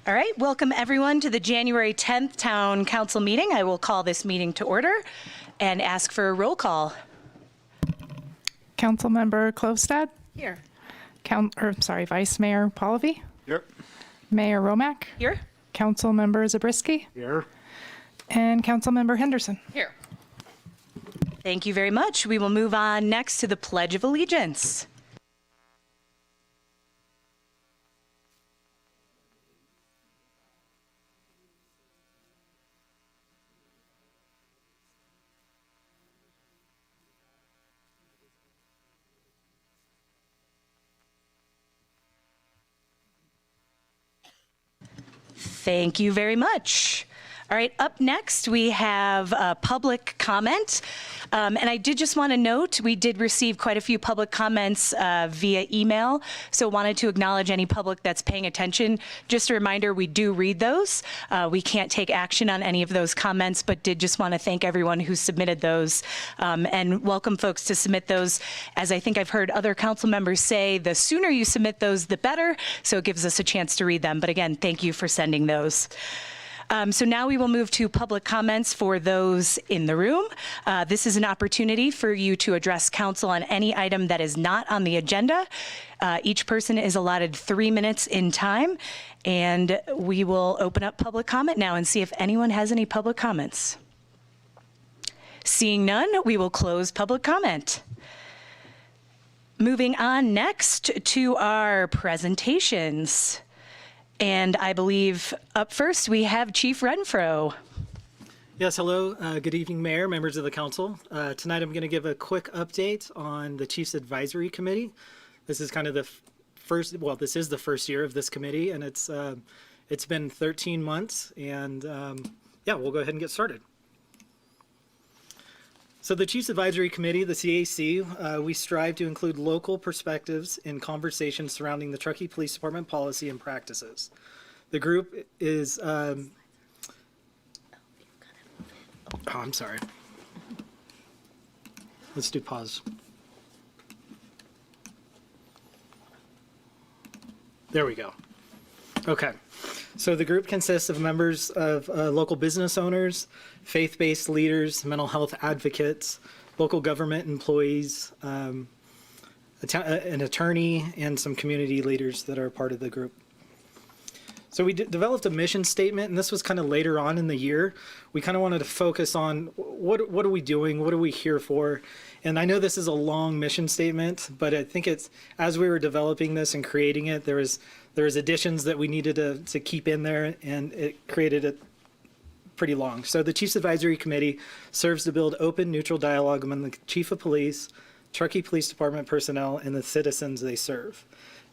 All right, welcome everyone to the January 10th Town Council meeting. I will call this meeting to order and ask for a roll call. Councilmember Klostad? Here. Vice Mayor Pallavi? Here. Mayor Romack? Here. Councilmember Zabriskie? Here. And Councilmember Henderson? Here. Thank you very much. We will move on next to the Pledge of Allegiance. Thank you very much. All right, up next we have public comment. And I did just want to note, we did receive quite a few public comments via email, so wanted to acknowledge any public that's paying attention. Just a reminder, we do read those. We can't take action on any of those comments, but did just want to thank everyone who submitted those and welcome folks to submit those. As I think I've heard other council members say, the sooner you submit those, the better, so it gives us a chance to read them. But again, thank you for sending those. So now we will move to public comments for those in the room. This is an opportunity for you to address council on any item that is not on the agenda. Each person is allotted 3 minutes in time, and we will open up public comment now and see if anyone has any public comments. Seeing none, we will close public comment. Moving on next to our presentations. And I believe up first we have Chief Renfro. Yes, hello. Good evening, Mayor, members of the council. Tonight I'm going to give a quick update on the Chiefs Advisory Committee. This is kind of the this is the first year of this committee, and it's been 13 months, and yeah, we'll go ahead and get started. So the Chiefs Advisory Committee, the CAC, we strive to include local perspectives in conversations surrounding the Truckee Police Department policy and practices. The group is, I'm sorry. Let's do pause. There we go. Okay. So the group consists of members of local business owners, faith-based leaders, mental health advocates, local government employees, an attorney, and some community leaders that are part of the group. So we developed a mission statement, and this was kind of later on in the year. We kind of wanted to focus on what are we doing, what are we here for? And I know this is a long mission statement, but I think it's, as we were developing this and creating it, there was additions that we needed to keep in there, and it created it pretty long. So the Chiefs Advisory Committee serves to build open, neutral dialogue among the Chief of Police, Truckee Police Department personnel, and the citizens they serve.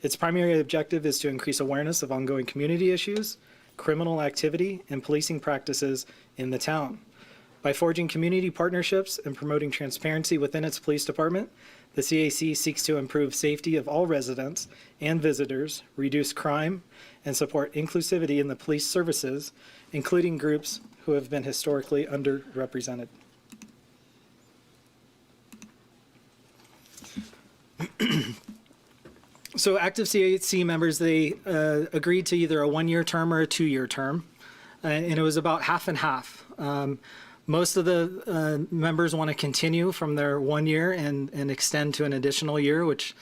Its primary objective is to increase awareness of ongoing community issues, criminal activity, and policing practices in the town. By forging community partnerships and promoting transparency within its police department, the CAC seeks to improve safety of all residents and visitors, reduce crime, and support inclusivity in the police services, including groups who have been historically underrepresented. So active CAC members, they agreed to either a 1-year term or a 2-year term, and it was about half and half. Most of the members want to continue from their 1 year and extend to an additional year, which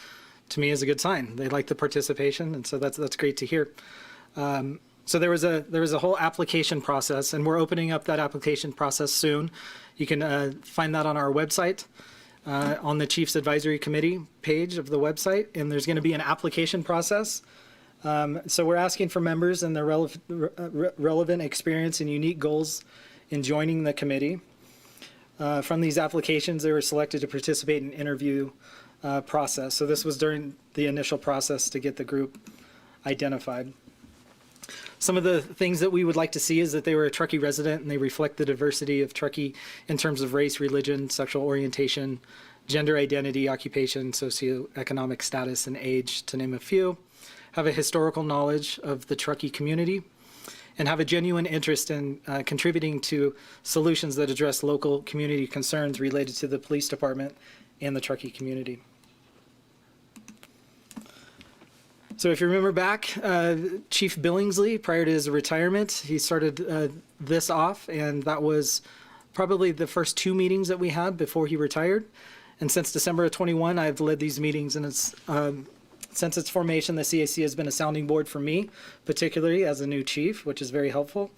to me is a good sign. They like the participation, and so that's great to hear. So there was a whole application process, and we're opening up that application process soon. You can find that on our website, on the Chiefs Advisory Committee page of the website, and there's going to be an application process. So we're asking for members and their relevant experience and unique goals in joining the committee. From these applications, they were selected to participate in an interview process. So this was during the initial process to get the group identified. Some of the things that we would like to see is that they were a Truckee resident and they reflect the diversity of Truckee in terms of race, religion, sexual orientation, gender identity, occupation, socioeconomic status, and age, to name a few. Have a historical knowledge of the Truckee community, and have a genuine interest in contributing to solutions that address local community concerns related to the police department and the Truckee community. So if you remember back, Chief Billingsley, prior to his retirement, he started this off, and that was probably the first 2 meetings that we had before he retired. And since December of 21, I've led these meetings, and it's since its formation, the CAC has been a sounding board for me, particularly as a new chief, which is very helpful,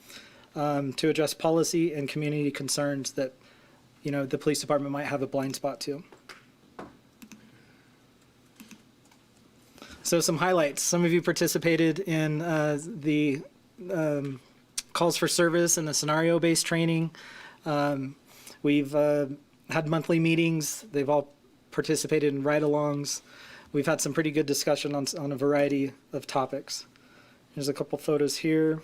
to address policy and community concerns that, you know, the police department might have a blind spot to. So some highlights. Some of you participated in the calls for service and the scenario-based training. We've had monthly meetings. They've all participated in ride-alongs. We've had some pretty good discussion on a variety of topics. There's a couple photos here.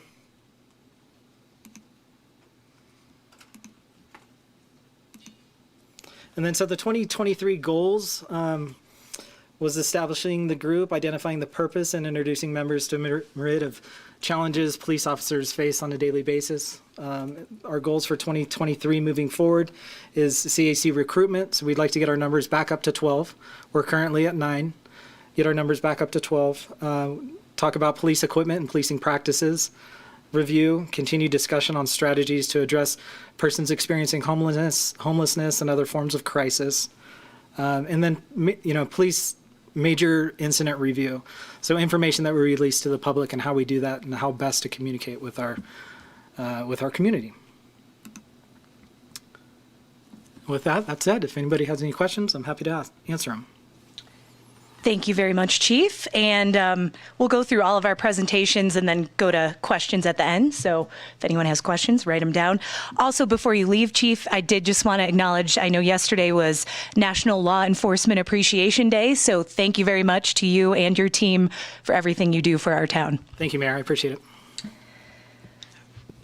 And then so the 2023 goals was establishing the group, identifying the purpose, and introducing members to a myriad of challenges police officers face on a daily basis. Our goals for 2023 moving forward is CAC recruitment. So we'd like to get our numbers back up to 12. We're currently at 9. Get our numbers back up to 12. Talk about police equipment and policing practices. Review, continue discussion on strategies to address persons experiencing homelessness and other forms of crisis. And then, you know, police major incident review. So information that we release to the public and how we do that and how best to communicate with our community. With that, that's it. If anybody has any questions, I'm happy to answer them. Thank you very much, Chief. And we'll go through all of our presentations and then go to questions at the end. So if anyone has questions, write them down. Also, before you leave, Chief, I did just want to acknowledge, I know yesterday was National Law Enforcement Appreciation Day. So thank you very much to you and your team for everything you do for our town. Thank you, Mayor. I appreciate it.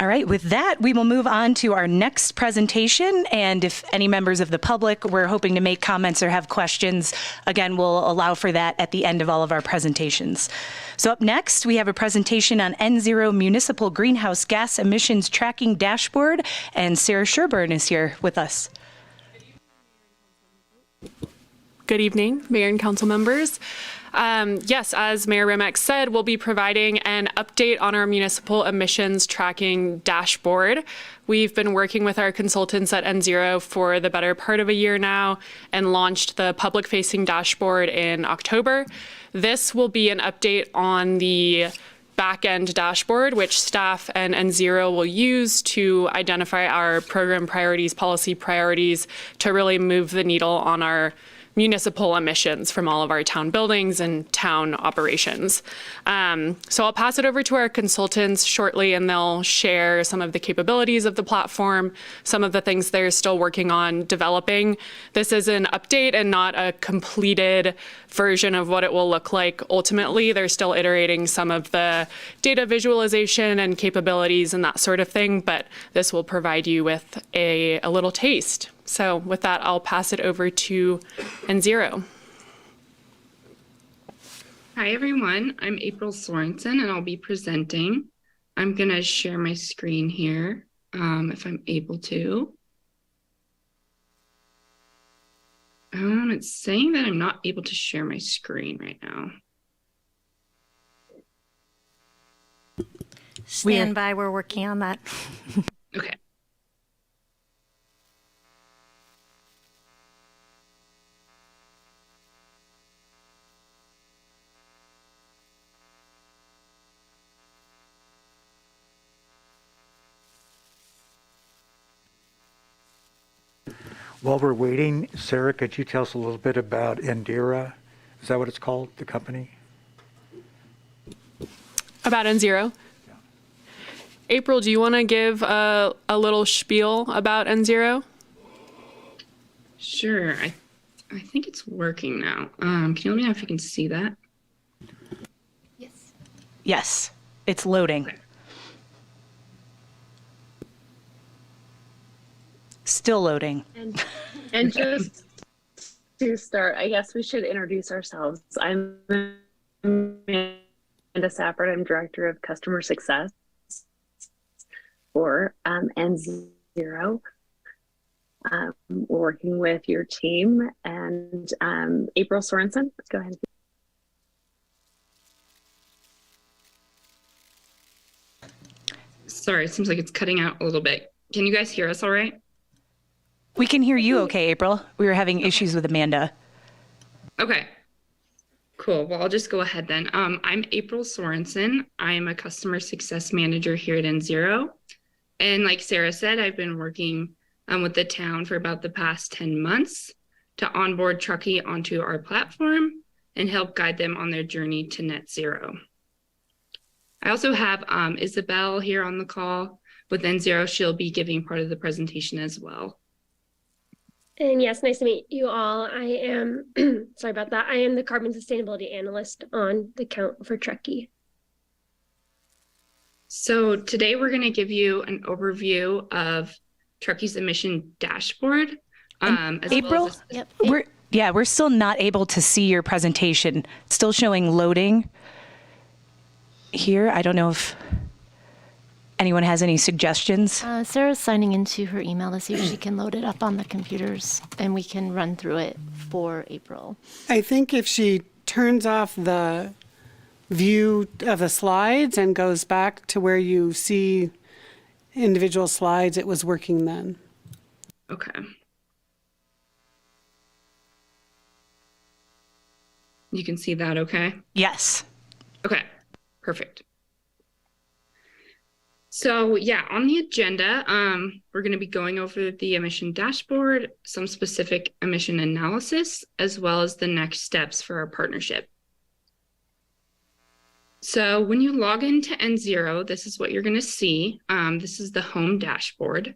All right, with that, we will move on to our next presentation. And if any members of the public were hoping to make comments or have questions, again, we'll allow for that at the end of all of our presentations. So up next, we have a presentation on N0 Municipal Greenhouse Gas Emissions Tracking Dashboard, and Sarah Sherburne is here with us. Good evening, Mayor and Council members. Yes, as Mayor Romack said, we'll be providing an update on our municipal emissions tracking dashboard. We've been working with our consultants at N0 for the better part of a year now and launched the public-facing dashboard in October. This will be an update on the back-end dashboard, which staff and N0 will use to identify our program priorities, policy priorities, to really move the needle on our municipal emissions from all of our town buildings and town operations. So I'll pass it over to our consultants shortly, and they'll share some of the capabilities of the platform, some of the things they're still working on developing. This is an update and not a completed version of what it will look like ultimately. They're still iterating some of the data visualization and capabilities and that sort of thing, but this will provide you with a little taste. So with that, I'll pass it over to N0. Hi, everyone. I'm April Sorensen, and I'll be presenting. I'm going to share my screen here if I'm able to. It's saying that I'm not able to share my screen right now. Stand by, we're working on that. Okay. While we're waiting, Sarah, could you tell us a little bit about Indira? Is that what it's called, the company? About N0? Yeah. April, do you want to give a little spiel about N0? Sure. I think it's working now. Can you let me know if you can see that? Yes, it's loading. Okay. Still loading. And just to start, I guess we should introduce ourselves. I'm Amanda Safford. I'm Director of Customer Success for N0. We're working with your team, and April Sorensen. Let's go ahead. Sorry, it seems like it's cutting out a little bit. Can you guys hear us all right? We can hear you okay, April. We were having issues with Amanda. Okay. Cool. Well, I'll just go ahead then. I'm April Sorensen. I'm a customer success manager here at N0. And like Sarah said, I've been working with the town for about the past 10 months to onboard Truckee onto our platform and help guide them on their journey to net zero. I also have Isabel here on the call with N0. She'll be giving part of the presentation as well. And yes, nice to meet you all. I am, sorry about that. I am the carbon sustainability analyst on the count for Truckee. So today we're going to give you an overview of Truckee's emission dashboard. As April, well as we're still not able to see your presentation. It's still showing loading here. I don't know if anyone has any suggestions. Sarah's signing into her email to see if she can load it up on the computers and we can run through it for April. I think if she turns off the view of the slides and goes back to where you see individual slides, it was working then. Okay. You can see that okay? Yes. Okay, perfect. So yeah, on the agenda, we're going to be going over the emission dashboard, some specific emission analysis, as well as the next steps for our partnership. So when you log into N0, this is what you're going to see. This is the home dashboard.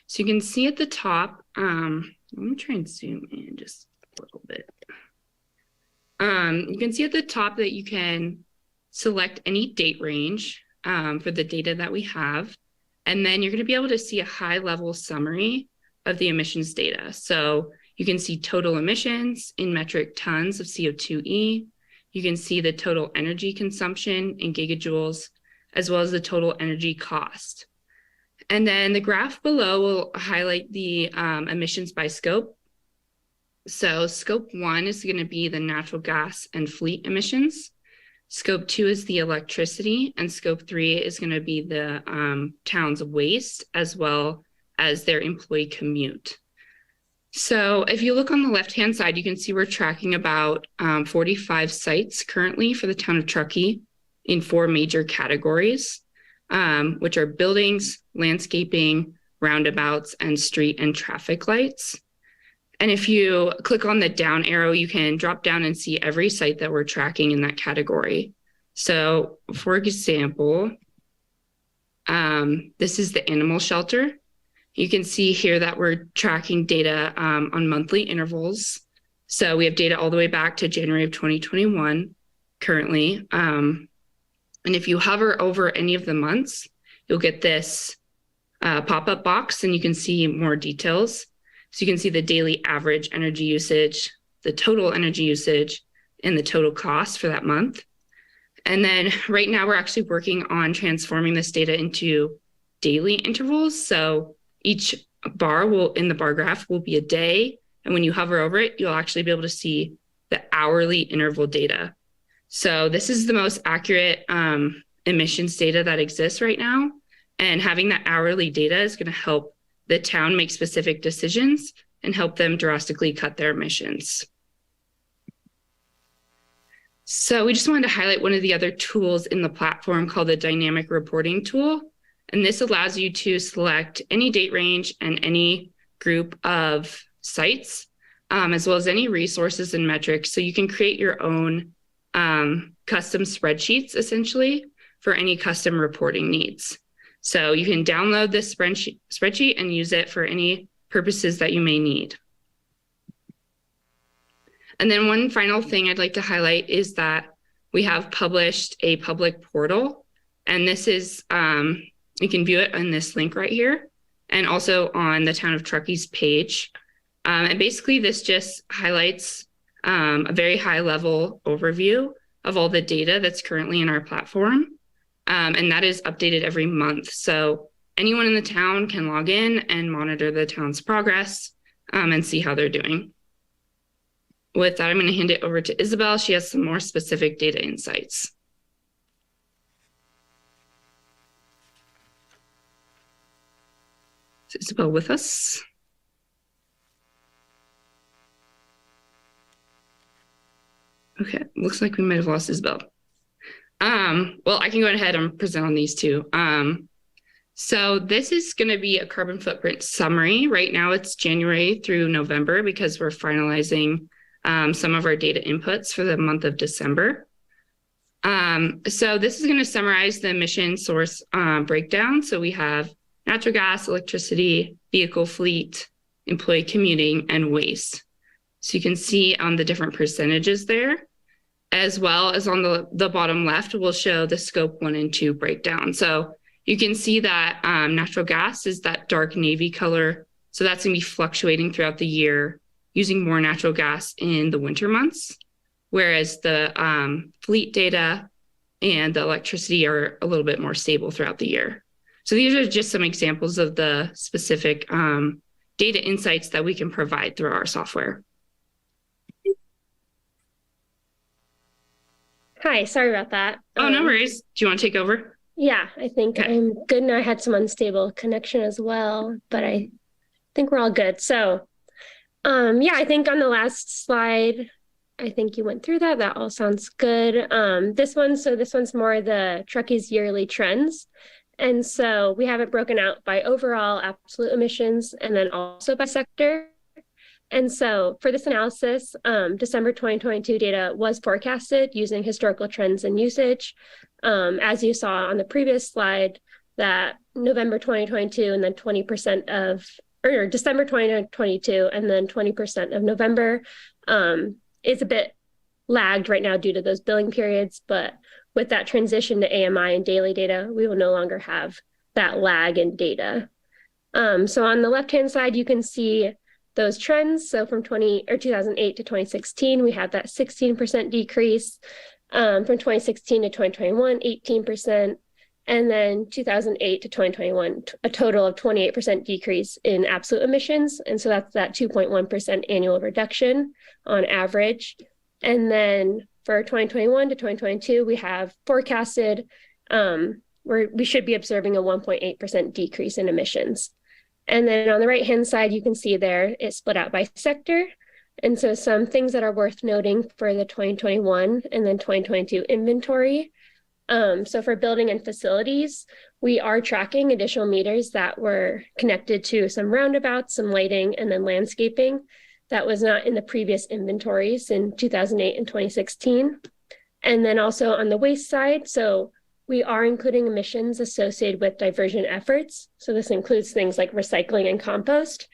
So you can see at the top, let me try and zoom in just a little bit. You can see at the top that you can select any date range for the data that we have. And then you're going to be able to see a high level summary of the emissions data. So you can see total emissions in metric tons of CO2e. You can see the total energy consumption in gigajoules, as well as the total energy cost. And then the graph below will highlight the emissions by scope. So scope 1 is going to be the natural gas and fleet emissions. Scope 2 is the electricity, and scope 3 is going to be the town's waste, as well as their employee commute. So if you look on the left-hand side, you can see we're tracking about 45 sites currently for the town of Truckee in 4 major categories, which are buildings, landscaping, roundabouts, and street and traffic lights. And if you click on the down arrow, you can drop down and see every site that we're tracking in that category. So for example, this is the animal shelter. You can see here that we're tracking data on monthly intervals. So we have data all the way back to January of 2021 currently. And if you hover over any of the months, you'll get this pop-up box and you can see more details. So you can see the daily average energy usage, the total energy usage, and the total cost for that month. And then right now we're actually working on transforming this data into daily intervals. So each bar in the bar graph will be a day. And when you hover over it, you'll actually be able to see the hourly interval data. So this is the most accurate emissions data that exists right now. And having that hourly data is going to help the town make specific decisions and help them drastically cut their emissions. So we just wanted to highlight one of the other tools in the platform called the dynamic reporting tool. And this allows you to select any date range and any group of sites, as well as any resources and metrics. So you can create your own custom spreadsheets, essentially, for any custom reporting needs. So you can download this spreadsheet and use it for any purposes that you may need. And then one final thing I'd like to highlight is that we have published a public portal, and this is, you can view it on this link right here, and also on the Town of Truckee's page. And basically this just highlights a very high level overview of all the data that's currently in our platform. And that is updated every month. So anyone in the town can log in and monitor the town's progress and see how they're doing. With that, I'm going to hand it over to Isabel. She has some more specific data insights. Is Isabel with us? Okay, looks like we might have lost Isabel. Well, I can go ahead and present on these two. So this is going to be a carbon footprint summary. Right now it's January through November because we're finalizing some of our data inputs for the month of December. So this is going to summarize the emission source breakdown. So we have natural gas, electricity, vehicle fleet, employee commuting, and waste. So you can see on the different percentages there, as well as on the bottom left, we'll show the scope 1 and 2 breakdown. So you can see that natural gas is that dark navy color. So that's going to be fluctuating throughout the year, using more natural gas in the winter months, whereas the fleet data and the electricity are a little bit more stable throughout the year. So these are just some examples of the specific data insights that we can provide through our software. Hi, sorry about that. Oh, no worries. Do you want to take over? Yeah, I think I'm good. And I had some unstable connection as well, but I think we're all good. So, yeah, I think on the last slide, I think you went through that. That all sounds good. This one's more the Truckee's yearly trends. And so we have it broken out by overall absolute emissions and then also by sector. And so for this analysis, December 2022 data was forecasted using historical trends and usage. As you saw on the previous slide, that November 2022 and then 20% of, or December 2022 and then 20% of November is a bit lagged right now due to those billing periods. But with that transition to AMI and daily data, we will no longer have that lag in data. So on the left-hand side, you can see those trends. So from 2008 to 2016, we had that 16% decrease. From 2016 to 2021, 18%. And then 2008 to 2021, a total of 28% decrease in absolute emissions. And so that's that 2.1% annual reduction on average. And then for 2021 to 2022, we have forecasted where we should be observing a 1.8% decrease in emissions. And then on the right-hand side, you can see there it's split out by sector. And so some things that are worth noting for the 2021 and then 2022 inventory. So for building and facilities, we are tracking additional meters that were connected to some roundabouts, some lighting, and then landscaping that was not in the previous inventories in 2008 and 2016. And then also on the waste side, so we are including emissions associated with diversion efforts. So this includes things like recycling and compost,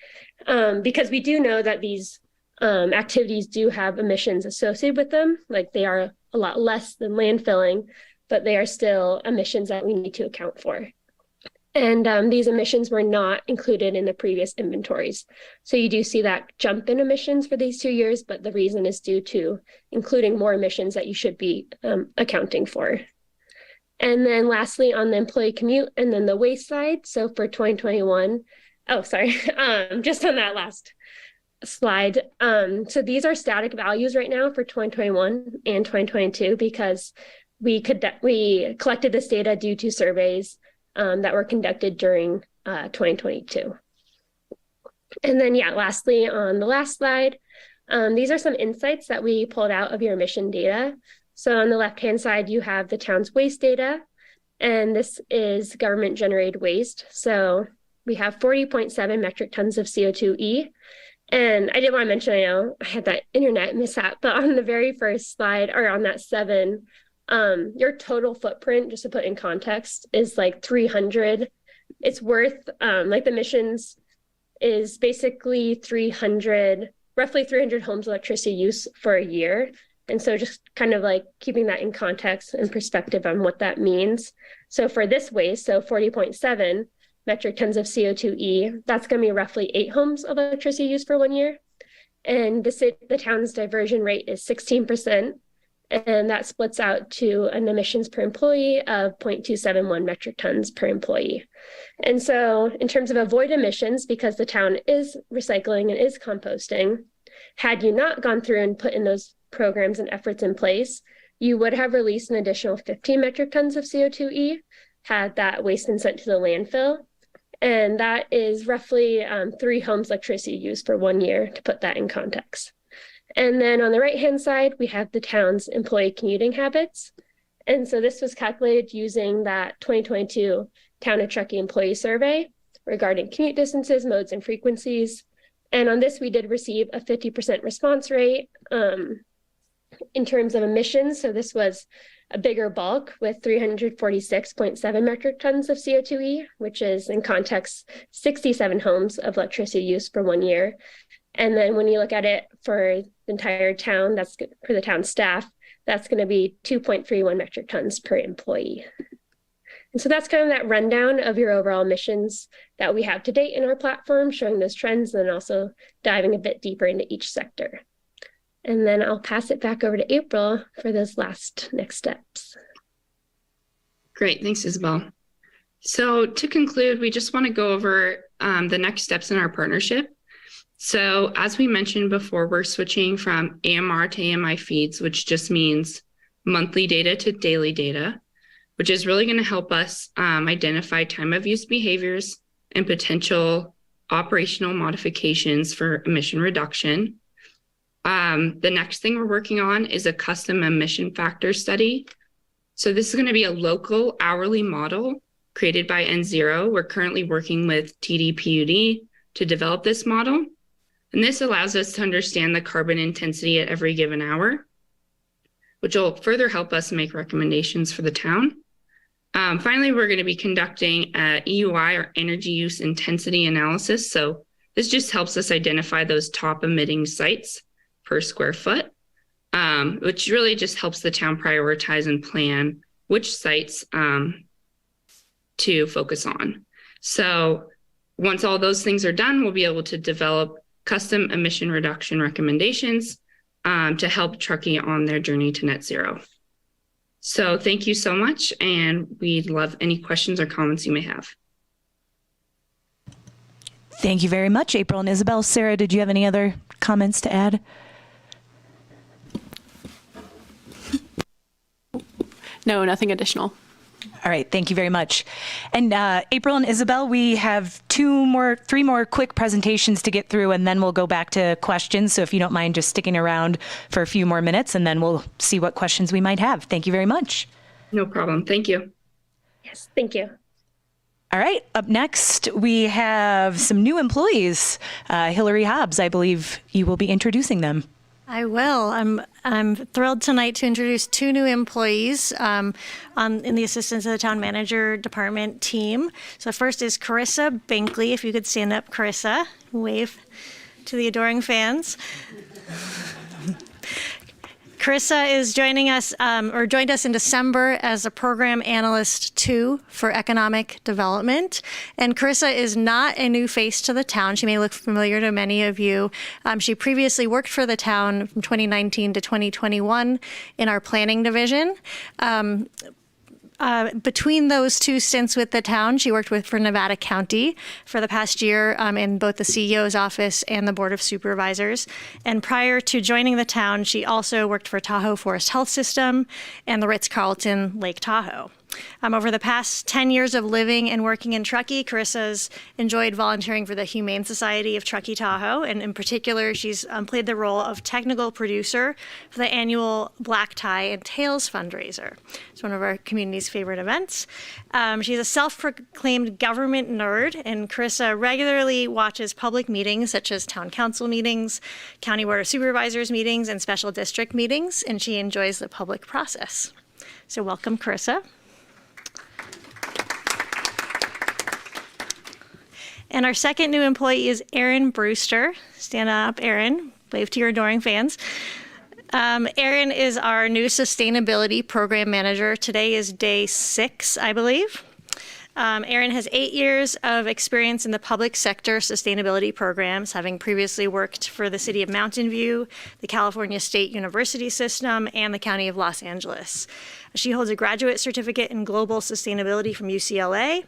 because we do know that these activities do have emissions associated with them. Like they are a lot less than landfilling, but they are still emissions that we need to account for. And these emissions were not included in the previous inventories. So you do see that jump in emissions for these 2 years, but the reason is due to including more emissions that you should be accounting for. And then lastly, on the employee commute and then the waste side. So for 2021, just on that last slide. So these are static values right now for 2021 and 2022 because we collected this data due to surveys that were conducted during 2022. And then, lastly, on the last slide, these are some insights that we pulled out of your emission data. So on the left-hand side, you have the town's waste data, and this is government-generated waste. So we have 40.7 metric tons of CO2e. And I did want to mention, I know I had that internet mishap, but on the very first slide, or on that 7, your total footprint, just to put in context, is like 300. It's worth, like the emissions is basically roughly 300 homes electricity use for a year. And so just kind of like keeping that in context and perspective on what that means. So for this waste, so 40.7 metric tons of CO2e, that's going to be roughly 8 homes of electricity used for 1 year. And the town's diversion rate is 16%. And that splits out to an emissions per employee of 0.271 metric tons per employee. And so in terms of avoid emissions, because the town is recycling and is composting, had you not gone through and put in those programs and efforts in place, you would have released an additional 15 metric tons of CO2e had that waste been sent to the landfill. And that is roughly 3 homes electricity used for 1 year, to put that in context. And then on the right-hand side, we have the town's employee commuting habits. And so this was calculated using that 2022 Town of Truckee Employee Survey regarding commute distances, modes, and frequencies. And on this, we did receive a 50% response rate in terms of emissions. So this was a bigger bulk with 346.7 metric tons of CO2e, which is in context 67 homes of electricity use for 1 year. And then when you look at it for the entire town, that's for the town staff, that's going to be 2.31 metric tons per employee. And so that's kind of that rundown of your overall emissions that we have to date in our platform, showing those trends and then also diving a bit deeper into each sector. And then I'll pass it back over to April for those last next steps. Great, thanks, Isabel. So to conclude, we just want to go over the next steps in our partnership. So as we mentioned before, we're switching from AMR to AMI feeds, which just means monthly data to daily data, which is really going to help us identify time of use behaviors and potential operational modifications for emission reduction. The next thing we're working on is a custom emission factor study. So this is going to be a local hourly model created by N0. We're currently working with TDPUD to develop this model. And this allows us to understand the carbon intensity at every given hour, which will further help us make recommendations for the town. Finally, we're going to be conducting a EUI, or energy use intensity analysis. So this just helps us identify those top emitting sites per square foot, which really just helps the town prioritize and plan which sites to focus on. So once all those things are done, we'll be able to develop custom emission reduction recommendations to help Truckee on their journey to net zero. So thank you so much, and we'd love any questions or comments you may have. Thank you very much, April and Isabel. Sarah, did you have any other comments to add? No, nothing additional. All right, thank you very much. And April and Isabel, we have three more quick presentations to get through, and then we'll go back to questions. So if you don't mind just sticking around for a few more minutes, and then we'll see what questions we might have. Thank you very much. No problem. Thank you. Yes, thank you. All right, up next, we have some new employees. Hillary Hobbs, I believe you will be introducing them. I will. I'm thrilled tonight to introduce 2 new employees in the Assistance of the Town Manager Department team. So first is Carissa Binkley. If you could stand up, Carissa, wave to the adoring fans. Carissa is joining us, joined us in December as a Program Analyst 2 for Economic Development. And Carissa is not a new face to the town. She may look familiar to many of you. She previously worked for the town from 2019 to 2021 in our planning division. Between those 2 stints with the town, she worked for Nevada County for the past year in both the CEO's office and the Board of Supervisors. And prior to joining the town, she also worked for Tahoe Forest Health System and the Ritz-Carlton Lake Tahoe. Over the past 10 years of living and working in Truckee, Carissa's enjoyed volunteering for the Humane Society of Truckee Tahoe, and in particular, she's played the role of technical producer for the annual Black Tie and Tails fundraiser. It's one of our community's favorite events. She's a self-proclaimed government nerd, and Carissa regularly watches public meetings such as town council meetings, county board of supervisors meetings, and special district meetings, and she enjoys the public process. So welcome, Carissa. And our second new employee is Erin Brewster. Stand up, Erin. Wave to your adoring fans. Erin is our new sustainability program manager. Today is day 6, I believe. Erin has 8 years of experience in the public sector sustainability programs, having previously worked for the City of Mountain View, the California State University System, and the County of Los Angeles. She holds a graduate certificate in global sustainability from UCLA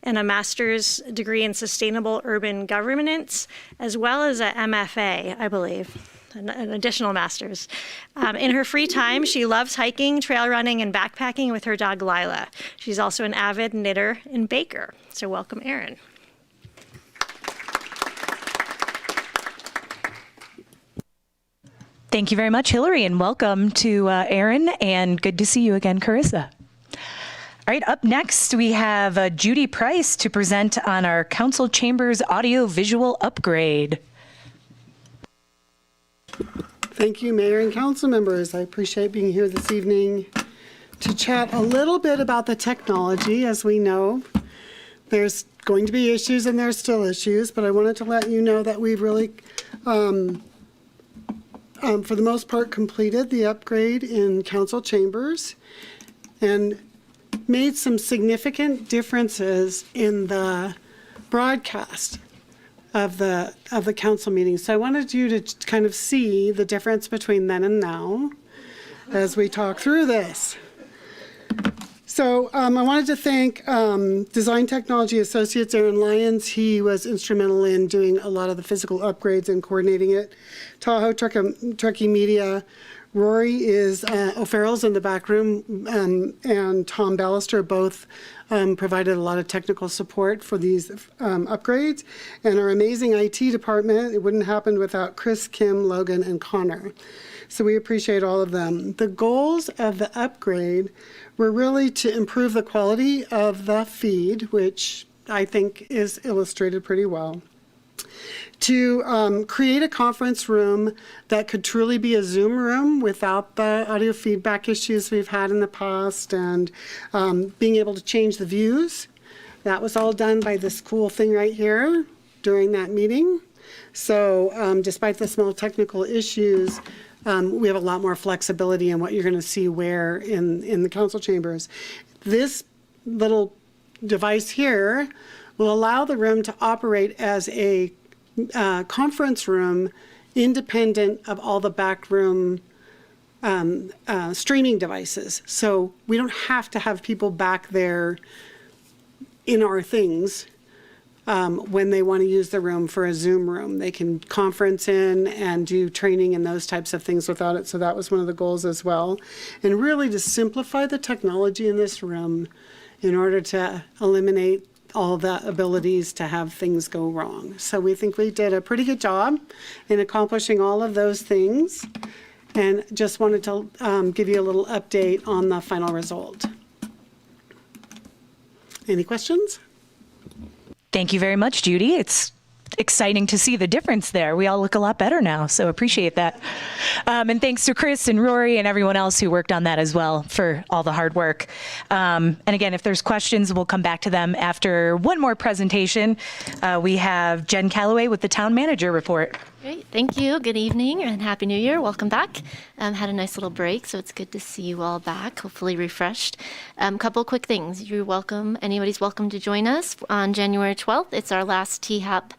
and a master's degree in sustainable urban governance, as well as a MFA, I believe. An additional master's. In her free time, she loves hiking, trail running, and backpacking with her dog Lila. She's also an avid knitter and baker. So welcome, Erin. Thank you very much, Hillary, and welcome to Aaron, and good to see you again, Carissa. All right, up next, we have Judy Price to present on our council chambers audio-visual upgrade. Thank you, Mayor and council members. I appreciate being here this evening to chat a little bit about the technology. As we know, there's going to be issues and there's still issues, but I wanted to let you know that we've really, for the most part, completed the upgrade in council chambers and made some significant differences in the broadcast of the council meeting. So I wanted you to kind of see the difference between then and now as we talk through this. So I wanted to thank Design Technology Associates Aaron Lyons. He was instrumental in doing a lot of the physical upgrades and coordinating it. Tahoe Truckee Media. Rory is O'Farrell's in the back room, and Tom Ballister both provided a lot of technical support for these upgrades. And our amazing IT department, it wouldn't happen without Chris, Kim, Logan, and Connor. So we appreciate all of them. The goals of the upgrade were really to improve the quality of the feed, which I think is illustrated pretty well. To create a conference room that could truly be a Zoom room without the audio feedback issues we've had in the past, and being able to change the views. That was all done by this cool thing right here during that meeting. So despite the small technical issues, we have a lot more flexibility in what you're going to see where in the council chambers. This little device here will allow the room to operate as a conference room independent of all the backroom streaming devices. So we don't have to have people back there in our things when they want to use the room for a Zoom room. They can conference in and do training and those types of things without it. So that was one of the goals as well. And really to simplify the technology in this room in order to eliminate all the abilities to have things go wrong. So we think we did a pretty good job in accomplishing all of those things, and just wanted to give you a little update on the final result. Any questions? Thank you very much, Judy. It's exciting to see the difference there. We all look a lot better now, so appreciate that. And thanks to Chris and Rory and everyone else who worked on that as well for all the hard work. And again, if there's questions, we'll come back to them after one more presentation. We have Jen Calloway with the Town Manager Report. Great, thank you. Good evening and Happy New Year. Welcome back. Had a nice little break, so it's good to see you all back, hopefully refreshed. Couple quick things. You're welcome, anybody's welcome to join us on January 12th. It's our last THAP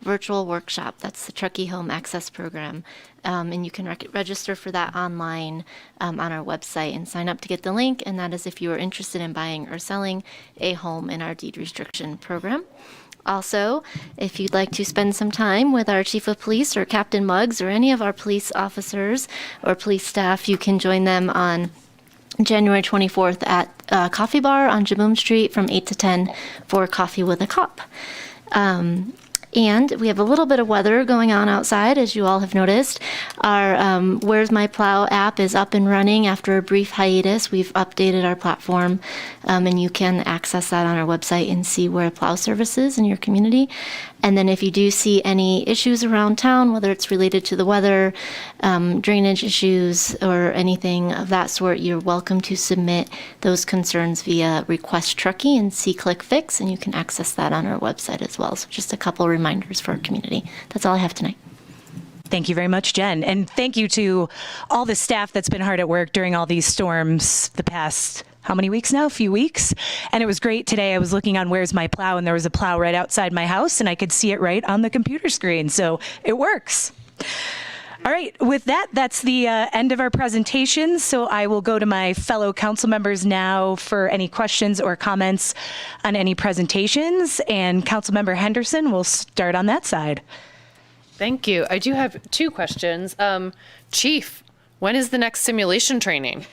virtual workshop. That's the Truckee Home Access Program. And you can register for that online on our website and sign up to get the link. And that is if you are interested in buying or selling a home in our deed restriction program. Also, if you'd like to spend some time with our Chief of Police or Captain Muggs or any of our police officers or police staff, you can join them on January 24th at Coffee Bar on Jaboom Street from 8 to 10 for Coffee with a Cop. And we have a little bit of weather going on outside, as you all have noticed. Our Where's My Plow app is up and running after a brief hiatus. We've updated our platform, and you can access that on our website and see where plow service is in your community. And then if you do see any issues around town, whether it's related to the weather, drainage issues, or anything of that sort, you're welcome to submit those concerns via Request Truckee and See-Click Fix, and you can access that on our website as well. So just a couple reminders for our community. That's all I have tonight. Thank you very much, Jen. And thank you to all the staff that's been hard at work during all these storms the past, how many weeks now? A few weeks. And it was great today. I was looking on Where's My Plow, and there was a plow right outside my house, and I could see it right on the computer screen. So it works. All right, with that, that's the end of our presentation. So I will go to my fellow council members now for any questions or comments on any presentations. And Councilmember Henderson will start on that side. Thank you. I do have two questions. Chief, when is the next simulation training?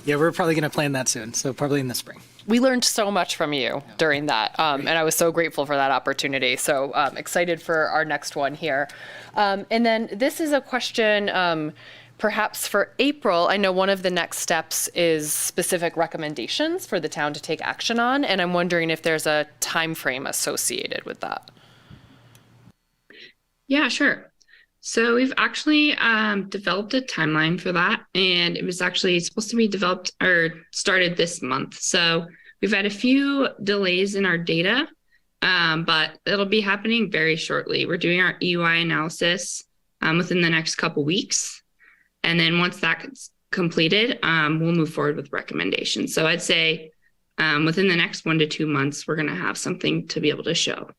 Yeah, we're probably going to plan that soon, so probably in the spring. We learned so much from you during that, and I was so grateful for that opportunity. So excited for our next one here. And then this is a question perhaps for April. I know one of the next steps is specific recommendations for the town to take action on, and I'm wondering if there's a time frame associated with that. Yeah, sure. So we've actually developed a timeline for that, and it was actually supposed to be developed or started this month. So we've had a few delays in our data, but it'll be happening very shortly. We're doing our EUI analysis within the next couple weeks. And then once that's completed, we'll move forward with recommendations. So I'd say within the next 1 to 2 months, we're going to have something to be able to show.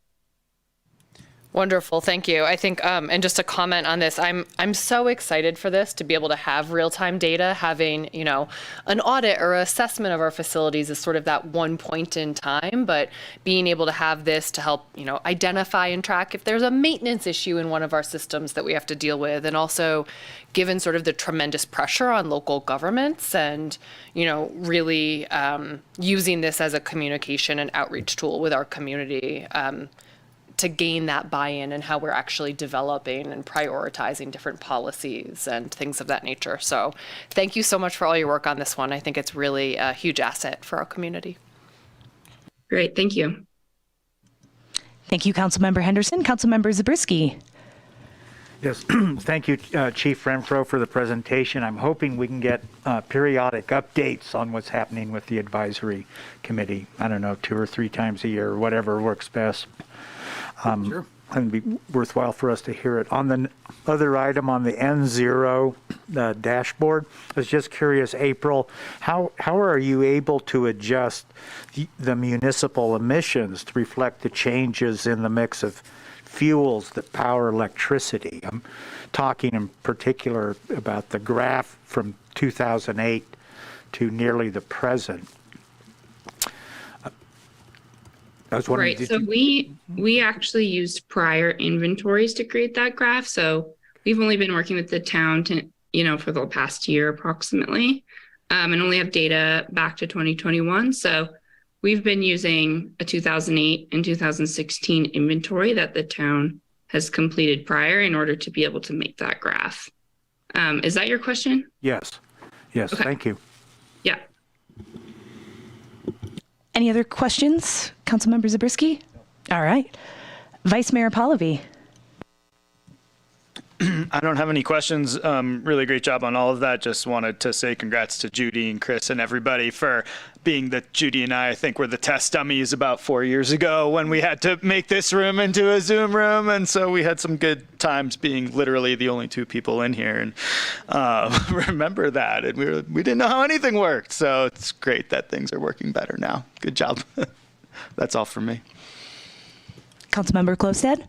Wonderful, thank you. I think, and just to comment on this, I'm so excited for this to be able to have real-time data. Having, you know, an audit or assessment of our facilities is sort of that one point in time, but being able to have this to help, you know, identify and track if there's a maintenance issue in one of our systems that we have to deal with, and also given sort of the tremendous pressure on local governments and, you know, really using this as a communication and outreach tool with our community. To gain that buy-in and how we're actually developing and prioritizing different policies and things of that nature. So thank you so much for all your work on this one. I think it's really a huge asset for our community. Great, thank you. Thank you, Councilmember Henderson. Councilmember Zabriskie. Yes, thank you, Chief Renfro, for the presentation. I'm hoping we can get periodic updates on what's happening with the advisory committee. I don't know, 2 or 3 times a year, whatever works best. Sure. It'd be worthwhile for us to hear it. On the other item on the N0 dashboard, I was just curious, April, how are you able to adjust the municipal emissions to reflect the changes in the mix of fuels that power electricity? I'm talking in particular about the graph from 2008 to nearly the present. Right. So we actually used prior inventories to create that graph. So we've only been working with the town to, you know, for the past year approximately, and only have data back to 2021. So we've been using a 2008 and 2016 inventory that the town has completed prior in order to be able to make that graph. Is that your question? Yes. Yes. Okay. Thank you. Yeah. Any other questions, Councilmember Zabriskie? All right. Vice Mayor Pallavi. I don't have any questions. Really great job on all of that. Just wanted to say congrats to Judy and Chris and everybody for being that Judy and I think were the test dummies about 4 years ago when we had to make this room into a Zoom room. And so we had some good times being literally the only 2 people in here. And remember that. And we didn't know how anything worked. So it's great that things are working better now. Good job. That's all from me. Councilmember Klosted.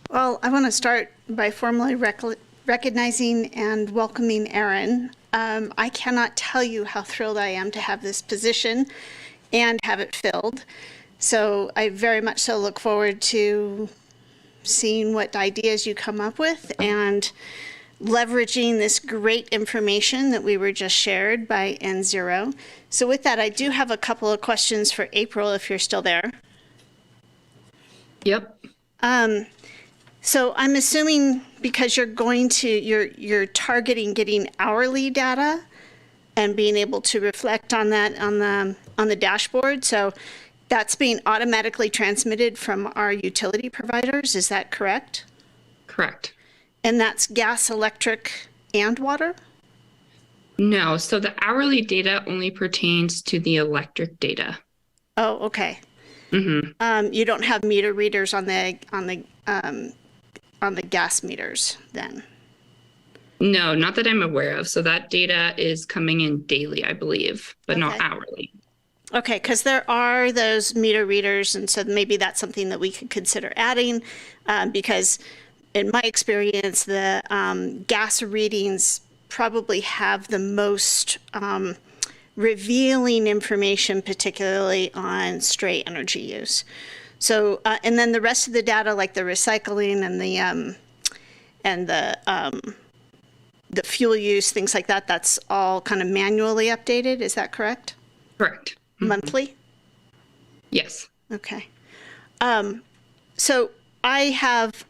Well, I want to start by formally recognizing and welcoming Erin. I cannot tell you how thrilled I am to have this position and have it filled. So I very much so look forward to seeing what ideas you come up with and leveraging this great information that we were just shared by N0. So with that, I do have a couple of questions for April, if you're still there. Yep. So I'm assuming because you're targeting getting hourly data and being able to reflect on that on the dashboard. So that's being automatically transmitted from our utility providers. Is that correct? Correct. And that's gas, electric, and water? No. So the hourly data only pertains to the electric data. Oh, okay. Mm-hmm. You don't have meter readers on the gas meters then? No, not that I'm aware of. So that data is coming in daily, I believe, but not hourly. Okay, because there are those meter readers, and so maybe that's something that we could consider adding, because in my experience, the gas readings probably have the most revealing information, particularly on stray energy use. So, and then the rest of the data, like the recycling and the the fuel use, things like that, that's all kind of manually updated. Is that correct? Correct. Monthly? Yes. Okay. So I have,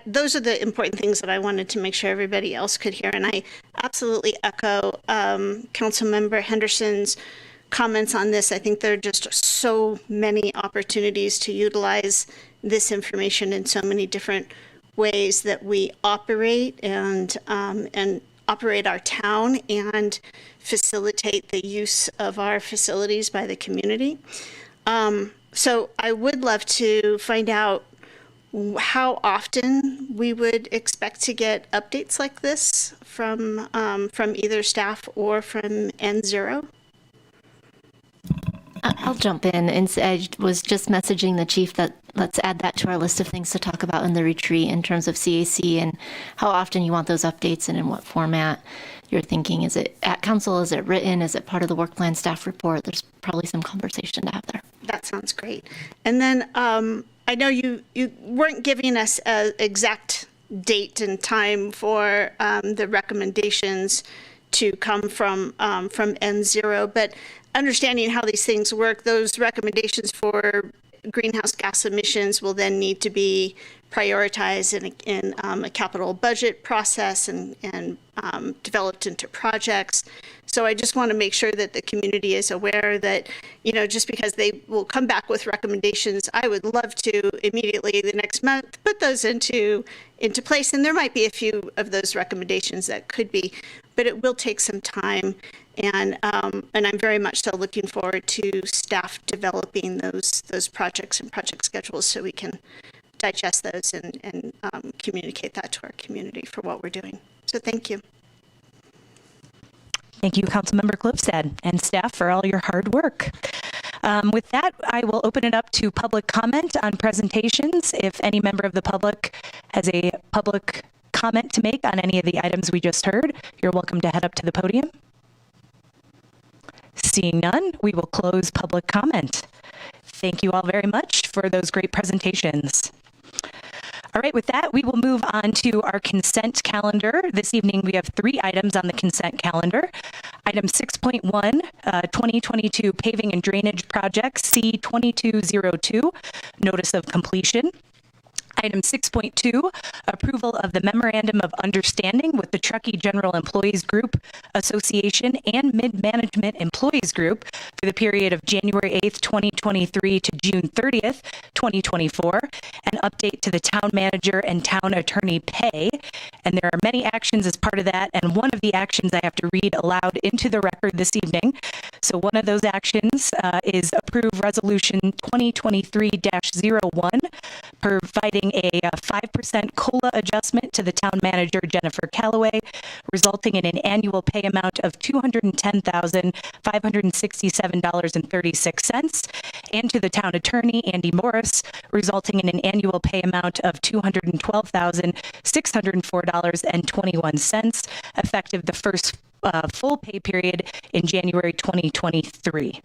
those are the important things that I wanted to make sure everybody else could hear. And I absolutely echo Councilmember Henderson's comments on this. I think there are just so many opportunities to utilize this information in so many different ways that we operate and operate our town and facilitate the use of our facilities by the community. So I would love to find out how often we would expect to get updates like this from either staff or from N0. I'll jump in and say I was just messaging the chief that let's add that to our list of things to talk about in the retreat in terms of CAC and how often you want those updates and in what format you're thinking. Is it at council? Is it written? Is it part of the work plan staff report? There's probably some conversation to have there. That sounds great. And then I know you weren't giving us an exact date and time for the recommendations to come from N0, but understanding how these things work, those recommendations for greenhouse gas emissions will then need to be prioritized in a capital budget process and developed into projects. So I just want to make sure that the community is aware that, just because they will come back with recommendations, I would love to immediately the next month put those into place. And there might be a few of those recommendations that could be, but it will take some time. And I'm very much so looking forward to staff developing those projects and project schedules so we can digest those and communicate that to our community for what we're doing. So thank you. Thank you, Councilmember Klipstad and staff for all your hard work. With that, I will open it up to public comment on presentations. If any member of the public has a public comment to make on any of the items we just heard, you're welcome to head up to the podium. Seeing none, we will close public comment. Thank you all very much for those great presentations. All right, with that, we will move on to our consent calendar. This evening, we have 3 items on the consent calendar. Item 6.1, 2022 Paving and Drainage Project C2202, Notice of Completion. Item 6.2, approval of the Memorandum of Understanding with the Truckee General Employees Group Association and Mid-Management Employees Group for the period of January 8th, 2023 to June 30th, 2024, an update to the town manager and town attorney pay. And there are many actions as part of that, and one of the actions I have to read aloud into the record this evening. So one of those actions is approve Resolution 2023-01, providing a 5% COLA adjustment to the town manager, Jennifer Callaway, resulting in an annual pay amount of $210,567.36, and to the town attorney, Andy Morris, resulting in an annual pay amount of $212,604.21, effective the first full pay period in January 2023.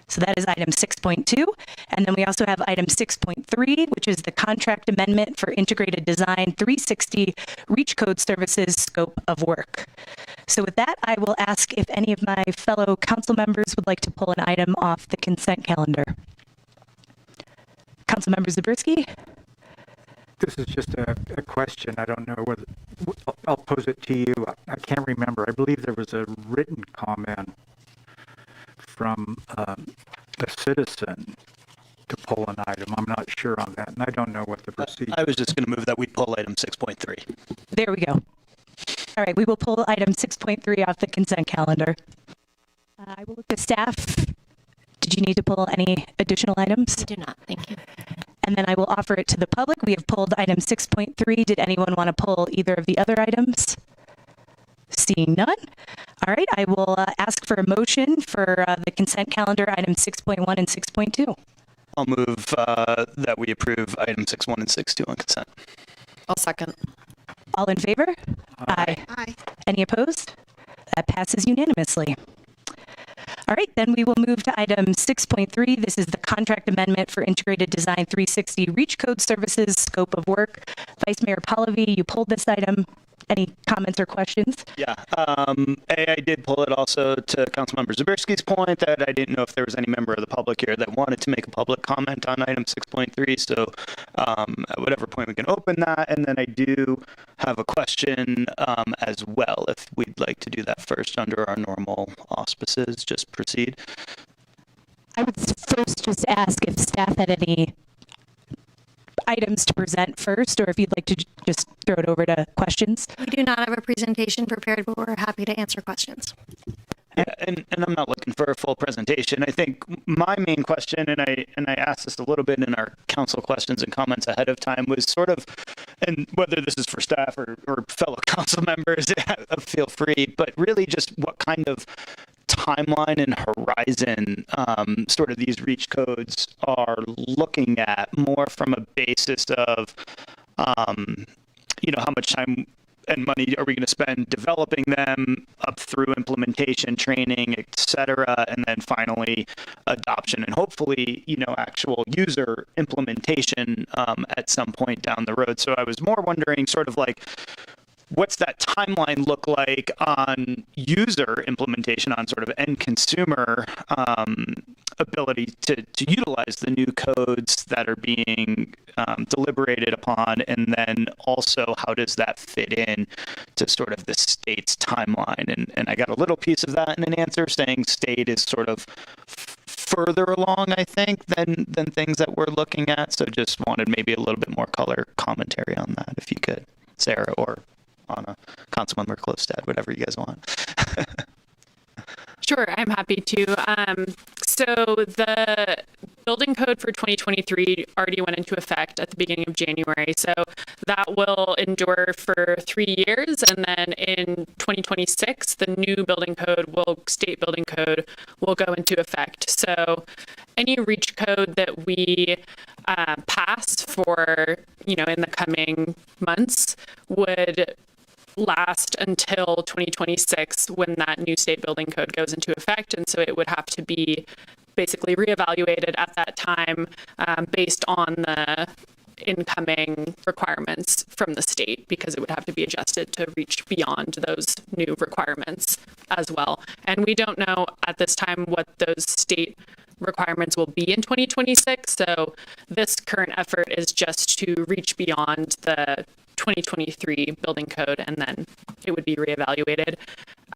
So that is item 6.2. And then we also have item 6.3, which is the contract amendment for integrated design 360 Reach Code Services scope of work. So with that, I will ask if any of my fellow council members would like to pull an item off the consent calendar. Councilmember Zabriskie? This is just a question. I don't know whether, I'll pose it to you. I can't remember. I believe there was a written comment from a citizen to pull an item. I'm not sure on that, and I don't know what the procedure. I was just going to move that we pull item 6.3. There we go. All right, we will pull item 6.3 off the consent calendar. I will look to staff. Did you need to pull any additional items? I do not, thank you. And then I will offer it to the public. We have pulled item 6.3. Did anyone want to pull either of the other items? Seeing none. All right, I will ask for a motion for the consent calendar, item 6.1 and 6.2. I'll move that we approve item 6.1 and 6.2 on consent. I'll second. All in favor? Aye. Aye. Any opposed? That passes unanimously. All right, then we will move to item 6.3. This is the contract amendment for integrated design 360 Reach Code Services scope of work. Vice Mayor Pallavi, you pulled this item. any comments or questions? Yeah. I did pull it also to Councilmember Zabrisky's point that I didn't know if there was any member of the public here that wanted to make a public comment on item 6.3. So at whatever point we can open that. And then I do have a question as well, if we'd like to do that first under our normal auspices. Just proceed. I would first just ask if staff had any items to present first, or if you'd like to just throw it over to questions. We do not have a presentation prepared, but we're happy to answer questions. Yeah, and I'm not looking for a full presentation. I think my main question, and I asked this a little bit in our council questions and comments ahead of time, was sort of, and whether this is for staff or fellow council members, feel free, but really just what kind of timeline and horizon sort of these reach codes are looking at, more from a basis of, how much time and money are we going to spend developing them up through implementation, training, et cetera, and then finally adoption and hopefully, actual user implementation at some point down the road. So I was more wondering sort of like, what's that timeline look like on user implementation, on sort of end consumer ability to utilize the new codes that are being deliberated upon? And then also, how does that fit in to sort of the state's timeline? And I got a little piece of that in an answer saying state is sort of further along, I think, than things that we're looking at. So just wanted maybe a little bit more color commentary on that, if you could, Sarah, or Anna, Councilmember Klostad, whatever you guys want. Sure, I'm happy to. So the building code for 2023 already went into effect at the beginning of January. So that will endure for 3 years. And then in 2026, the new state building code will go into effect. So any reach code that we pass for, in the coming months would last until 2026 when that new state building code goes into effect. And so it would have to be basically reevaluated at that time based on the incoming requirements from the state, because it would have to be adjusted to reach beyond those new requirements as well. And we don't know at this time what those state requirements will be in 2026. So this current effort is just to reach beyond the 2023 building code, and then it would be reevaluated.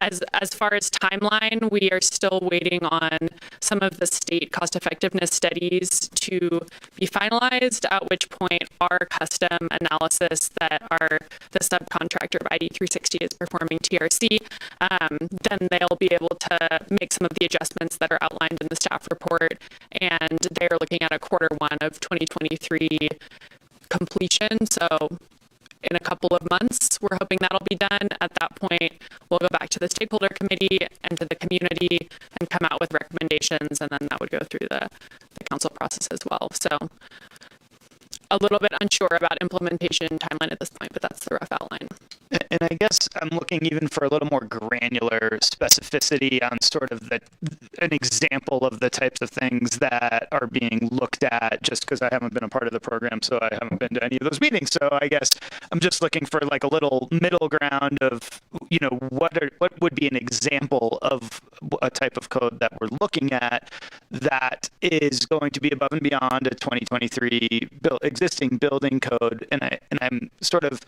As far as timeline, we are still waiting on some of the state cost effectiveness studies to be finalized, at which point our custom analysis that the subcontractor of ID360 is performing TRC, then they'll be able to make some of the adjustments that are outlined in the staff report, and they're looking at a Q1 of 2023 completion. So in a couple of months, we're hoping that'll be done. At that point, we'll go back to the stakeholder committee and to the community and come out with recommendations, and then that would go through the council process as well. So a little bit unsure about implementation timeline at this point, but that's the rough outline. And I guess I'm looking even for a little more granular specificity on sort of an example of the types of things that are being looked at, just because I haven't been a part of the program, so I haven't been to any of those meetings. So I guess I'm just looking for like a little middle ground of, what would be an example of a type of code that we're looking at that is going to be above and beyond a 2023 existing building code. And I'm sort of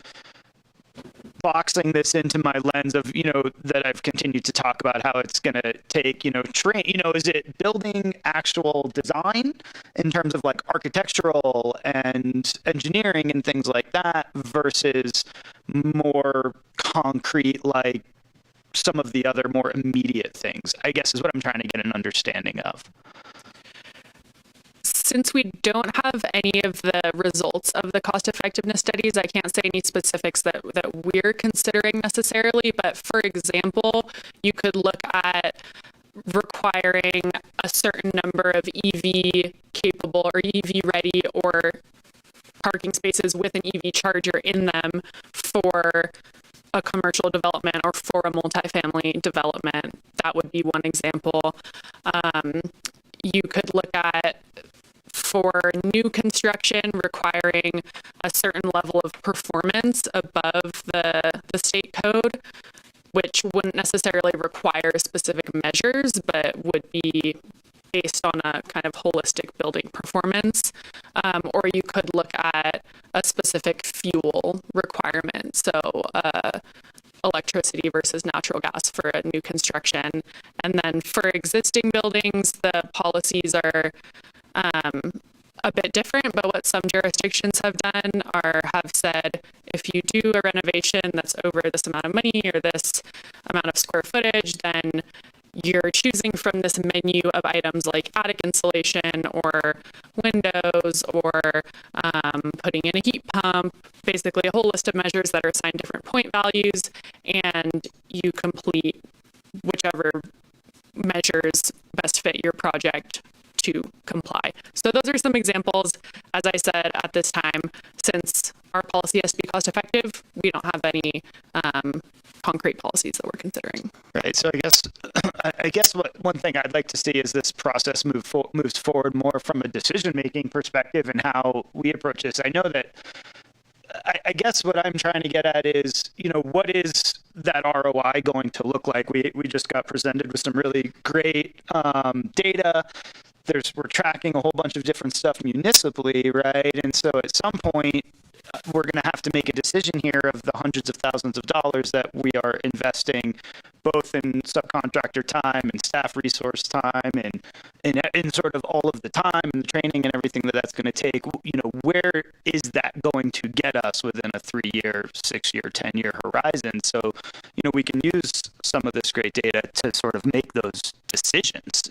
boxing this into my lens of, that I've continued to talk about how it's going to take, is it building actual design in terms of like architectural and engineering and things like that versus more concrete, like some of the other more immediate things, I guess is what I'm trying to get an understanding of. Since we don't have any of the results of the cost effectiveness studies, I can't say any specifics that we're considering necessarily. But for example, you could look at requiring a certain number of EV capable or EV ready or parking spaces with an EV charger in them for a commercial development or for a multifamily development. That would be one example. You could look at for new construction requiring a certain level of performance above the state code, which wouldn't necessarily require specific measures, but would be based on a kind of holistic building performance. Or you could look at a specific fuel requirement. So electricity versus natural gas for a new construction. And then for existing buildings, the policies are a bit different, but what some jurisdictions have done have said, if you do a renovation that's over this amount of money or this amount of square footage, then you're choosing from this menu of items like attic insulation or windows or putting in a heat pump, basically a whole list of measures that are assigned different point values, and you complete whichever measures best fit your project to comply. So those are some examples. As I said, at this time, since our policy has to be cost effective, we don't have any concrete policies that we're considering. Right. So I guess one thing I'd like to see is this process moves forward more from a decision-making perspective and how we approach this. I know that I guess what I'm trying to get at is, what is that ROI going to look like? We just got presented with some really great data. We're tracking a whole bunch of different stuff municipally, right? And so at some point, we're going to have to make a decision here of the hundreds of thousands of dollars that we are investing, both in subcontractor time and staff resource time and in sort of all of the time and the training and everything that's going to take. Where is that going to get us within a 3-year, 6-year, 10-year horizon? So, we can use some of this great data to sort of make those decisions.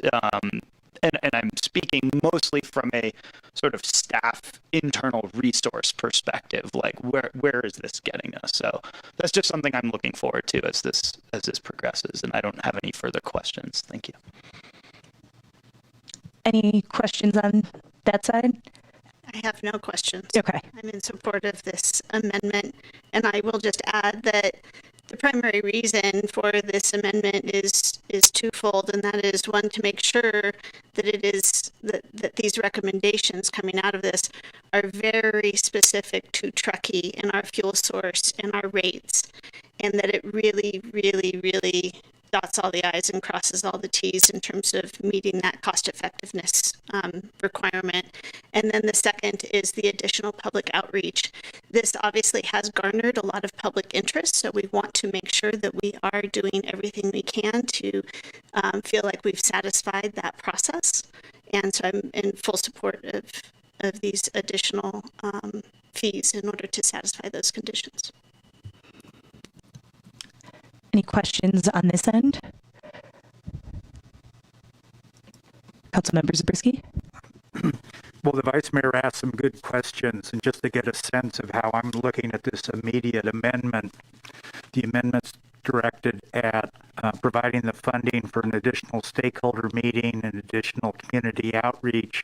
And I'm speaking mostly from a sort of staff internal resource perspective, like where is this getting us? So that's just something I'm looking forward to as this progresses, and I don't have any further questions. Thank you. Any questions on that side? I have no questions. Okay. I'm in support of this amendment, and I will just add that the primary reason for this amendment is twofold, and that is, one, to make sure that that these recommendations coming out of this are very specific to Truckee and our fuel source and our rates, and that it really, really, really dots all the I's and crosses all the T's in terms of meeting that cost effectiveness requirement. And then the second is the additional public outreach. This obviously has garnered a lot of public interest, so we want to make sure that we are doing everything we can to feel like we've satisfied that process. And so I'm in full support of these additional fees in order to satisfy those conditions. Any questions on this end? Councilmember Zabriskie? Well, the Vice Mayor asked some good questions, and just to get a sense of how I'm looking at this immediate amendment, the amendment's directed at providing the funding for an additional stakeholder meeting and additional community outreach,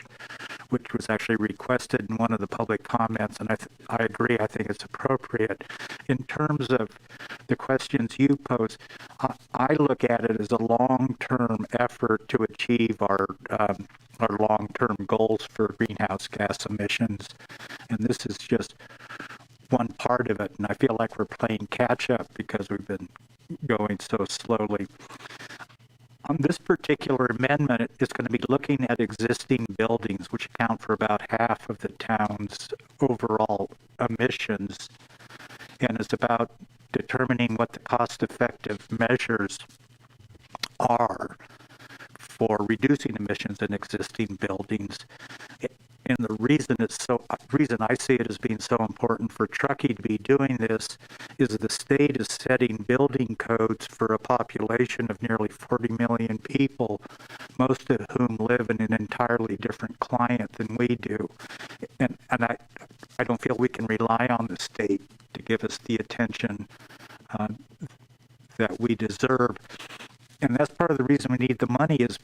which was actually requested in one of the public comments, and I agree, I think it's appropriate. In terms of the questions you pose, I look at it as a long-term effort to achieve our long-term goals for greenhouse gas emissions, and this is just one part of it, and I feel like we're playing catch-up because we've been going so slowly. On this particular amendment, it's going to be looking at existing buildings, which account for about half of the town's overall emissions, and it's about determining what the cost-effective measures are for reducing emissions in existing buildings. And the reason I see it as being so important for Truckee to be doing this is the state is setting building codes for a population of nearly 40 million people, most of whom live in an entirely different climate than we do. And I don't feel we can rely on the state to give us the attention that we deserve. And that's part of the reason we need the money is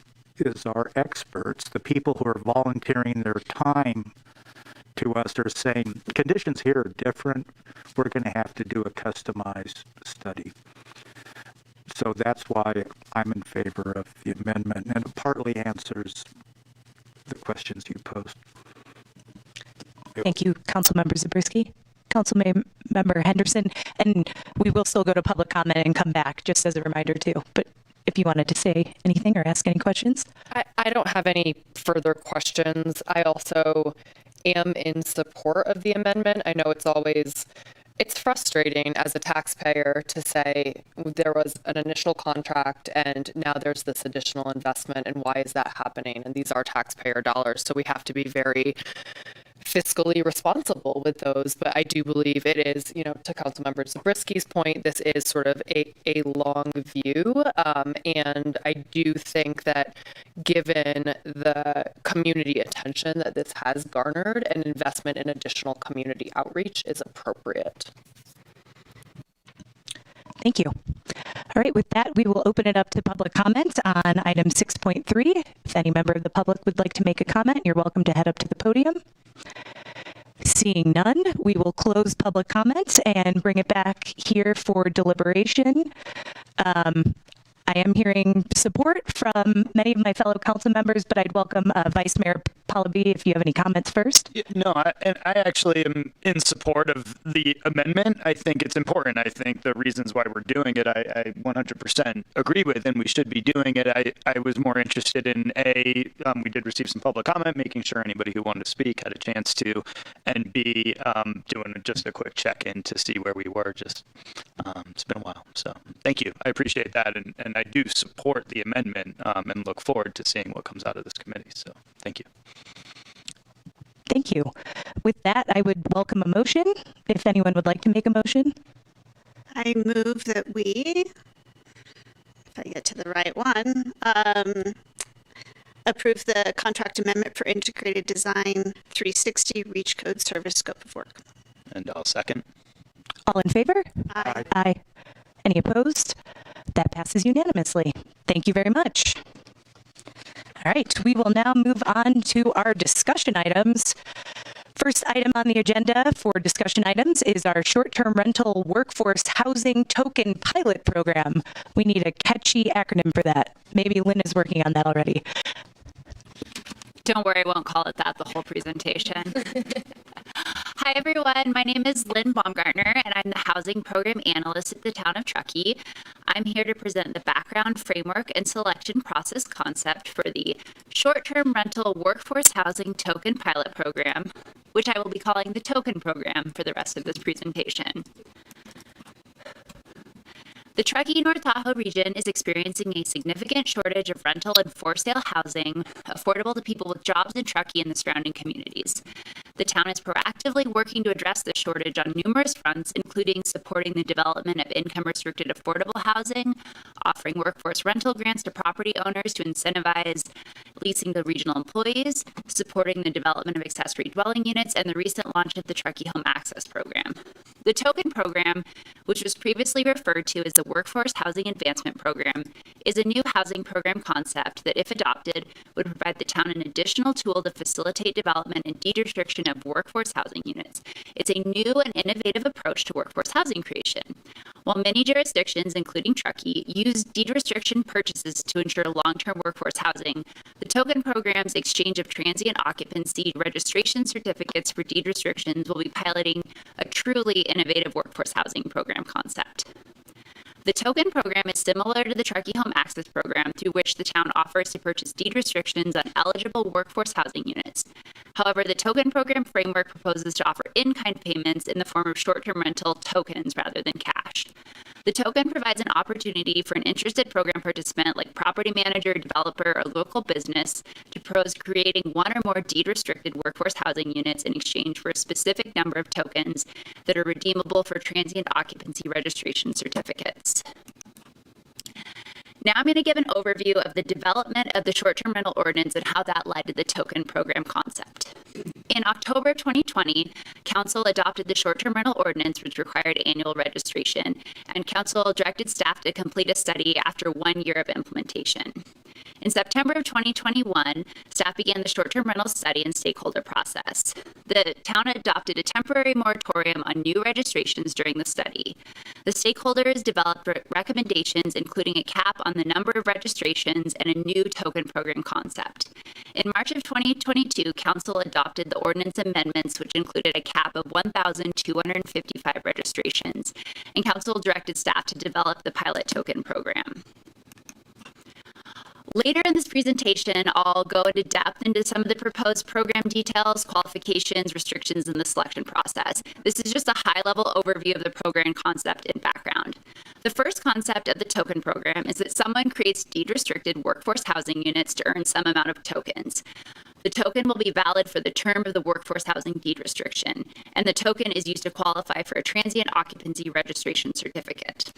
our experts, the people who are volunteering their time to us are saying, conditions here are different. We're going to have to do a customized study. So that's why I'm in favor of the amendment, and it partly answers the questions you posed. Thank you, Councilmember Zabriskie. Councilmember Henderson, and we will still go to public comment and come back, just as a reminder too. But if you wanted to say anything or ask any questions. I don't have any further questions. I also am in support of the amendment. I know it's frustrating as a taxpayer to say there was an initial contract and now there's this additional investment, and why is that happening? And these are taxpayer dollars, so we have to be very fiscally responsible with those. But I do believe it is, to Councilmember Zabriskie's point, this is sort of a long view. And I do think that given the community attention that this has garnered, an investment in additional community outreach is appropriate. Thank you. All right, with that, we will open it up to public comment on item 6.3. If any member of the public would like to make a comment, you're welcome to head up to the podium. Seeing none, we will close public comments and bring it back here for deliberation. I am hearing support from many of my fellow council members, but I'd welcome Vice Mayor Pallavi if you have any comments first. No, I actually am in support of the amendment. I think it's important. I think the reasons why we're doing it, I 100% agree with, and we should be doing it. I was more interested in we did receive some public comment, making sure anybody who wanted to speak had a chance to, and B, doing just a quick check-in to see where we were. It's been a while, so thank you. I appreciate that, and I do support the amendment and look forward to seeing what comes out of this committee. So thank you. Thank you. With that, I would welcome a motion, if anyone would like to make a motion. I move that we, if I get to the right one, approve the contract amendment for integrated design 360 reach code service scope of work. And I'll second. All in favor? Aye. Aye. Any opposed? That passes unanimously. Thank you very much. All right, we will now move on to our discussion items. First item on the agenda for discussion items is our short-term rental workforce housing token pilot program. We need a catchy acronym for that. Maybe Lynn is working on that already. Don't worry, I won't call it that the whole presentation. Hi, everyone. My name is Lynn Baumgartner, and I'm the Housing Program Analyst at the town of Truckee. I'm here to present the background, framework, and selection process concept for the Short-Term Rental Workforce Housing Token Pilot Program, which I will be calling the Token Program for the rest of this presentation. The Truckee North Tahoe region is experiencing a significant shortage of rental and for-sale housing affordable to people with jobs in Truckee and the surrounding communities. The town is proactively working to address the shortage on numerous fronts, including supporting the development of income-restricted affordable housing, offering workforce rental grants to property owners to incentivize leasing to regional employees, supporting the development of accessory dwelling units, and the recent launch of the Truckee Home Access Program. The Token Program, which was previously referred to as the Workforce Housing Advancement Program, is a new housing program concept that, if adopted, would provide the town an additional tool to facilitate development and deed restriction of workforce housing units. It's a new and innovative approach to workforce housing creation. While many jurisdictions, including Truckee, use deed restriction purchases to ensure long-term workforce housing, the Token Program's exchange of transient occupancy registration certificates for deed restrictions will be piloting a truly innovative workforce housing program concept. The Token Program is similar to the Truckee Home Access Program, through which the town offers to purchase deed restrictions on eligible workforce housing units. However, the Token Program framework proposes to offer in-kind payments in the form of short-term rental tokens rather than cash. The token provides an opportunity for an interested program participant, like property manager, developer, or local business, to propose creating one or more deed-restricted workforce housing units in exchange for a specific number of tokens that are redeemable for transient occupancy registration certificates. Now I'm going to give an overview of the development of the short-term rental ordinance and how that led to the Token Program concept. In October 2020, Council adopted the short-term rental ordinance, which required annual registration, and Council directed staff to complete a study after 1 year of implementation. In September of 2021, staff began the short-term rental study and stakeholder process. The town adopted a temporary moratorium on new registrations during the study. The stakeholders developed recommendations, including a cap on the number of registrations and a new token program concept. In March of 2022, Council adopted the ordinance amendments, which included a cap of 1,255 registrations, and Council directed staff to develop the pilot token program. Later in this presentation, I'll go into depth into some of the proposed program details, qualifications, restrictions, and the selection process. This is just a high-level overview of the program concept and background. The first concept of the token program is that someone creates deed-restricted workforce housing units to earn some amount of tokens. The token will be valid for the term of the workforce housing deed restriction, and the token is used to qualify for a transient occupancy registration certificate.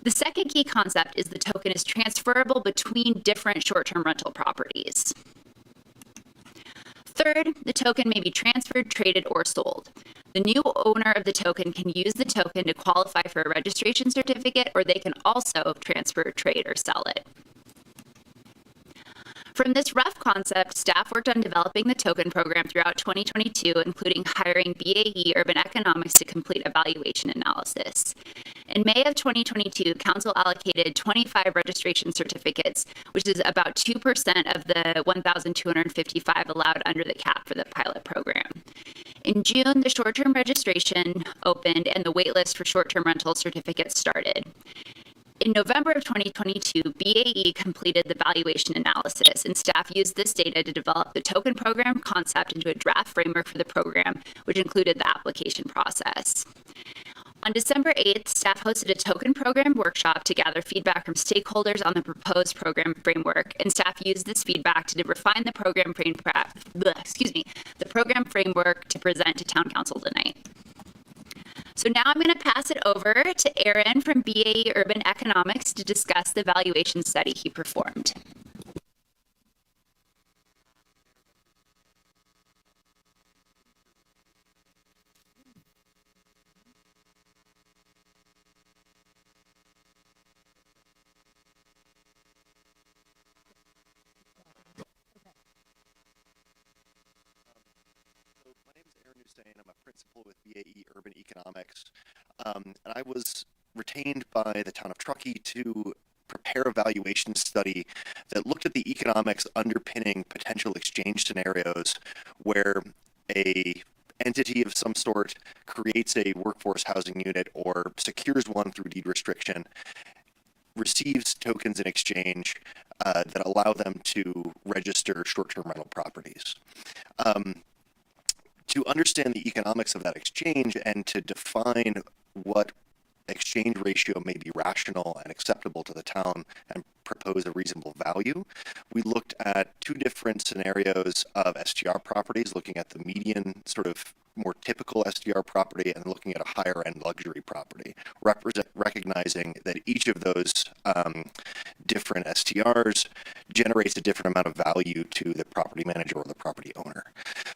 The second key concept is the token is transferable between different short-term rental properties. Third, the token may be transferred, traded, or sold. The new owner of the token can use the token to qualify for a registration certificate, or they can also transfer, trade, or sell it. From this rough concept, staff worked on developing the token program throughout 2022, including hiring BAE Urban Economics to complete a valuation analysis. In May of 2022, Council allocated 25 registration certificates, which is about 2% of the 1,255 allowed under the cap for the pilot program. In June, the short-term registration opened and the waitlist for short-term rental certificates started. In November of 2022, BAE completed the valuation analysis, and staff used this data to develop the token program concept into a draft framework for the program, which included the application process. On December 8th, staff hosted a token program workshop to gather feedback from stakeholders on the proposed program framework, and staff used this feedback to refine the program framework to present to Town Council tonight. So now I'm going to pass it over to Aaron from BAE Urban Economics to discuss the valuation study he performed. I'm a principal with BAE Urban Economics, and I was retained by the town of Truckee to prepare a valuation study that looked at the economics underpinning potential exchange scenarios where a entity of some sort creates a workforce housing unit or secures one through deed restriction, receives tokens in exchange that allow them to register short-term rental properties. To understand the economics of that exchange and to define what exchange ratio may be rational and acceptable to the town and propose a reasonable value, we looked at two different scenarios of STR properties, looking at the median sort of more typical STR property and looking at a higher end luxury property, recognizing that each of those different STRs generates a different amount of value to the property manager or the property owner.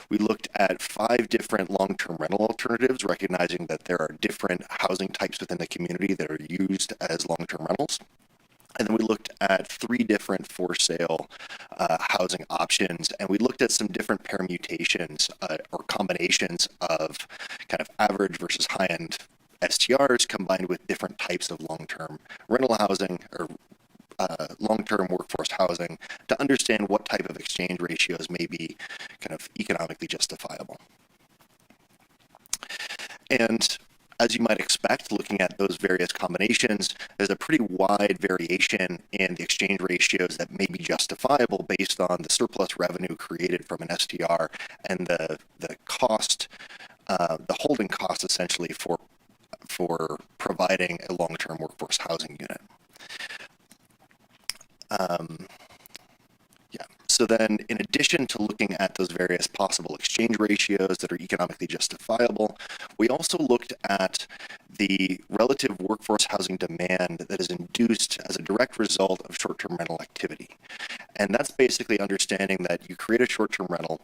We looked at 5 different long-term rental alternatives, recognizing that there are different housing types within the community that are used as long-term rentals. And then we looked at 3 different for sale housing options, and we looked at some different permutations or combinations of kind of average versus high-end STRs combined with different types of long-term rental housing or long-term workforce housing to understand what type of exchange ratios may be kind of economically justifiable. And as you might expect, looking at those various combinations, there's a pretty wide variation in the exchange ratios that may be justifiable based on the surplus revenue created from an STR and the cost, the holding cost essentially for providing a long-term workforce housing unit. So then, in addition to looking at those various possible exchange ratios that are economically justifiable, we also looked at the relative workforce housing demand that is induced as a direct result of short-term rental activity. And that's basically understanding that you create a short-term rental,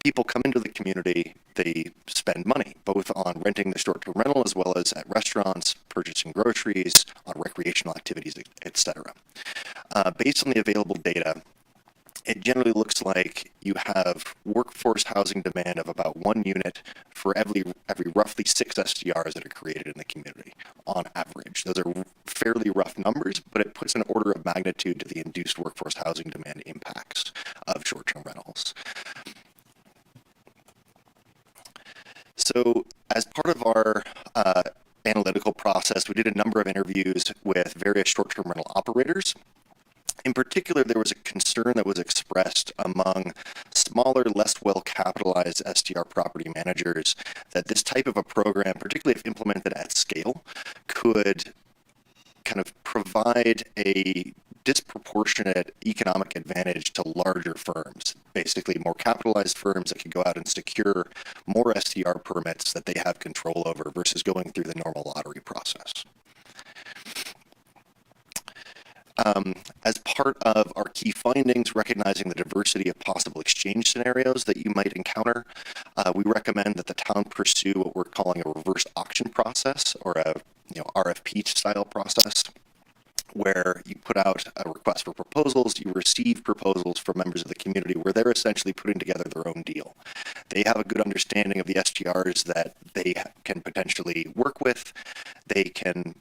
people come into the community, they spend money, both on renting the short-term rental as well as at restaurants, purchasing groceries, on recreational activities, etc. Based on the available data, it generally looks like you have workforce housing demand of about 1 unit for every roughly 6 STRs that are created in the community on average. Those are fairly rough numbers, but it puts an order of magnitude to the induced workforce housing demand impacts of short-term rentals. So as part of our analytical process, we did a number of interviews with various short-term rental operators. In particular, there was a concern that was expressed among smaller, less well-capitalized STR property managers that this type of a program, particularly if implemented at scale, could kind of provide a disproportionate economic advantage to larger firms, basically more capitalized firms that could go out and secure more STR permits that they have control over versus going through the normal lottery process. As part of our key findings, recognizing the diversity of possible exchange scenarios that you might encounter, we recommend that the town pursue what we're calling a reverse auction process, or a RFP style process, where you put out a request for proposals, you receive proposals from members of the community where they're essentially putting together their own deal. They have a good understanding of the STRs that they can potentially work with. They can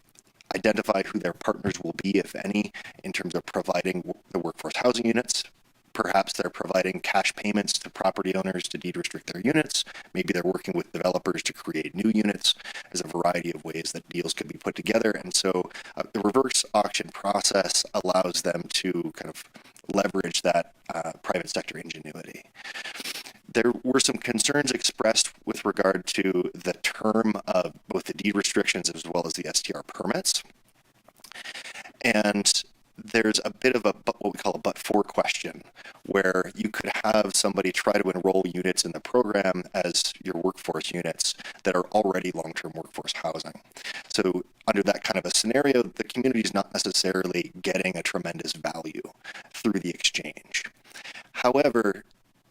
identify who their partners will be, if any, in terms of providing the workforce housing units. Perhaps they're providing cash payments to property owners to deed restrict their units. Maybe they're working with developers to create new units. There's a variety of ways that deals could be put together. And so the reverse auction process allows them to kind of leverage that private sector ingenuity. There were some concerns expressed with regard to the term of both the deed restrictions as well as the STR permits. And there's a bit of a what we call a but-for question, where you could have somebody try to enroll units in the program as your workforce units that are already long-term workforce housing. So under that kind of a scenario, the community is not necessarily getting a tremendous value through the exchange. However,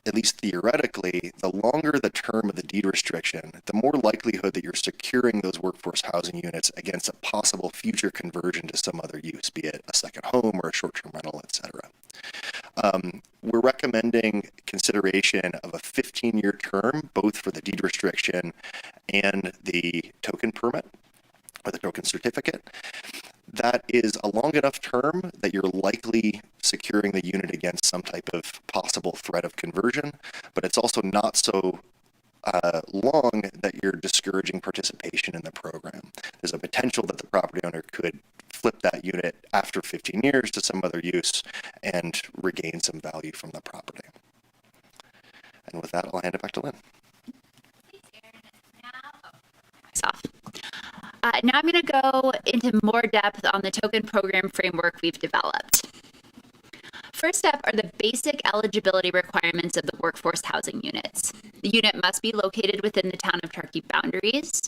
at least theoretically, the longer the term of the deed restriction, the more likelihood that you're securing those workforce housing units against a possible future conversion to some other use, be it a second home or a short-term rental, etc. We're recommending consideration of a 15-year term, both for the deed restriction and the token permit, or the token certificate. That is a long enough term that you're likely securing the unit against some type of possible threat of conversion, but it's also not so long that you're discouraging participation in the program. There's a potential that the property owner could flip that unit after 15 years to some other use and regain some value from the property. And with that, I'll hand it back to Lynn. Now I'm going to go into more depth on the token program framework we've developed. First up are the basic eligibility requirements of the workforce housing units. The unit must be located within the town of Truckee boundaries.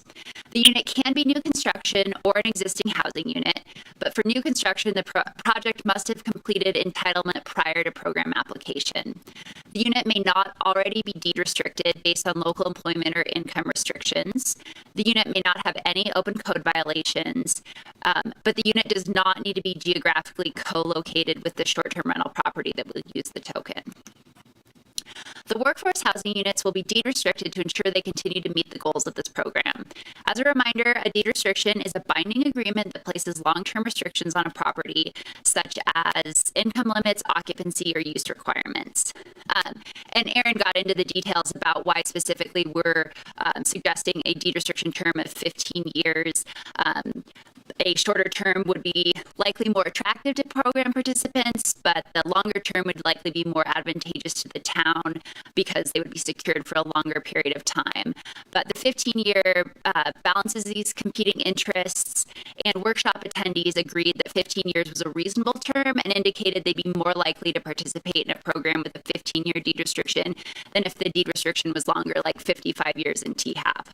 The unit can be new construction or an existing housing unit, but for new construction, the project must have completed entitlement prior to program application. The unit may not already be deed restricted based on local employment or income restrictions. The unit may not have any open code violations, but the unit does not need to be geographically co-located with the short-term rental property that will use the token. The workforce housing units will be deed restricted to ensure they continue to meet the goals of this program. As a reminder, a deed restriction is a binding agreement that places long-term restrictions on a property, such as income limits, occupancy, or use requirements. And Aaron got into the details about why specifically we're suggesting a deed restriction term of 15 years. A shorter term would be likely more attractive to program participants, but the longer term would likely be more advantageous to the town because they would be secured for a longer period of time. But the 15-year balances these competing interests, and workshop attendees agreed that 15 years was a reasonable term and indicated they'd be more likely to participate in a program with a 15-year deed restriction than if the deed restriction was longer, like 55 years in THAB.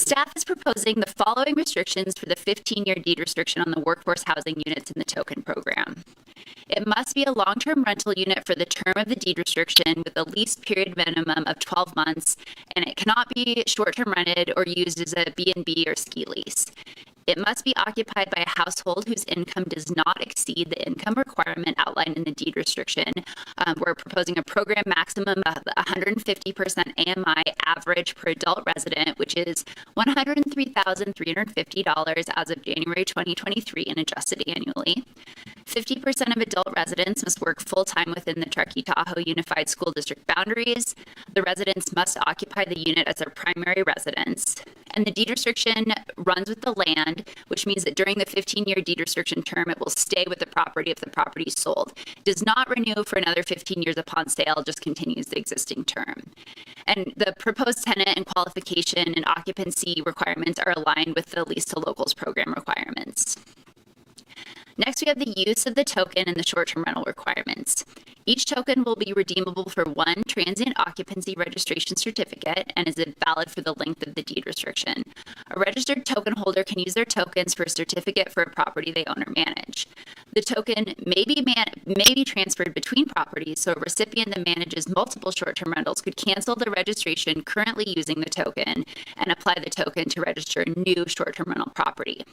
Staff is proposing the following restrictions for the 15-year deed restriction on the workforce housing units in the token program. It must be a long-term rental unit for the term of the deed restriction with a lease period minimum of 12 months, and it cannot be short-term rented or used as a B&B or ski lease. It must be occupied by a household whose income does not exceed the income requirement outlined in the deed restriction. We're proposing a program maximum of 150% AMI average per adult resident, which is $103,350 as of January 2023 and adjusted annually. 50% of adult residents must work full-time within the Truckee-Tahoe Unified School District boundaries. The residents must occupy the unit as their primary residence. And the deed restriction runs with the land, which means that during the 15-year deed restriction term, it will stay with the property if the property is sold. It does not renew for another 15 years upon sale, just continues the existing term. And the proposed tenant and qualification and occupancy requirements are aligned with the Lease to Locals program requirements. Next, we have the use of the token and the short-term rental requirements. Each token will be redeemable for one transient occupancy registration certificate and is valid for the length of the deed restriction. A registered token holder can use their tokens for a certificate for a property they own or manage. The token may be transferred between properties, so a recipient that manages multiple short-term rentals could cancel the registration currently using the token and apply the token to register a new short-term rental property.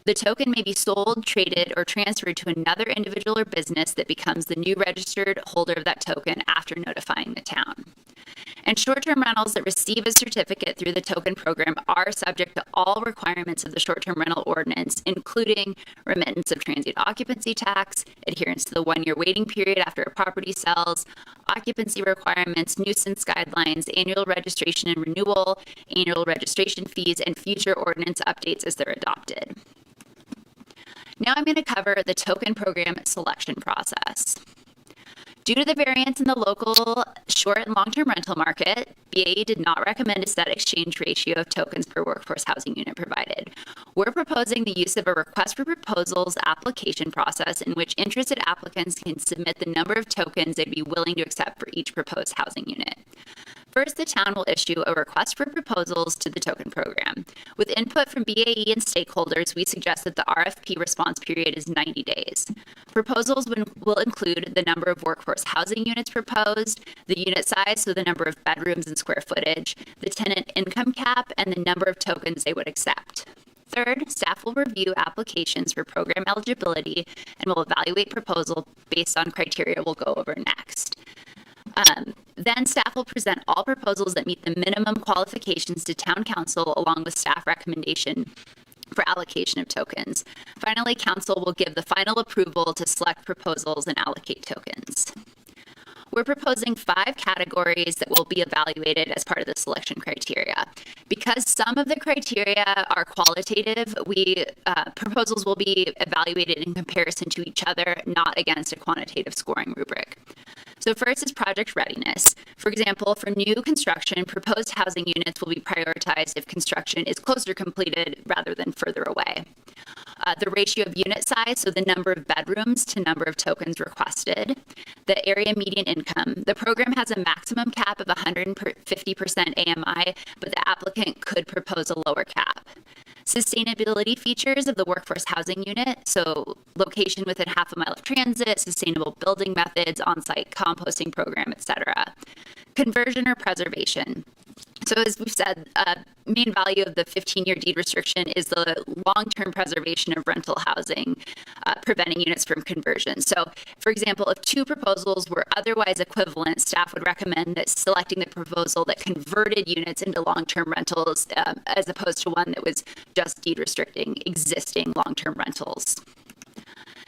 The token may be sold, traded, or transferred to another individual or business that becomes the new registered holder of that token after notifying the town. And short-term rentals that receive a certificate through the token program are subject to all requirements of the short-term rental ordinance, including remittance of transient occupancy tax, adherence to the one-year waiting period after a property sells, occupancy requirements, nuisance guidelines, annual registration and renewal, annual registration fees, and future ordinance updates as they're adopted. Now I'm going to cover the token program selection process. Due to the variance in the local short and long-term rental market, BAE did not recommend a set exchange ratio of tokens per workforce housing unit provided. We're proposing the use of a request for proposals application process in which interested applicants can submit the number of tokens they'd be willing to accept for each proposed housing unit. First, the town will issue a request for proposals to the token program. With input from BAE and stakeholders, we suggest that the RFP response period is 90 days. Proposals will include the number of workforce housing units proposed, the unit size, so the number of bedrooms and square footage, the tenant income cap, and the number of tokens they would accept. Third, staff will review applications for program eligibility and will evaluate proposal based on criteria we'll go over next. Then staff will present all proposals that meet the minimum qualifications to town council along with staff recommendation for allocation of tokens. Finally, council will give the final approval to select proposals and allocate tokens. We're proposing 5 categories that will be evaluated as part of the selection criteria. Because some of the criteria are qualitative, proposals will be evaluated in comparison to each other, not against a quantitative scoring rubric. So first is project readiness. For example, for new construction, proposed housing units will be prioritized if construction is closer to completed rather than further away. The ratio of unit size, so the number of bedrooms to number of tokens requested. The area median income. The program has a maximum cap of 150% AMI, but the applicant could propose a lower cap. Sustainability features of the workforce housing unit, so location within half a mile of transit, sustainable building methods, on-site composting program, etc. Conversion or preservation. So as we've said, main value of the 15-year deed restriction is the long-term preservation of rental housing, preventing units from conversion. So, for example, if 2 proposals were otherwise equivalent, staff would recommend that selecting the proposal that converted units into long-term rentals as opposed to one that was just deed restricting existing long-term rentals.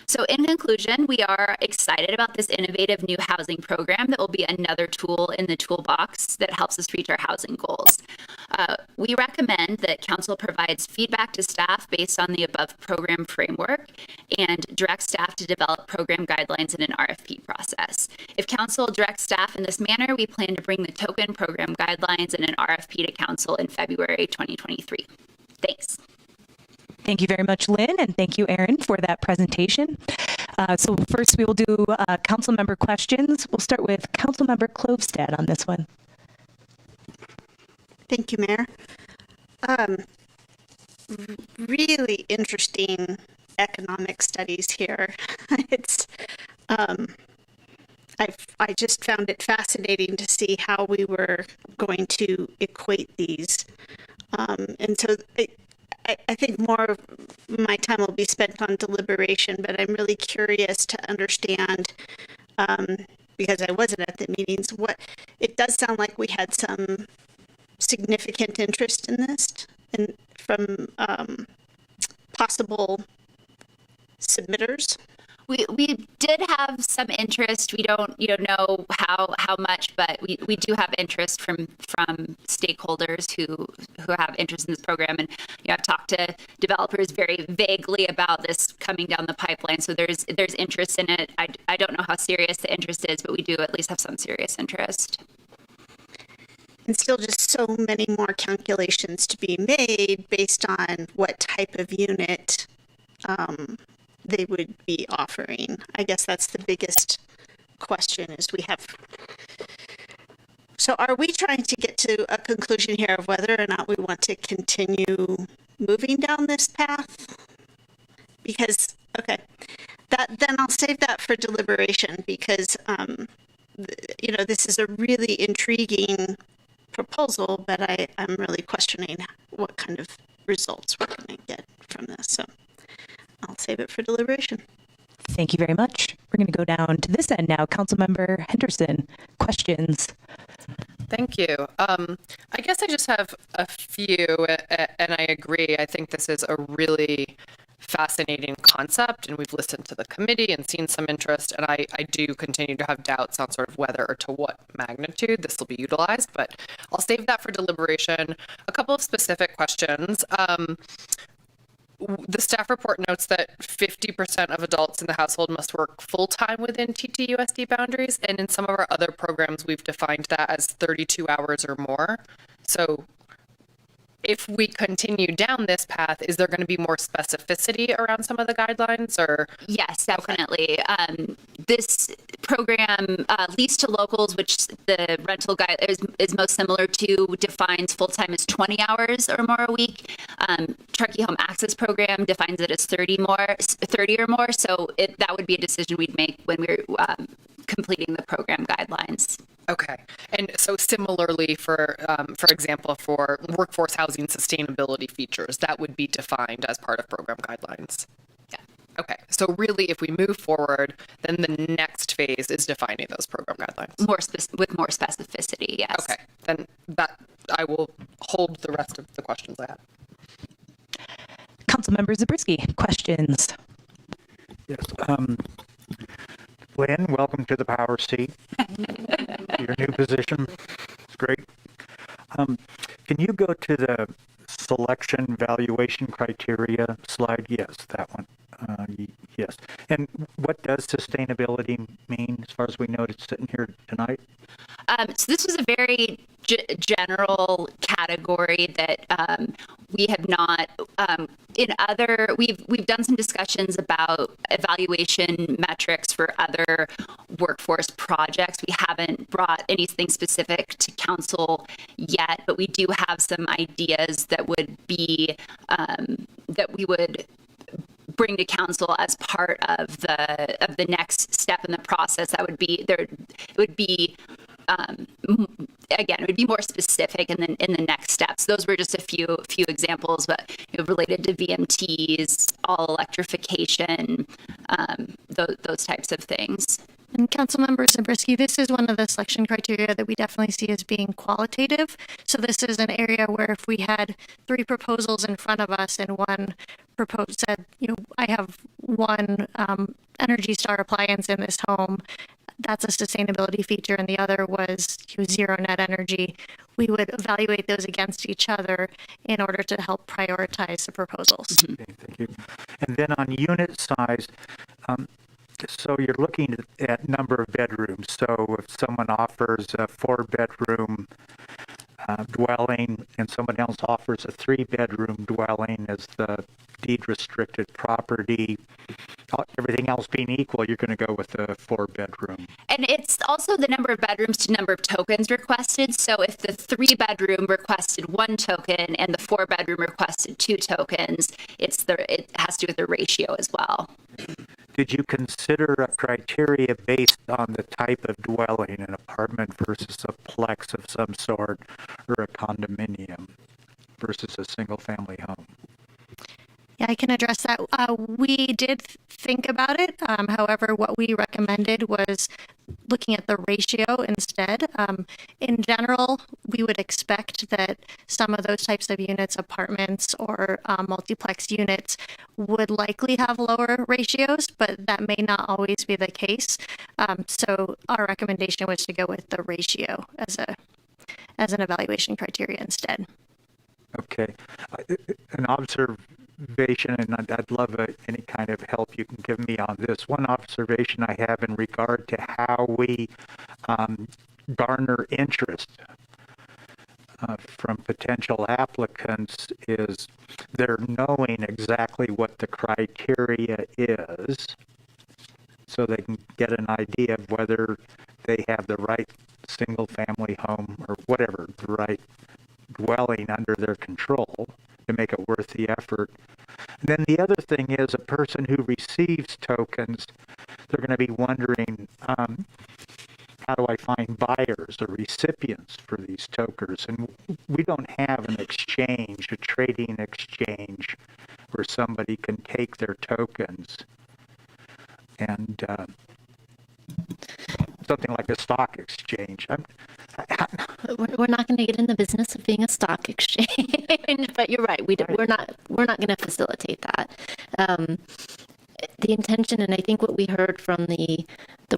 So in conclusion, we are excited about this innovative new housing program that will be another tool in the toolbox that helps us reach our housing goals. We recommend that council provides feedback to staff based on the above program framework and directs staff to develop program guidelines in an RFP process. If council directs staff in this manner, we plan to bring the token program guidelines in an RFP to council in February 2023. Thanks. Thank you very much, Lynn, and thank you, Erin, for that presentation. So first we will do council member questions. We'll start with Council Member Klövstad on this one. Thank you, Mayor. really interesting economic studies here. It's I just found it fascinating to see how we were going to equate these, and so I think more of my time will be spent on deliberation, but I'm really curious to understand, because I wasn't at the meetings, what it does sound like we had some significant interest in this and from possible submitters. We did have some interest. We don't know how much, but we do have interest from stakeholders who have interest in this program. And I've talked to developers very vaguely about this coming down the pipeline. So there's interest in it. I don't know how serious the interest is, but we do at least have some serious interest. And still just so many more calculations to be made based on what type of unit they would be offering. I guess that's the biggest question is we have. So are we trying to get to a conclusion here of whether or not we want to continue moving down this path? Because, okay, then I'll save that for deliberation because, this is a really intriguing proposal, but I'm really questioning what kind of results we're going to get from this. So I'll save it for deliberation. Thank you very much. We're going to go down to this end now. Councilmember Henderson, questions? Thank you. I guess I just have a few, and I agree. I think this is a really fascinating concept, and we've listened to the committee and seen some interest, and I do continue to have doubts on sort of whether or to what magnitude this will be utilized, but I'll save that for deliberation. A couple of specific questions. The staff report notes that 50% of adults in the household must work full-time within TTUSD boundaries, and in some of our other programs, we've defined that as 32 hours or more. So if we continue down this path, is there going to be more specificity around some of the guidelines, or? Yes, definitely. Okay. This program, lease to locals, which the rental guide is most similar to, defines full-time as 20 hours or more a week. Truckee Home Access Program defines it as 30 or more. So that would be a decision we'd make when we're completing the program guidelines. Okay. And so similarly for example, for workforce housing sustainability features, that would be defined as part of program guidelines. Yeah. Okay. So really, if we move forward, then the next phase is defining those program guidelines. With more specificity, yes. Okay. Then that I will hold the rest of the questions I have. Councilmember Zabriskie, questions? Yes. Lynn, welcome to the power seat. Your new position. It's great. Can you go to the selection valuation criteria slide? Yes, that one. Yes. And what does sustainability mean as far as we know it's sitting here tonight? So this was a very general category that we have not we've done some discussions about evaluation metrics for other workforce projects. We haven't brought anything specific to council yet, but we do have some ideas that would be that we would bring to council as part of the next step in the process. That would be there. It would be again, it would be more specific in the next steps. Those were just a few examples, but related to VMTs, all electrification, those types of things. And Councilmember Zabriskie, this is one of the selection criteria that we definitely see as being qualitative. So this is an area where if we had 3 proposals in front of us and one said, I have one Energy Star appliance in this home, that's a sustainability feature, and the other was zero net energy, we would evaluate those against each other in order to help prioritize the proposals. Okay, thank you. And then on unit size, so you're looking at number of bedrooms. So if someone offers a 4-bedroom dwelling and someone else offers a 3-bedroom dwelling as the deed restricted property, everything else being equal, you're going to go with a 4-bedroom. And it's also the number of bedrooms to number of tokens requested. So if the 3-bedroom requested 1 token and the 4-bedroom requested 2 tokens, it has to do with the ratio as well. Did you consider a criteria based on the type of dwelling, an apartment versus a plex of some sort, or a condominium versus a single-family home? Yeah, I can address that. We did think about it. However, what we recommended was looking at the ratio instead. In general, we would expect that some of those types of units, apartments or multiplex units, would likely have lower ratios, but that may not always be the case. So our recommendation was to go with the ratio as an evaluation criteria instead. Okay. An observation, and I'd love any kind of help you can give me on this. One observation I have in regard to how we garner interest from potential applicants is they're knowing exactly what the criteria is, so they can get an idea of whether they have the right single-family home or whatever, the right dwelling under their control to make it worth the effort. And then the other thing is a person who receives tokens, they're going to be wondering, how do I find buyers or recipients for these tokens? And we don't have an exchange, a trading exchange, where somebody can take their tokens and something like a stock exchange. We're not going to get in the business of being a stock exchange, but you're right. We're not going to facilitate that. The intention, and I think what we heard from the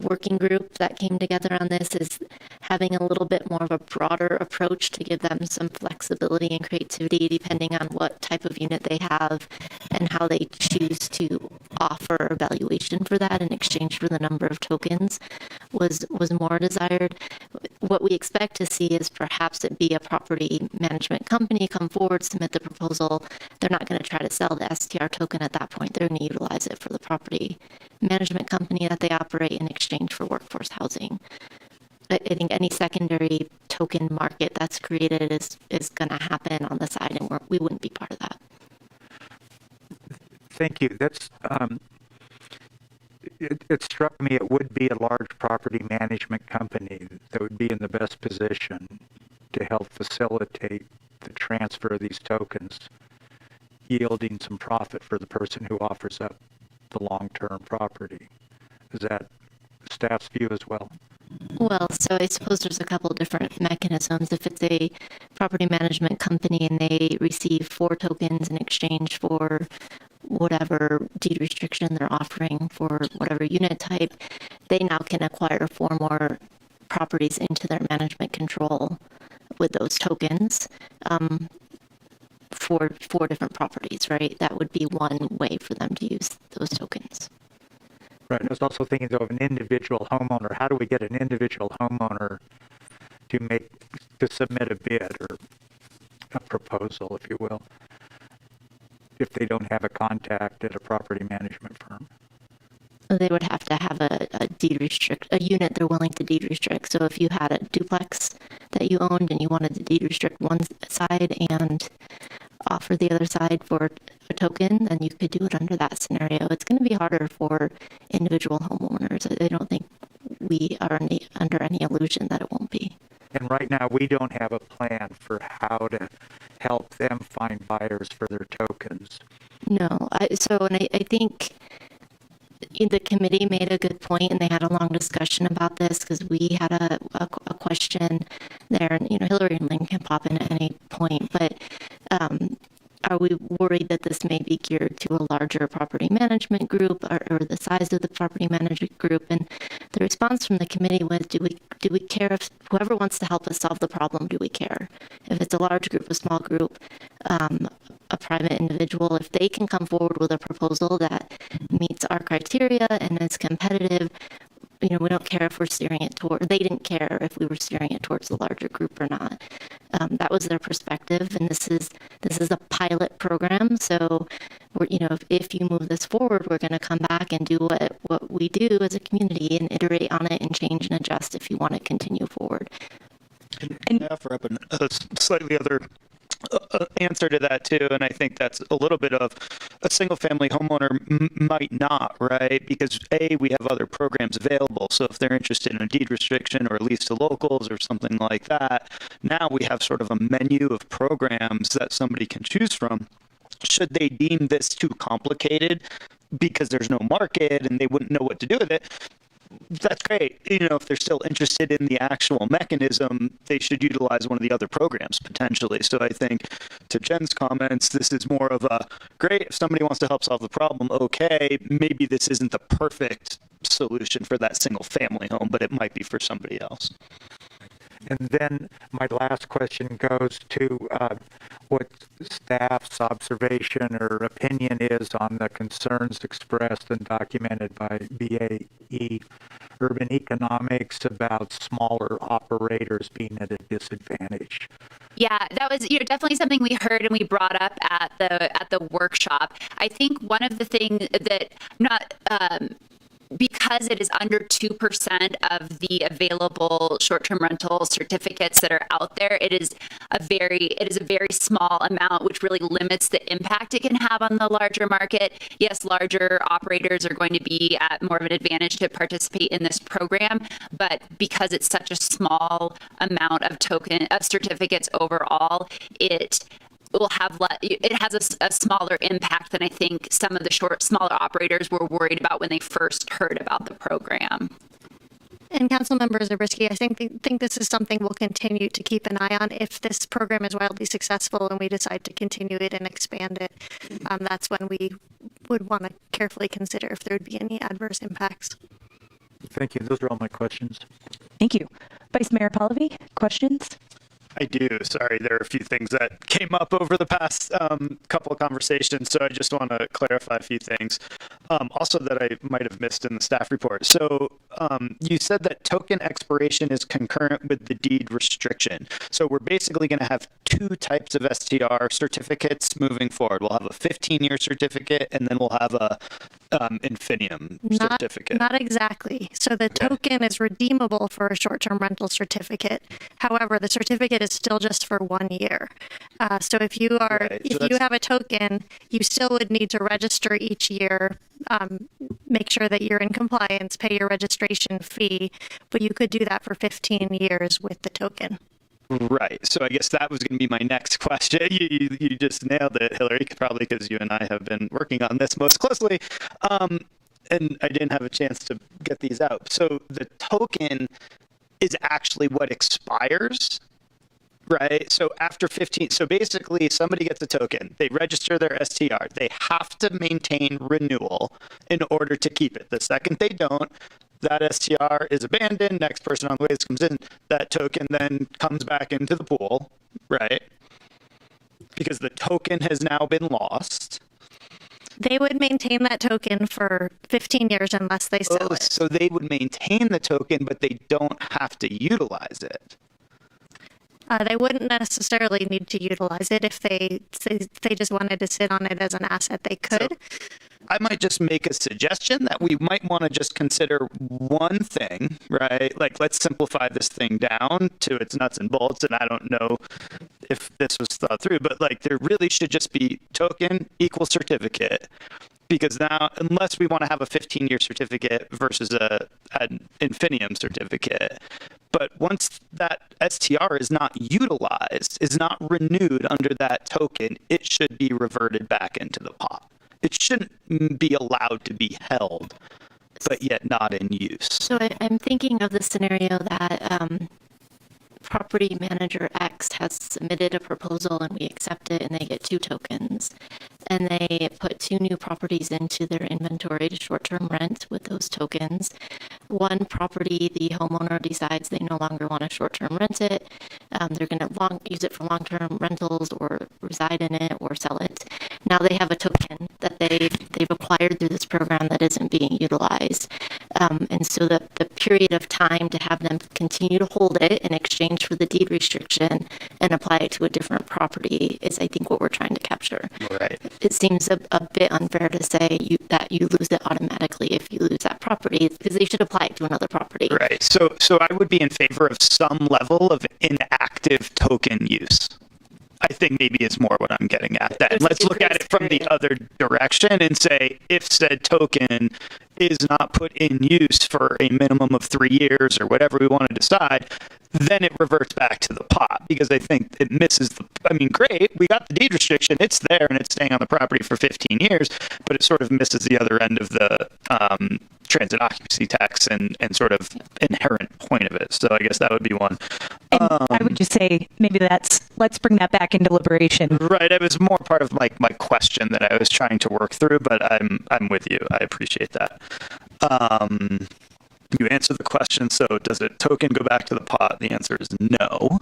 working group that came together on this, is having a little bit more of a broader approach to give them some flexibility and creativity depending on what type of unit they have and how they choose to offer a valuation for that in exchange for the number of tokens was more desired. What we expect to see is perhaps it be a property management company come forward, submit the proposal. They're not going to try to sell the STR token at that point. They're going to utilize it for the property management company that they operate in exchange for workforce housing. I think any secondary token market that's created is going to happen on the side, and we wouldn't be part of that. Thank you. That's it struck me it would be a large property management company that would be in the best position to help facilitate the transfer of these tokens, yielding some profit for the person who offers up the long-term property. Is that staff's view as well? Well, so I suppose there's a couple different mechanisms. If it's a property management company and they receive 4 tokens in exchange for whatever deed restriction they're offering for whatever unit type, they now can acquire 4 more properties into their management control with those tokens for 4 different properties, right? That would be one way for them to use those tokens. Right. I was also thinking, though, of an individual homeowner. How do we get an individual homeowner to submit a bid or a proposal, if you will, if they don't have a contact at a property management firm? They would have to have a unit they're willing to deed restrict. So if you had a duplex that you owned and you wanted to deed restrict one side and offer the other side for a token, then you could do it under that scenario. It's going to be harder for individual homeowners. I don't think we are under any illusion that it won't be. And right now, we don't have a plan for how to help them find buyers for their tokens. No. I think the committee made a good point, and they had a long discussion about this because we had a question there, and Hillary and Lynn can pop in at any point, but are we worried that this may be geared to a larger property management group or the size of the property management group? And the response from the committee was, do we care if whoever wants to help us solve the problem, do we care? If it's a large group, a small group, a private individual, if they can come forward with a proposal that meets our criteria and is competitive, we don't care if we're steering it toward, they didn't care if we were steering it towards the larger group or not. That was their perspective, and this is a pilot program. So, if you move this forward, we're going to come back and do what we do as a community and iterate on it and change and adjust if you want to continue forward. And I offer up a slightly other answer to that too, and I think that's a little bit of a single-family homeowner might not, right? Because we have other programs available. So if they're interested in a deed restriction or a lease to locals or something like that, now we have sort of a menu of programs that somebody can choose from. Should they deem this too complicated because there's no market and they wouldn't know what to do with it, that's great. If they're still interested in the actual mechanism, they should utilize one of the other programs potentially. So I think to Jen's comments, this is more of a great, if somebody wants to help solve the problem, okay, maybe this isn't the perfect solution for that single family home, but it might be for somebody else. And then my last question goes to what staff's observation or opinion is on the concerns expressed and documented by BAE Urban Economics about smaller operators being at a disadvantage. Yeah, that was definitely something we heard and we brought up at the workshop. I think one of the things that because it is under 2% of the available short-term rental certificates that are out there, it is a very small amount, which really limits the impact it can have on the larger market. Yes, larger operators are going to be at more of an advantage to participate in this program, but because it's such a small amount of certificates overall, it has a smaller impact than I think some of the smaller operators were worried about when they first heard about the program. And Councilmember Zabriskie, I think this is something we'll continue to keep an eye on. If this program is wildly successful and we decide to continue it and expand it, that's when we would want to carefully consider if there would be any adverse impacts. Thank you. Those are all my questions. Thank you. Vice Mayor Pallavi, questions? I do. Sorry, there are a few things that came up over the past couple of conversations, so I just want to clarify a few things. Also that I might have missed in the staff report. So you said that token expiration is concurrent with the deed restriction. So we're basically going to have two types of STR certificates moving forward. We'll have a 15-year certificate, and then we'll have a infinium certificate. Not exactly. So the token is redeemable for a short-term rental certificate. However, the certificate is still just for 1 year. So if you have a token, you still would need to register each year, make sure that you're in compliance, pay your registration fee, but you could do that for 15 years with the token. Right. So I guess that was going to be my next question. You just nailed it, Hillary, probably because you and I have been working on this most closely. And I didn't have a chance to get these out. So the token is actually what expires, right? So after 15, so basically somebody gets a token, they register their STR, they have to maintain renewal in order to keep it. The second they don't, that STR is abandoned, next person on the list comes in, that token then comes back into the pool, right? Because the token has now been lost. They would maintain that token for 15 years unless they sell it. So they would maintain the token, but they don't have to utilize it. They wouldn't necessarily need to utilize it if they just wanted to sit on it as an asset. They could. So I might just make a suggestion that we might want to just consider one thing, right? Like, let's simplify this thing down to its nuts and bolts. And I don't know if this was thought through, but like, there really should just be token equal certificate. Because now, unless we want to have a 15-year certificate versus an infinium certificate, but once that STR is not utilized, is not renewed under that token, it should be reverted back into the pot. It shouldn't be allowed to be held, but yet not in use. So I'm thinking of the scenario that property manager X has submitted a proposal and we accept it and they get 2 tokens. and they put 2 new properties into their inventory to short-term rent with those tokens. One property, the homeowner decides they no longer want to short-term rent it. They're going to use it for long-term rentals or reside in it or sell it. Now they have a token that they've acquired through this program that isn't being utilized. And so the period of time to have them continue to hold it in exchange for the deed restriction and apply it to a different property is, I think, what we're trying to capture. Right. It seems a bit unfair to say that you lose it automatically if you lose that property, because they should apply it to another property. Right. So I would be in favor of some level of inactive token use. I think maybe it's more what I'm getting at. That let's look at it from the other direction and say, if said token is not put in use for a minimum of 3 years or whatever we want to decide, then it reverts back to the pot, because I think it misses great, we got the deed restriction, it's there and it's staying on the property for 15 years, but it sort of misses the other end of the transit occupancy tax and sort of inherent point of it. So I guess that would be one. And I would just say maybe let's bring that back into deliberation. Right. It was more part of my question that I was trying to work through, but I'm with you. I appreciate that. You answered the question. So does a token go back to the pot? The answer is no.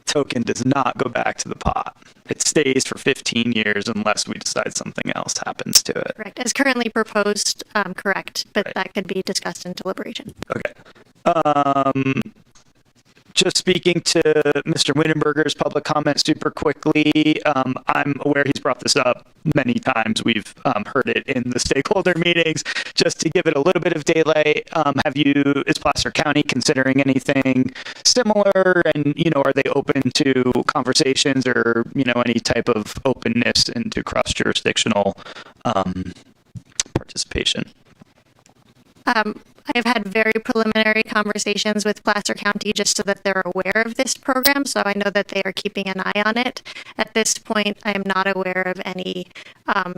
Token does not go back to the pot. It stays for 15 years unless we decide something else happens to it. Correct. As currently proposed, correct, but that could be discussed in deliberation. Okay. Just speaking to Mr. Windenberger's public comment super quickly, I'm aware he's brought this up many times. We've heard it in the stakeholder meetings. Just to give it a little bit of daylight, is Placer County considering anything similar? And, are they open to conversations or, any type of openness into cross-jurisdictional participation? I've had very preliminary conversations with Placer County just so that they're aware of this program, so I know that they are keeping an eye on it. At this point, I am not aware of any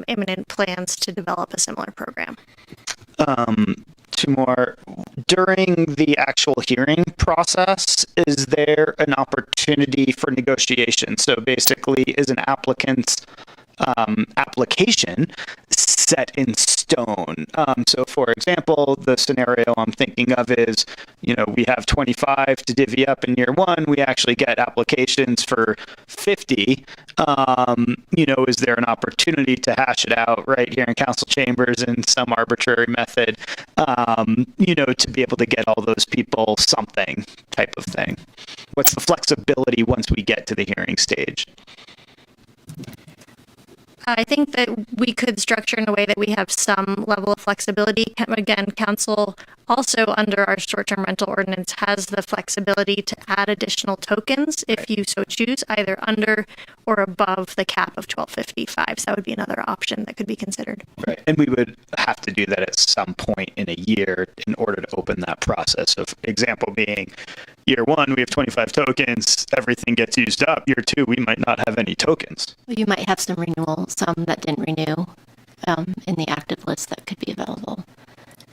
imminent plans to develop a similar program. 2 more. During the actual hearing process, is there an opportunity for negotiation? So basically, is an applicant's application set in stone? So for example, the scenario I'm thinking of is, we have 25 to divvy up in year 1. We actually get applications for 50. Is there an opportunity to hash it out right here in council chambers in some arbitrary method, to be able to get all those people something type of thing? What's the flexibility once we get to the hearing stage? I think that we could structure in a way that we have some level of flexibility. Again, council also under our short-term rental ordinance has the flexibility to add additional tokens if you so choose, either under or above the cap of 1255. So that would be another option that could be considered. Right. And we would have to do that at some point in a year in order to open that process. So example being, year 1, we have 25 tokens, everything gets used up. Year 2, we might not have any tokens. You might have some renewal, some that didn't renew in the active list that could be available.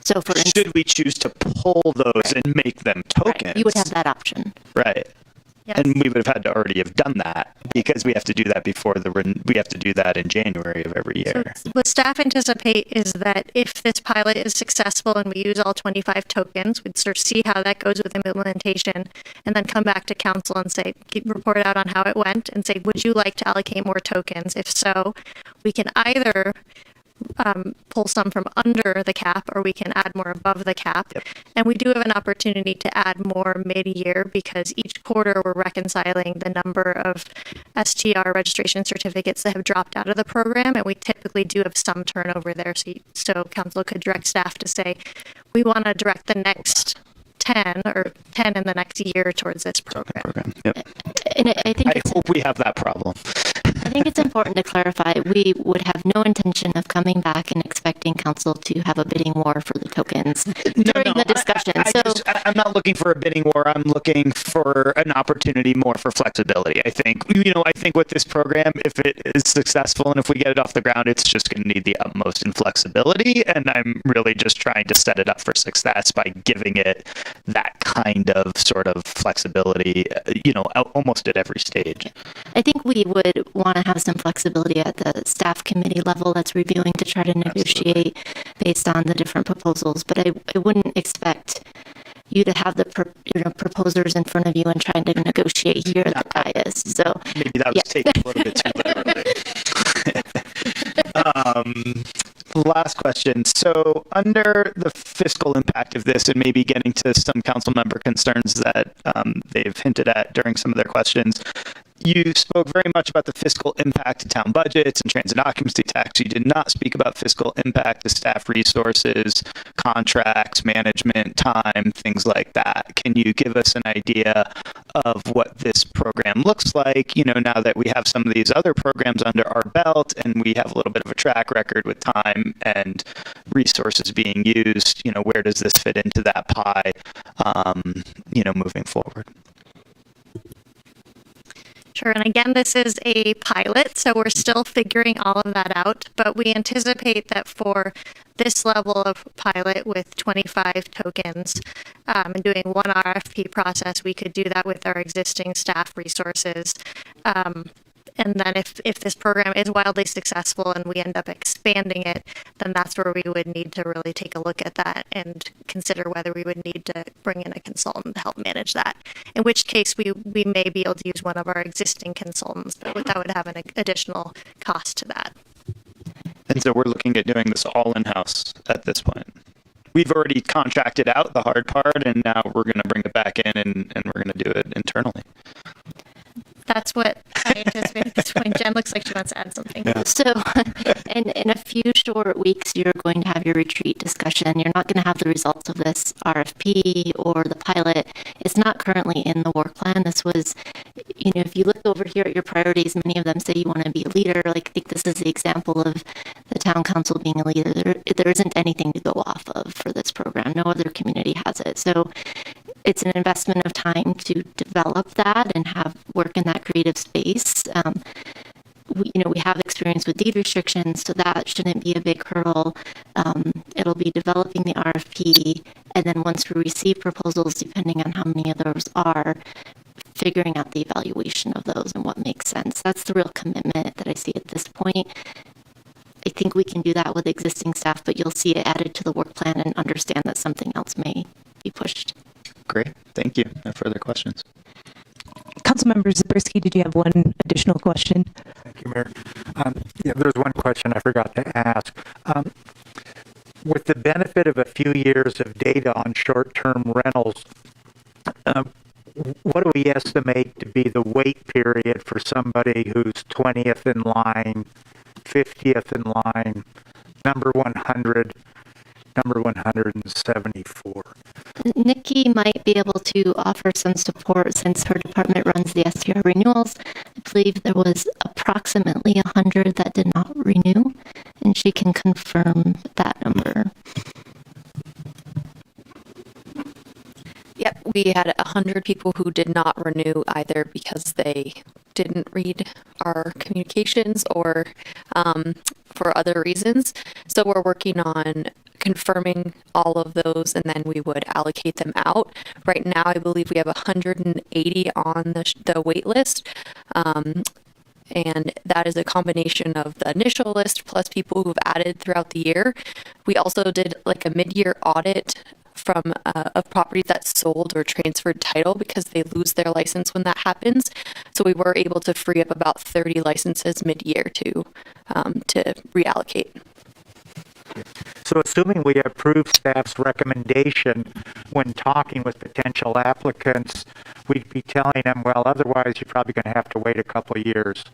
So for instance, should we choose to pull those and make them tokens? Right, you would have that option. Right. Yes. And we would have had to already have done that because we have to do that before we have to do that in January of every year. So what staff anticipate is that if this pilot is successful and we use all 25 tokens, we'd sort of see how that goes with implementation and then come back to council and say, report out on how it went and say, would you like to allocate more tokens? If so, we can either pull some from under the cap or we can add more above the cap. Yep. And we do have an opportunity to add more mid-year because each quarter we're reconciling the number of STR registration certificates that have dropped out of the program, and we typically do have some turnover there. So council could direct staff to say, we want to direct the next 10 or 10 in the next year towards this program. Yep. And I hope we have that problem. I think it's important to clarify, we would have no intention of coming back and expecting council to have a bidding war for the tokens during the discussion. I'm not looking for a bidding war. I'm looking for an opportunity more for flexibility. I think with this program, if it is successful and if we get it off the ground, it's just going to need the utmost in flexibility. And I'm really just trying to set it up for success by giving it that kind of sort of flexibility, almost at every stage. I think we would want to have some flexibility at the staff committee level that's reviewing to try to negotiate based on the different proposals. But I wouldn't expect you to have the proposers in front of you and trying to negotiate here at the dais. So maybe that was taken a little bit too literally. Last question. So under the fiscal impact of this, and maybe getting to some council member concerns that they've hinted at during some of their questions, you spoke very much about the fiscal impact to town budgets and transit occupancy tax. You did not speak about fiscal impact to staff resources, contracts, management, time, things like that. Can you give us an idea of what this program looks like, now that we have some of these other programs under our belt and we have a little bit of a track record with time and resources being used, where does this fit into that pie, moving forward? Sure, and again, this is a pilot, so we're still figuring all of that out, but we anticipate that for this level of pilot with 25 tokens and doing one RFP process, we could do that with our existing staff resources. And then if this program is wildly successful and we end up expanding it, then that's where we would need to really take a look at that and consider whether we would need to bring in a consultant to help manage that. In which case we may be able to use one of our existing consultants, but that would have an additional cost to that. And so we're looking at doing this all in-house at this point. We've already contracted out the hard part, and now we're going to bring it back in and we're going to do it internally. That's what I anticipate at this point. Jen looks like she wants to add something. Yeah. So in a few short weeks, you're going to have your retreat discussion. You're not going to have the results of this RFP or the pilot. It's not currently in the work plan. This was, if you look over here at your priorities, many of them say you want to be a leader. I think this is the example of the town council being a leader. There isn't anything to go off of for this program. No other community has it. So it's an investment of time to develop that and have work in that creative space. We have experience with deed restrictions, so that shouldn't be a big hurdle. It'll be developing the RFP, and then once we receive proposals, depending on how many of those are, figuring out the evaluation of those and what makes sense. That's the real commitment that I see at this point. I think we can do that with existing staff, but you'll see it added to the work plan and understand that something else may be pushed. Great. Thank you. No further questions. Councilmember Zabriskie, did you have one additional question? Thank you, Mayor. There's one question I forgot to ask. With the benefit of a few years of data on short-term rentals, what do we estimate to be the wait period for somebody who's 20th in line, 50th in line, number 100, number 174? Nikki might be able to offer some support since her department runs the STR renewals. I believe there was approximately 100 that did not renew, and she can confirm that number. Yep, we had 100 people who did not renew either because they didn't read our communications or for other reasons. So we're working on confirming all of those, and then we would allocate them out. Right now, I believe we have 180 on the wait list. And that is a combination of the initial list plus people who've added throughout the year. We also did like a mid-year audit from of properties that sold or transferred title because they lose their license when that happens. So we were able to free up about 30 licenses mid-year to reallocate. So assuming we approve staff's recommendation when talking with potential applicants, we'd be telling them, well, otherwise you're probably going to have to wait a couple of years.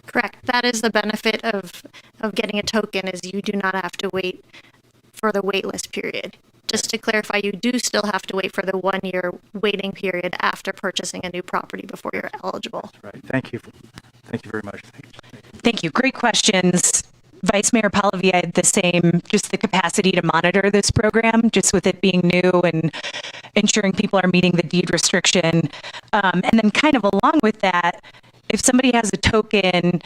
Correct. That is the benefit of getting a token, is you do not have to wait for the waitlist period. Just to clarify, you do still have to wait for the 1-year waiting period after purchasing a new property before you're eligible. Right. Thank you. Thank you very much. Thank you. Great questions. Vice Mayor Pallavi, I had the same, just the capacity to monitor this program, just with it being new and ensuring people are meeting the deed restriction. And then kind of along with that, if somebody has a token,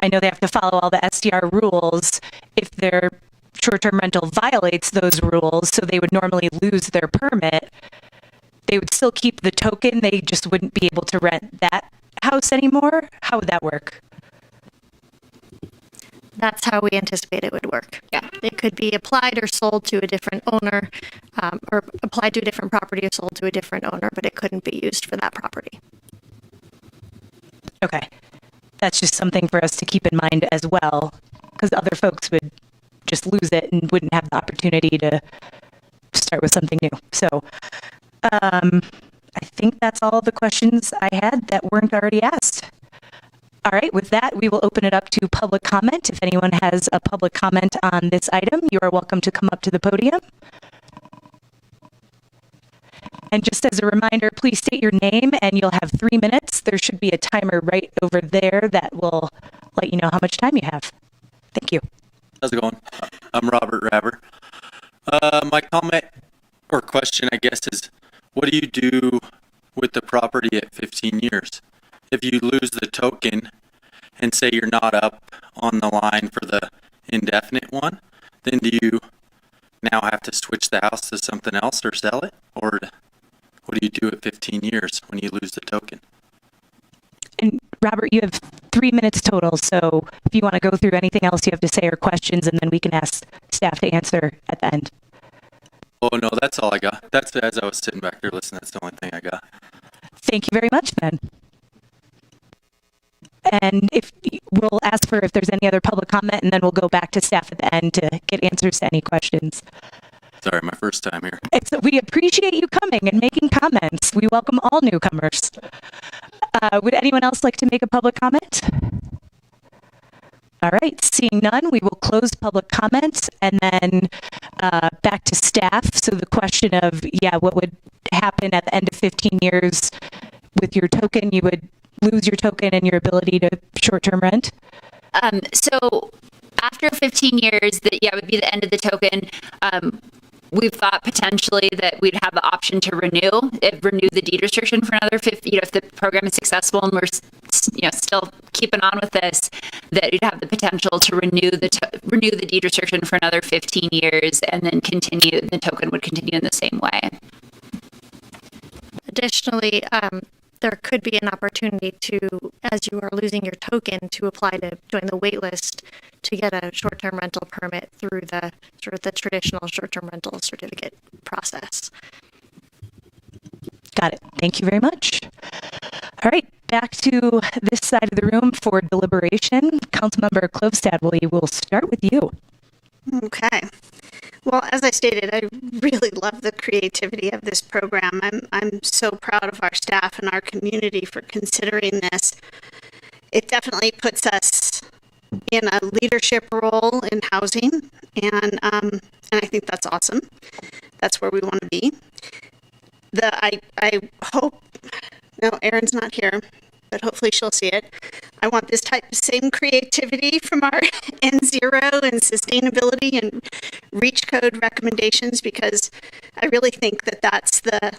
I know they have to follow all the SDR rules. If their short-term rental violates those rules, so they would normally lose their permit, they would still keep the token. They just wouldn't be able to rent that house anymore? How would that work? That's how we anticipate it would work. Yeah, it could be applied or sold to a different owner, or applied to a different property or sold to a different owner, but it couldn't be used for that property. Okay. That's just something for us to keep in mind as well, because other folks would just lose it and wouldn't have the opportunity to start with something new. So I think that's all the questions I had that weren't already asked. All right, with that, we will open it up to public comment. If anyone has a public comment on this item, you are welcome to come up to the podium. And just as a reminder, please state your name and you'll have 3 minutes. There should be a timer right over there that will let you know how much time you have. Thank you. How's it going? I'm Robert Rabber. My comment or question, I guess, is what do you do with the property at 15 years? If you lose the token and say you're not up on the line for the indefinite one, then do you now have to switch the house to something else or sell it? Or what do you do at 15 years when you lose the token? And Robert, you have 3 minutes total, so if you want to go through anything else you have to say or questions, and then we can ask staff to answer at the end. Oh, no, that's all I got. That's as I was sitting back there listening, that's the only thing I got. Thank you very much, then. And if we'll ask for if there's any other public comment, and then we'll go back to staff at the end to get answers to any questions. Sorry, my first time here. We appreciate you coming and making comments. We welcome all newcomers. Would anyone else like to make a public comment? All right, seeing none, we will close public comment and then back to staff. So the question of, what would happen at the end of 15 years with your token? You would lose your token and your ability to short-term rent? So after 15 years, that would be the end of the token. We've thought potentially that we'd have the option to renew the deed restriction for another 50. If the program is successful and we're still keeping on with this, that you'd have the potential to renew the deed restriction for another 15 years, and then the token would continue in the same way. Additionally, there could be an opportunity to, as you are losing your token, to apply to join the wait list to get a short-term rental permit through the the traditional short-term rental certificate process. Got it. Thank you very much. All right, back to this side of the room for deliberation. Councilmember Klövstad, we'll start with you. Okay. Well, as I stated, I really love the creativity of this program. I'm so proud of our staff and our community for considering this. It definitely puts us in a leadership role in housing, and I think that's awesome. That's where we want to be. I hope, no, Erin's not here, but hopefully she'll see it. I want this same creativity from our N0 and sustainability and reach code recommendations, because I really think that that's the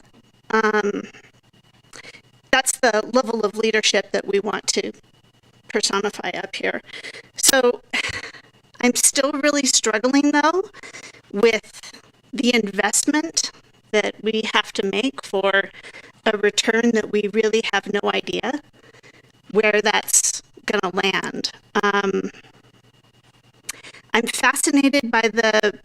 level of leadership that we want to personify up here. So I'm still really struggling though with the investment that we have to make for a return that we really have no idea where that's going to land. I'm fascinated by the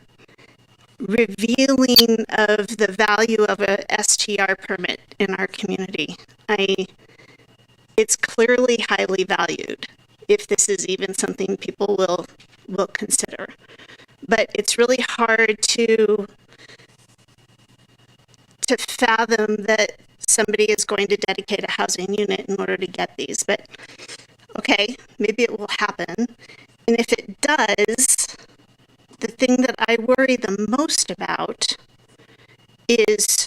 revealing of the value of a STR permit in our community. It's clearly highly valued, if this is even something people will consider. But it's really hard to fathom that somebody is going to dedicate a housing unit in order to get these. But okay, maybe it will happen. And if it does, the thing that I worry the most about is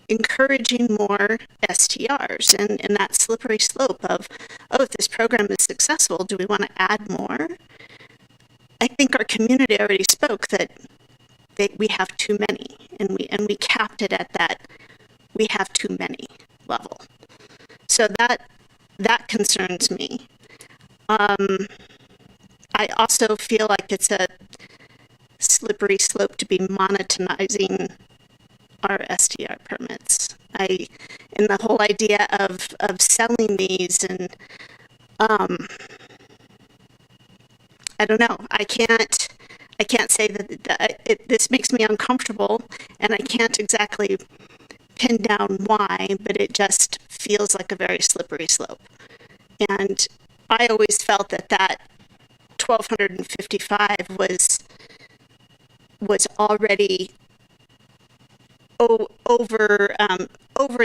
encouraging more STRs and that slippery slope of, if this program is successful, do we want to add more? I think our community already spoke that we have too many, and we capped it at that we have too many level. So that concerns me. I also feel like it's a slippery slope to be monetizing our STR permits. And the whole idea of selling these, and I don't know. I can't say that this makes me uncomfortable, and I can't exactly pin down why, but it just feels like a very slippery slope. And I always felt that 1,255 was already over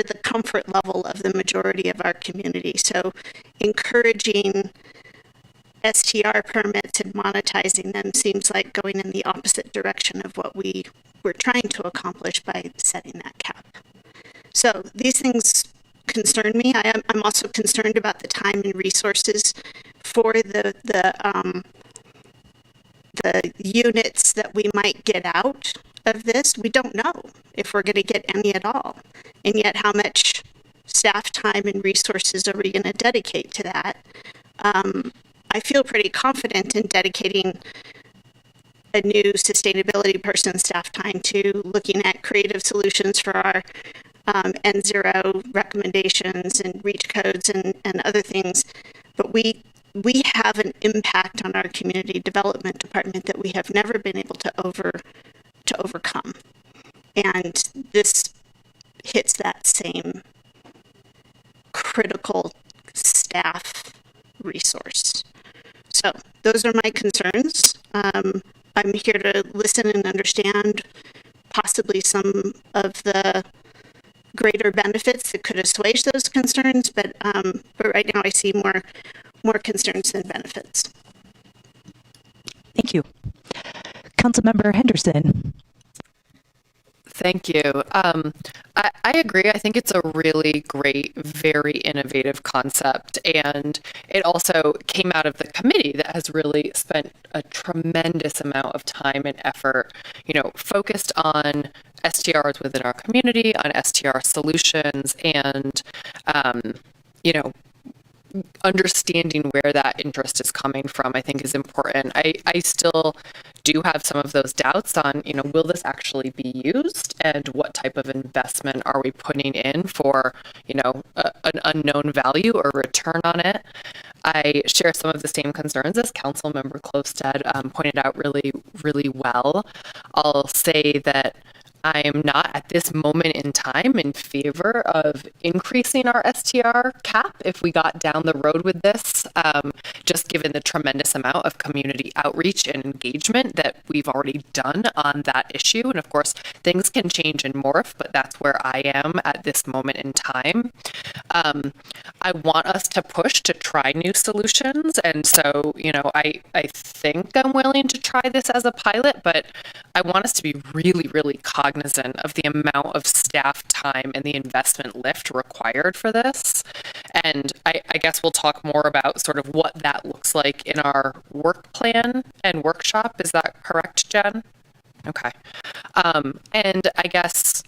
the comfort level of the majority of our community. So encouraging STR permits and monetizing them seems like going in the opposite direction of what we were trying to accomplish by setting that cap. So these things concern me. I'm also concerned about the time and resources for the units that we might get out of this. We don't know if we're going to get any at all. And yet how much staff time and resources are we going to dedicate to that? I feel pretty confident in dedicating a new sustainability person staff time to looking at creative solutions for our N0 recommendations and reach codes and other things. But we have an impact on our community development department that we have never been able to overcome. And this hits that same critical staff resource. So those are my concerns. I'm here to listen and understand possibly some of the greater benefits that could assuage those concerns, but right now I see more concerns than benefits. Thank you. Councilmember Henderson. Thank you. I agree. I think it's a really great, very innovative concept. And it also came out of the committee that has really spent a tremendous amount of time and effort, focused on STRs within our community, on STR solutions, and, understanding where that interest is coming from, I think is important. I still do have some of those doubts on, will this actually be used, and what type of investment are we putting in for, an unknown value or return on it. I share some of the same concerns as Councilmember Klostad pointed out really, really well. I'll say that I am not at this moment in time in favor of increasing our STR cap if we got down the road with this, just given the tremendous amount of community outreach and engagement that we've already done on that issue. And of course, things can change and morph, but that's where I am at this moment in time. I want us to push to try new solutions. And so, I think I'm willing to try this as a pilot, but I want us to be really, really cognizant of the amount of staff time and the investment lift required for this. And I guess we'll talk more about sort of what that looks like in our work plan and workshop. Is that correct, Jen? Okay. And I guess,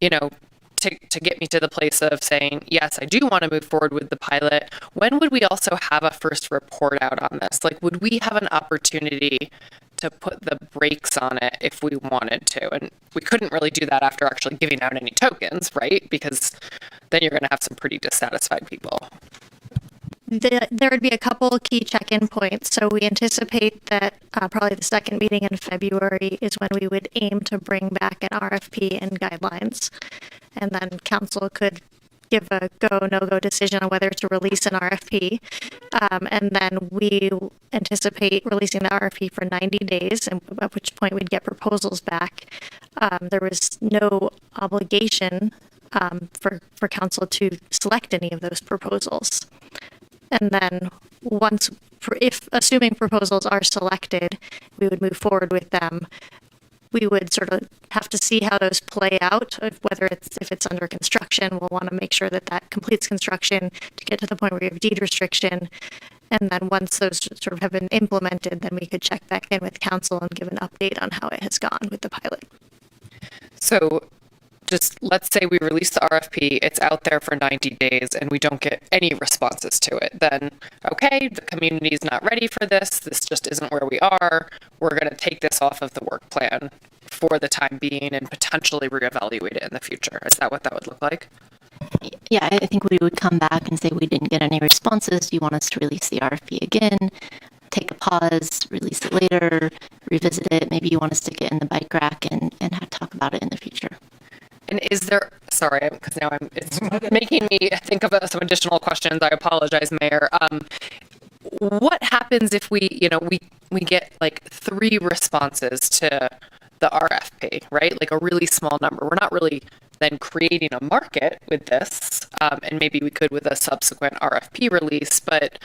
to get me to the place of saying, yes, I do want to move forward with the pilot, when would we also have a first report out on this? Like, would we have an opportunity to put the brakes on it if we wanted to? And we couldn't really do that after actually giving out any tokens, right? Because then you're going to have some pretty dissatisfied people. There would be a couple key check-in points. So we anticipate that probably the second meeting in February is when we would aim to bring back an RFP and guidelines. And then council could give a go, no-go decision on whether to release an RFP. And then we anticipate releasing the RFP for 90 days, and at which point we'd get proposals back. There was no obligation for council to select any of those proposals. And then if assuming proposals are selected, we would move forward with them. We would sort of have to see how those play out, whether if it's under construction. We'll want to make sure that completes construction to get to the point where we have deed restriction. And then once those sort of have been implemented, then we could check back in with council and give an update on how it has gone with the pilot. So just let's say we release the RFP, it's out there for 90 days, and we don't get any responses to it. Then, okay, the community is not ready for this. This just isn't where we are. We're going to take this off of the work plan for the time being and potentially reevaluate it in the future. Is that what that would look like? Yeah, I think we would come back and say we didn't get any responses. Do you want us to release the RFP again? Take a pause, release it later, revisit it. Maybe you want to stick it in the bike rack and talk about it in the future. And is there, sorry, because now it's making me think of some additional questions. I apologize, Mayor. What happens if we get like 3 responses to the RFP, right? Like a really small number. We're not really then creating a market with this, and maybe we could with a subsequent RFP release, but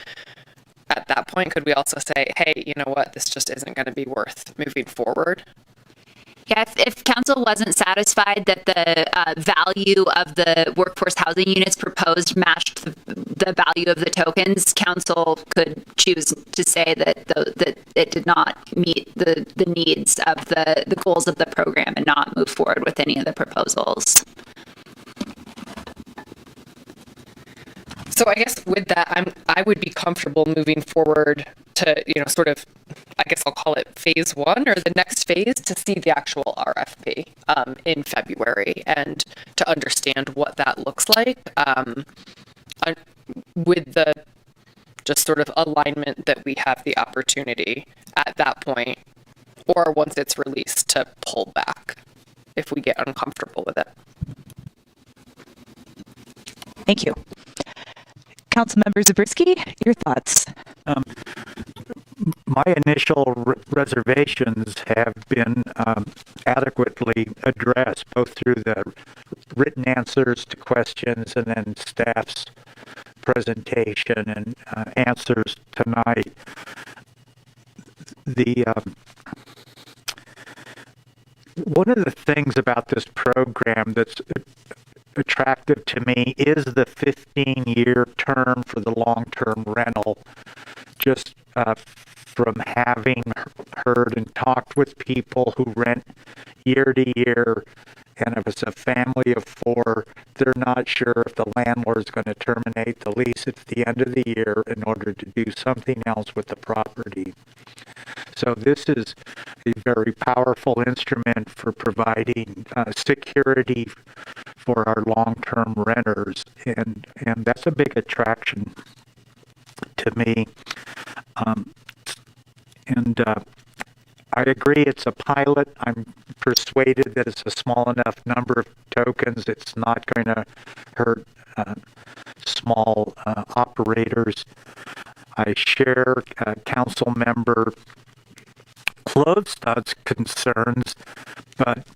at that point, could we also say, hey, you know what, this just isn't going to be worth moving forward? Yeah, if council wasn't satisfied that the value of the workforce housing units proposed matched the value of the tokens, council could choose to say that it did not meet the needs of the goals of the program and not move forward with any of the proposals. So I guess with that, I would be comfortable moving forward to, sort of, I guess I'll call it phase 1 or the next phase to see the actual RFP in February and to understand what that looks like with the just sort of alignment that we have the opportunity at that point, or once it's released, to pull back if we get uncomfortable with it. Thank you. Councilmember Zabriskie, your thoughts? My initial reservations have been adequately addressed, both through the written answers to questions and then staff's presentation and answers tonight. One of the things about this program that's attractive to me is the 15-year term for the long-term rental. Just from having heard and talked with people who rent year to year, and if it's a family of 4, they're not sure if the landlord's going to terminate the lease at the end of the year in order to do something else with the property. So this is a very powerful instrument for providing security for our long-term renters, and that's a big attraction to me. I agree it's a pilot. I'm persuaded that it's a small enough number of tokens. It's not going to hurt small operators. I share council member Clovestad's concerns, but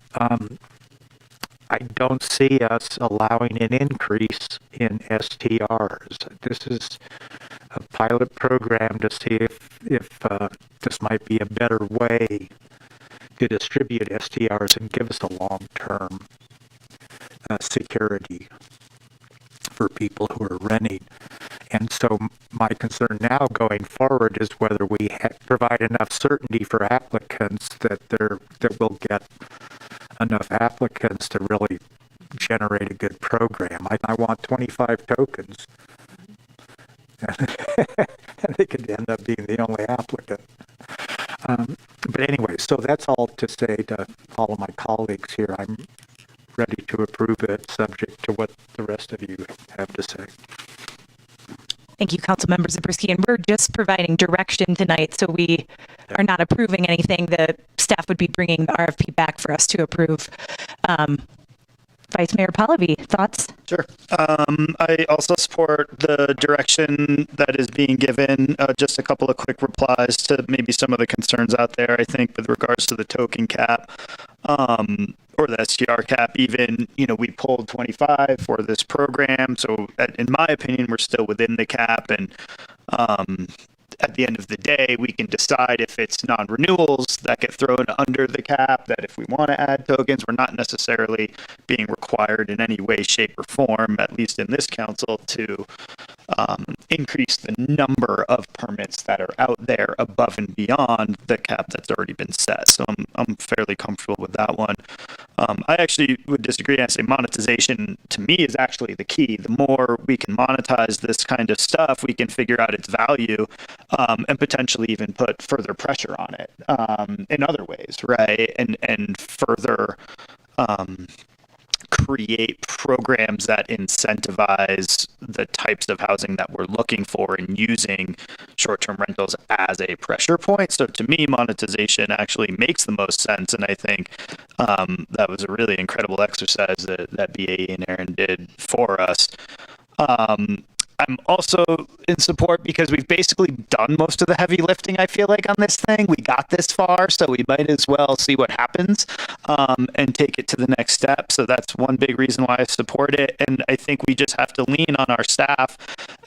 I don't see us allowing an increase in STRs. This is a pilot program to see if this might be a better way to distribute STRs and give us a long-term security for people who are renting. And so my concern now going forward is whether we provide enough certainty for applicants that we'll get enough applicants to really generate a good program. I want 25 tokens. And they could end up being the only applicant. But anyway, so that's all to say to all of my colleagues here. I'm ready to approve it, subject to what the rest of you have to say. Thank you, Councilmember Zabriskie. And we're just providing direction tonight, so we are not approving anything. The staff would be bringing the RFP back for us to approve. Vice Mayor Pallavi, thoughts? Sure. I also support the direction that is being given. Just a couple of quick replies to maybe some of the concerns out there, I think, with regards to the token cap or the STR cap. Even, we pulled 25 for this program. So in my opinion, we're still within the cap. And at the end of the day, we can decide if it's non-renewals that get thrown under the cap, that if we want to add tokens, we're not necessarily being required in any way, shape, or form, at least in this council, to increase the number of permits that are out there above and beyond the cap that's already been set. So I'm fairly comfortable with that one. I actually would disagree and say monetization to me is actually the key. The more we can monetize this kind of stuff, we can figure out its value and potentially even put further pressure on it in other ways, right? And further create programs that incentivize the types of housing that we're looking for and using short-term rentals as a pressure point. So to me, monetization actually makes the most sense. And I think that was a really incredible exercise that BAE and Aaron did for us. I'm also in support because we've basically done most of the heavy lifting, I feel like, on this thing. We got this far, so we might as well see what happens and take it to the next step. So that's one big reason why I support it. And I think we just have to lean on our staff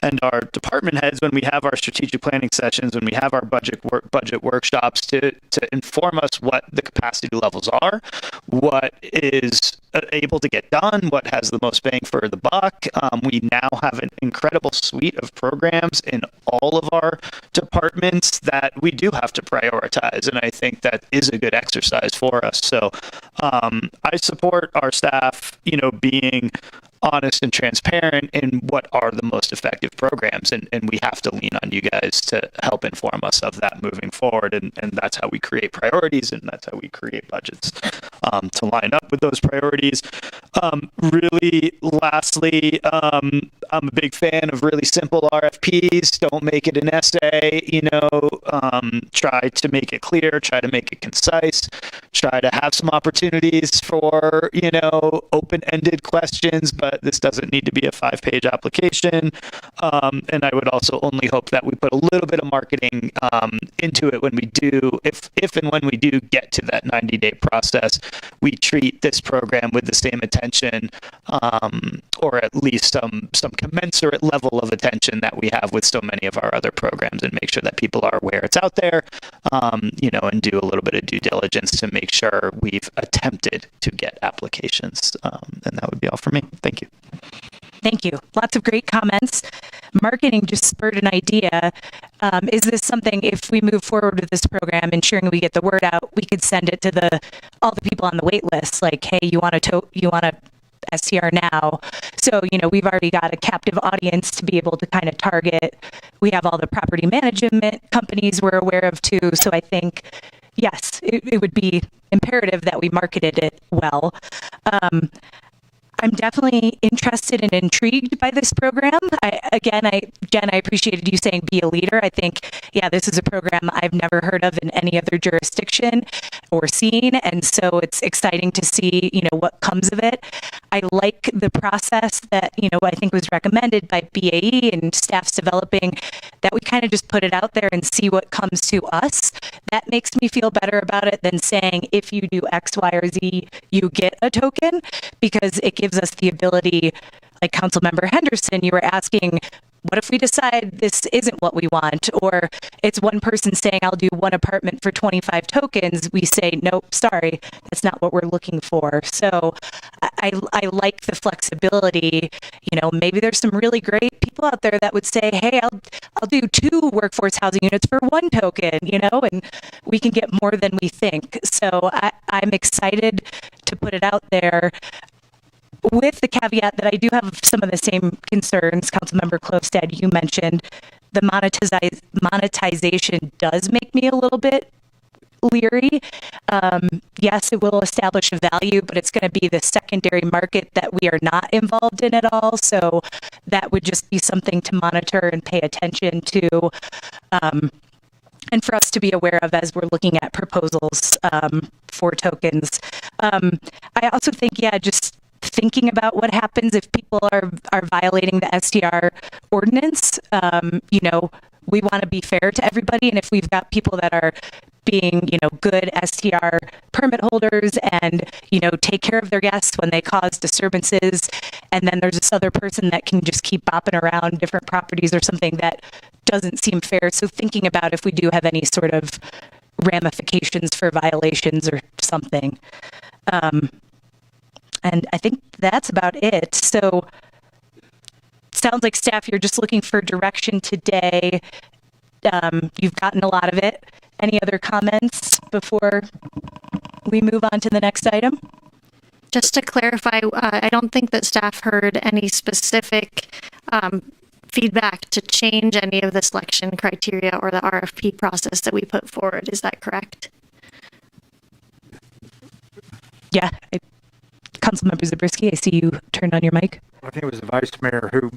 and our department heads when we have our strategic planning sessions, when we have our budget workshops to inform us what the capacity levels are, what is able to get done, what has the most bang for the buck. We now have an incredible suite of programs in all of our departments that we do have to prioritize, and I think that is a good exercise for us. So I support our staff, being honest and transparent in what are the most effective programs, and we have to lean on you guys to help inform us of that moving forward, and that's how we create priorities, and that's how we create budgets to line up with those priorities. Really, lastly, I'm a big fan of really simple RFPs. Don't make it an essay, try to make it clear, try to make it concise, try to have some opportunities for, open-ended questions, but this doesn't need to be a 5-page application. And I would also only hope that we put a little bit of marketing into it when we do, if and when we do get to that 90-day process, we treat this program with the same attention, or at least some commensurate level of attention that we have with so many of our other programs, and make sure that people are aware it's out there, and do a little bit of due diligence to make sure we've attempted to get applications. And that would be all for me. Thank you. Thank you. Lots of great comments. Marketing just spurred an idea. Is this something, if we move forward with this program, ensuring we get the word out, we could send it to all the people on the wait list, like, hey, you want a STR now? So, we've already got a captive audience to be able to kind of target. We have all the property management companies we're aware of too. So I think, yes, it would be imperative that we marketed it well. I'm definitely interested and intrigued by this program. Jen, I appreciated you saying be a leader. I think, this is a program I've never heard of in any other jurisdiction or seen. And so it's exciting to see, what comes of it. I like the process that, I think was recommended by BAE and staff's developing, that we kind of just put it out there and see what comes to us. That makes me feel better about it than saying, if you do X, Y, or Z, you get a token, because it gives us the ability, like Councilmember Henderson, you were asking, what if we decide this isn't what we want? Or it's one person saying, I'll do one apartment for 25 tokens. We say, nope, sorry, that's not what we're looking for. So I like the flexibility. Maybe there's some really great people out there that would say, hey, I'll do 2 workforce housing units for 1 token, and we can get more than we think. So I'm excited to put it out there, with the caveat that I do have some of the same concerns. Councilmember Klofstad, you mentioned the monetization does make me a little bit leery. Yes, it will establish a value, but it's going to be the secondary market that we are not involved in at all. So that would just be something to monitor and pay attention to, and for us to be aware of as we're looking at proposals for tokens. I also think, just thinking about what happens if people are violating the STR ordinance. We want to be fair to everybody, and if we've got people that are being, good STR permit holders and, take care of their guests when they cause disturbances, and then there's this other person that can just keep bopping around different properties or something, that doesn't seem fair. So thinking about if we do have any sort of ramifications for violations or something. And I think that's about it. So sounds like staff, you're just looking for direction today. You've gotten a lot of it. Any other comments before we move on to the next item? Just to clarify, I don't think that staff heard any specific feedback to change any of the selection criteria or the RFP process that we put forward. Is that correct? Yeah. Councilmember Zabriskie, I see you turned on your mic. I think it was the vice mayor who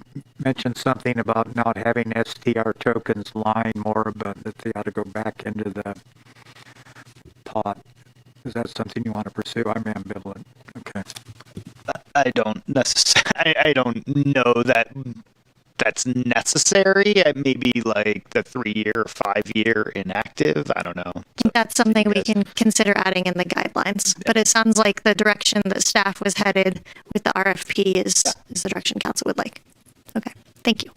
mentioned something about not having STR tokens lying more, but that they ought to go back into the pot. Is that something you want to pursue? I'm ambivalent. Okay. I don't necessarily. I don't know that that's necessary. Maybe like the 3-year, 5-year inactive. I don't know. I think that's something we can consider adding in the guidelines. But it sounds like the direction that staff was headed with the RFP is the direction council would like. Okay, thank you.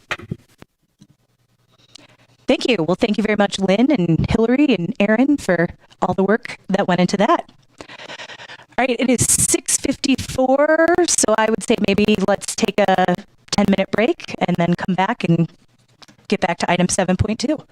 Thank you. Well, thank you very much, Lynn and Hillary and Aaron, for all the work that went into that. All right, it is 6:54, so I would say maybe let's take a 10-minute break and then come back and get back to item 7.2.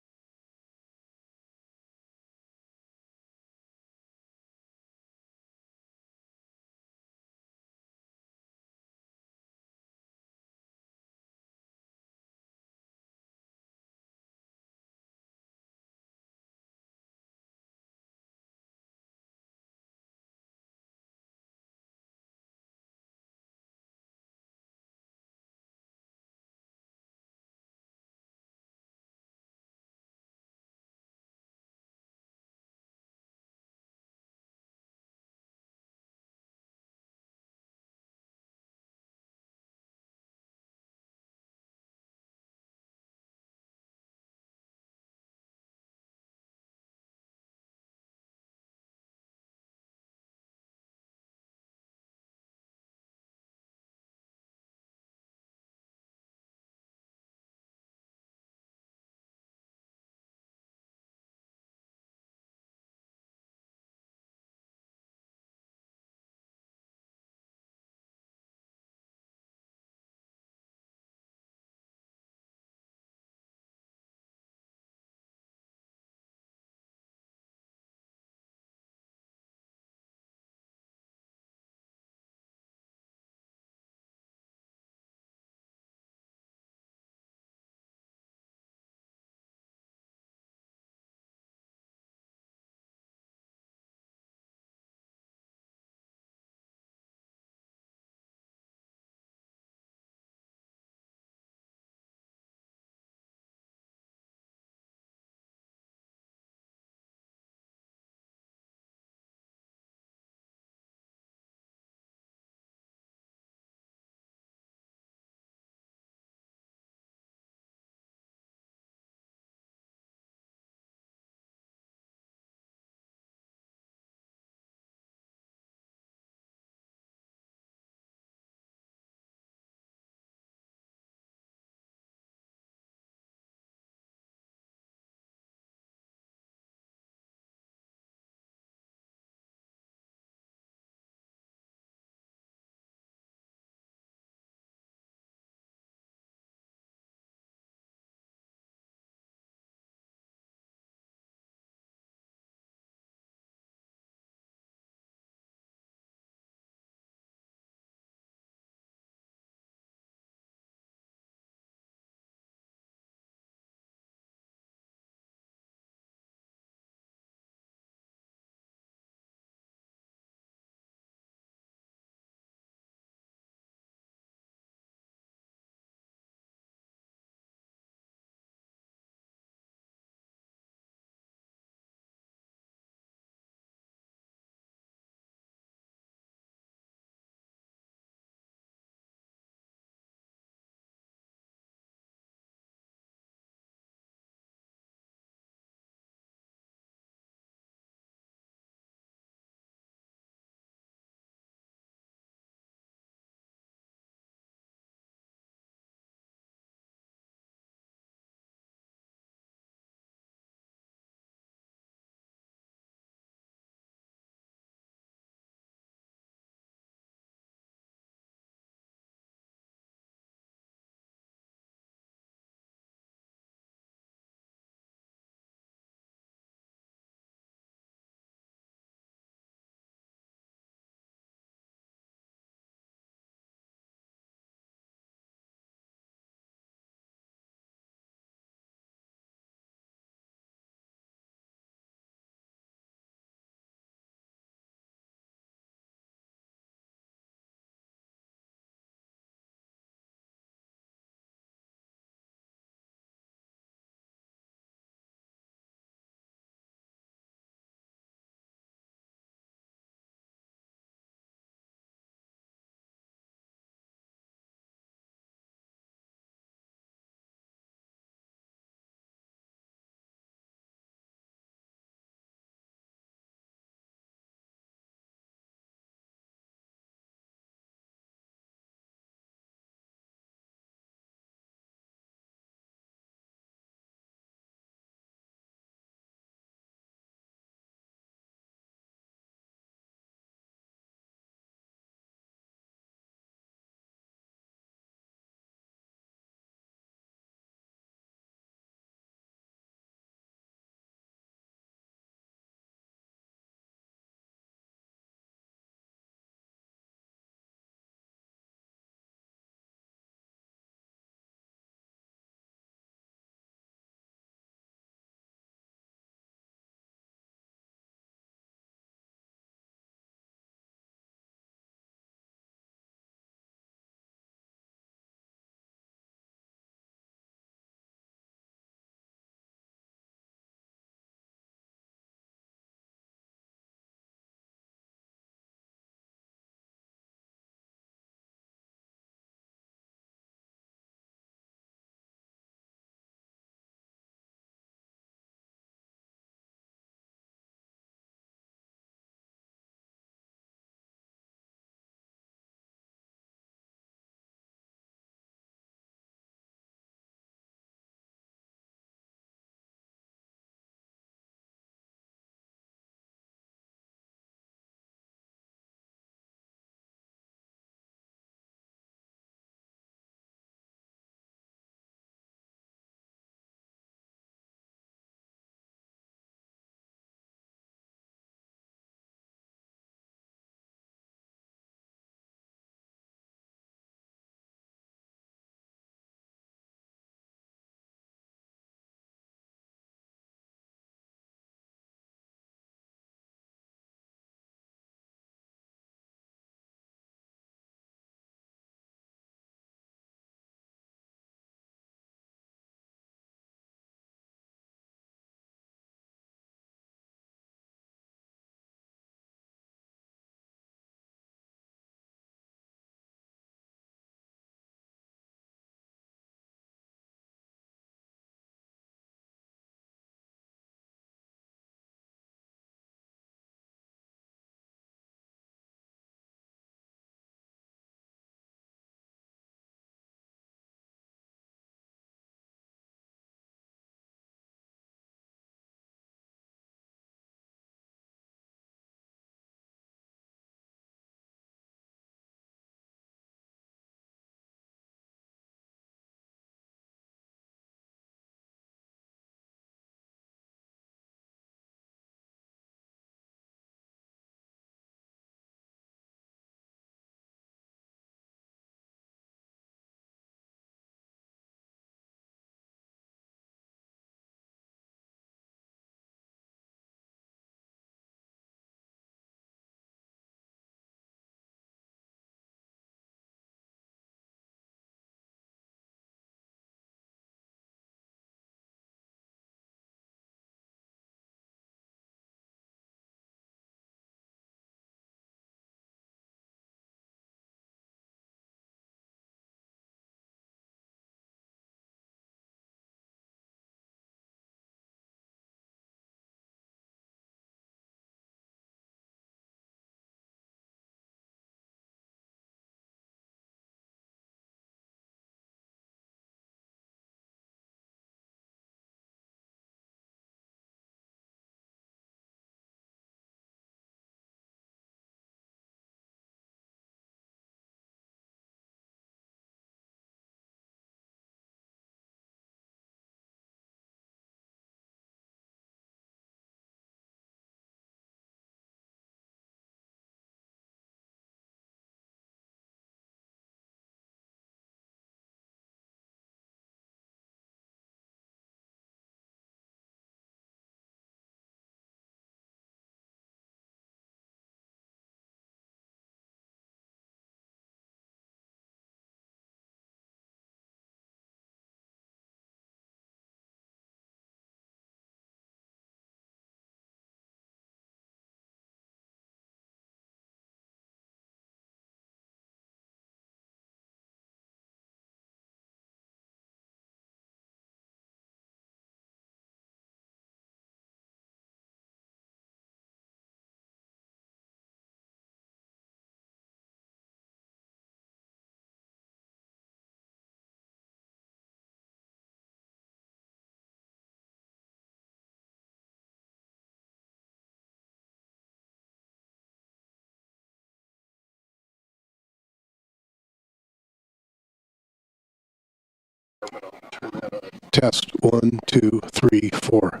Test 1, 2, 3, 4.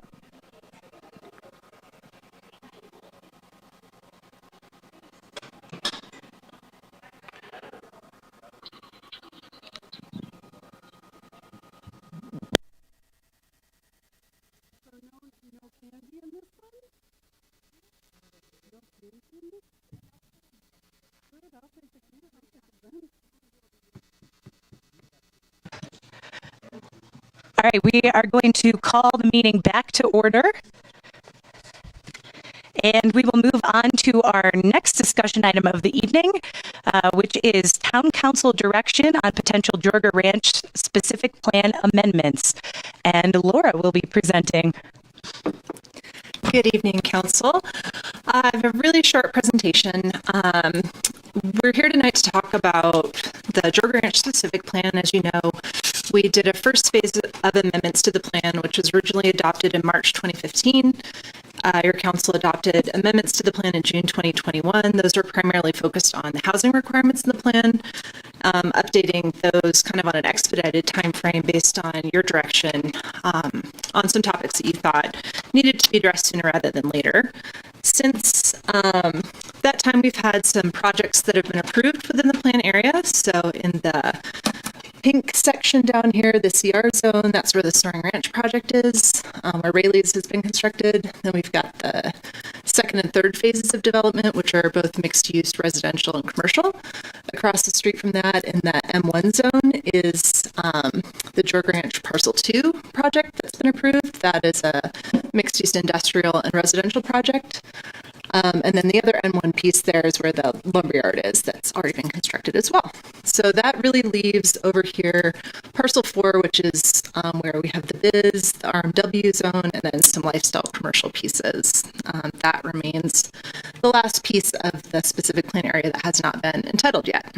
All right, we are going to call the meeting back to order. And we will move on to our next discussion item of the evening, which is Town Council direction on potential Jorga Ranch specific plan amendments. And Laura will be presenting. Good evening, Council. I have a really short presentation. We're here tonight to talk about the Jorga Ranch specific plan. As you know, we did a first phase of amendments to the plan, which was originally adopted in March 2015. Your council adopted amendments to the plan in June 2021. Those were primarily focused on the housing requirements in the plan, updating those kind of on an expedited time frame based on your direction on some topics that you thought needed to be addressed sooner rather than later. Since that time, we've had some projects that have been approved within the plan area. So in the pink section down here, the CR zone, that's where the Soaring Ranch project is, where Rayleigh's has been constructed. Then we've got the second and third phases of development, which are both mixed-use residential and commercial. Across the street from that, in the M1 zone, is the Jorga Ranch Parcel 2 project that's been approved. That is a mixed-use industrial and residential project. And then the other N1 piece there is where the lumberyard is that's already been constructed as well. So that really leaves over here Parcel 4, which is where we have the biz, the RMW zone, and then some lifestyle commercial pieces. That remains the last piece of the specific plan area that has not been entitled yet.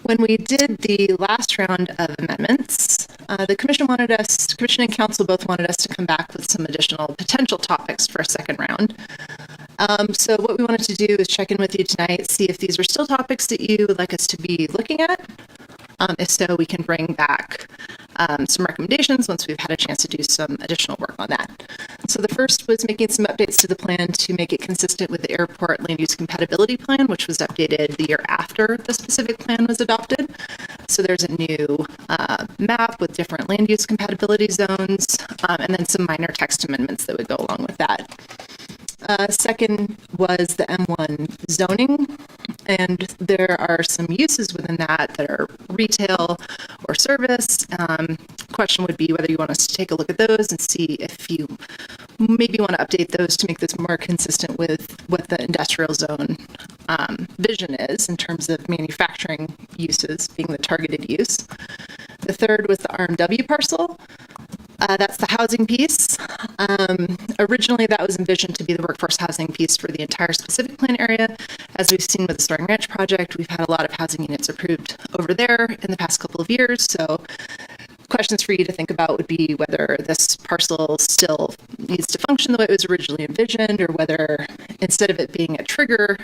When we did the last round of amendments, the commission and council both wanted us to come back with some additional potential topics for a second round. So what we wanted to do is check in with you tonight, see if these are still topics that you would like us to be looking at. If so, we can bring back some recommendations once we've had a chance to do some additional work on that. So the first was making some updates to the plan to make it consistent with the airport land use compatibility plan, which was updated the year after the specific plan was adopted. So there's a new map with different land use compatibility zones, and then some minor text amendments that would go along with that. Second was the M1 zoning, and there are some uses within that are retail or service. Question would be whether you want us to take a look at those and see if you maybe want to update those to make this more consistent with what the industrial zone vision is in terms of manufacturing uses being the targeted use. The third was the RMW parcel. That's the housing piece. Originally, that was envisioned to be the workforce housing piece for the entire specific plan area. As we've seen with the Soaring Ranch project, we've had a lot of housing units approved over there in the past couple of years. So questions for you to think about would be whether this parcel still needs to function the way it was originally envisioned, or whether instead of it being a trigger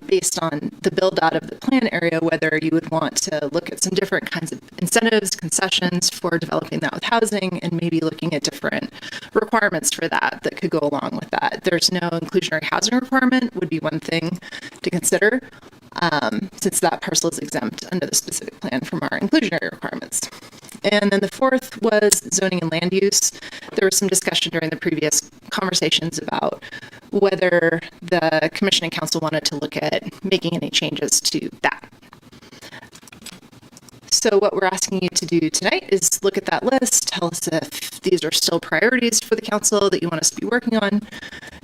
based on the build out of the plan area, whether you would want to look at some different kinds of incentives, concessions for developing that with housing, and maybe looking at different requirements for that that could go along with that. There's no inclusionary housing requirement would be one thing to consider, since that parcel is exempt under the specific plan from our inclusionary requirements. And then the fourth was zoning and land use. There was some discussion during the previous conversations about whether the commission and council wanted to look at making any changes to that. So what we're asking you to do tonight is look at that list, tell us if these are still priorities for the council that you want us to be working on.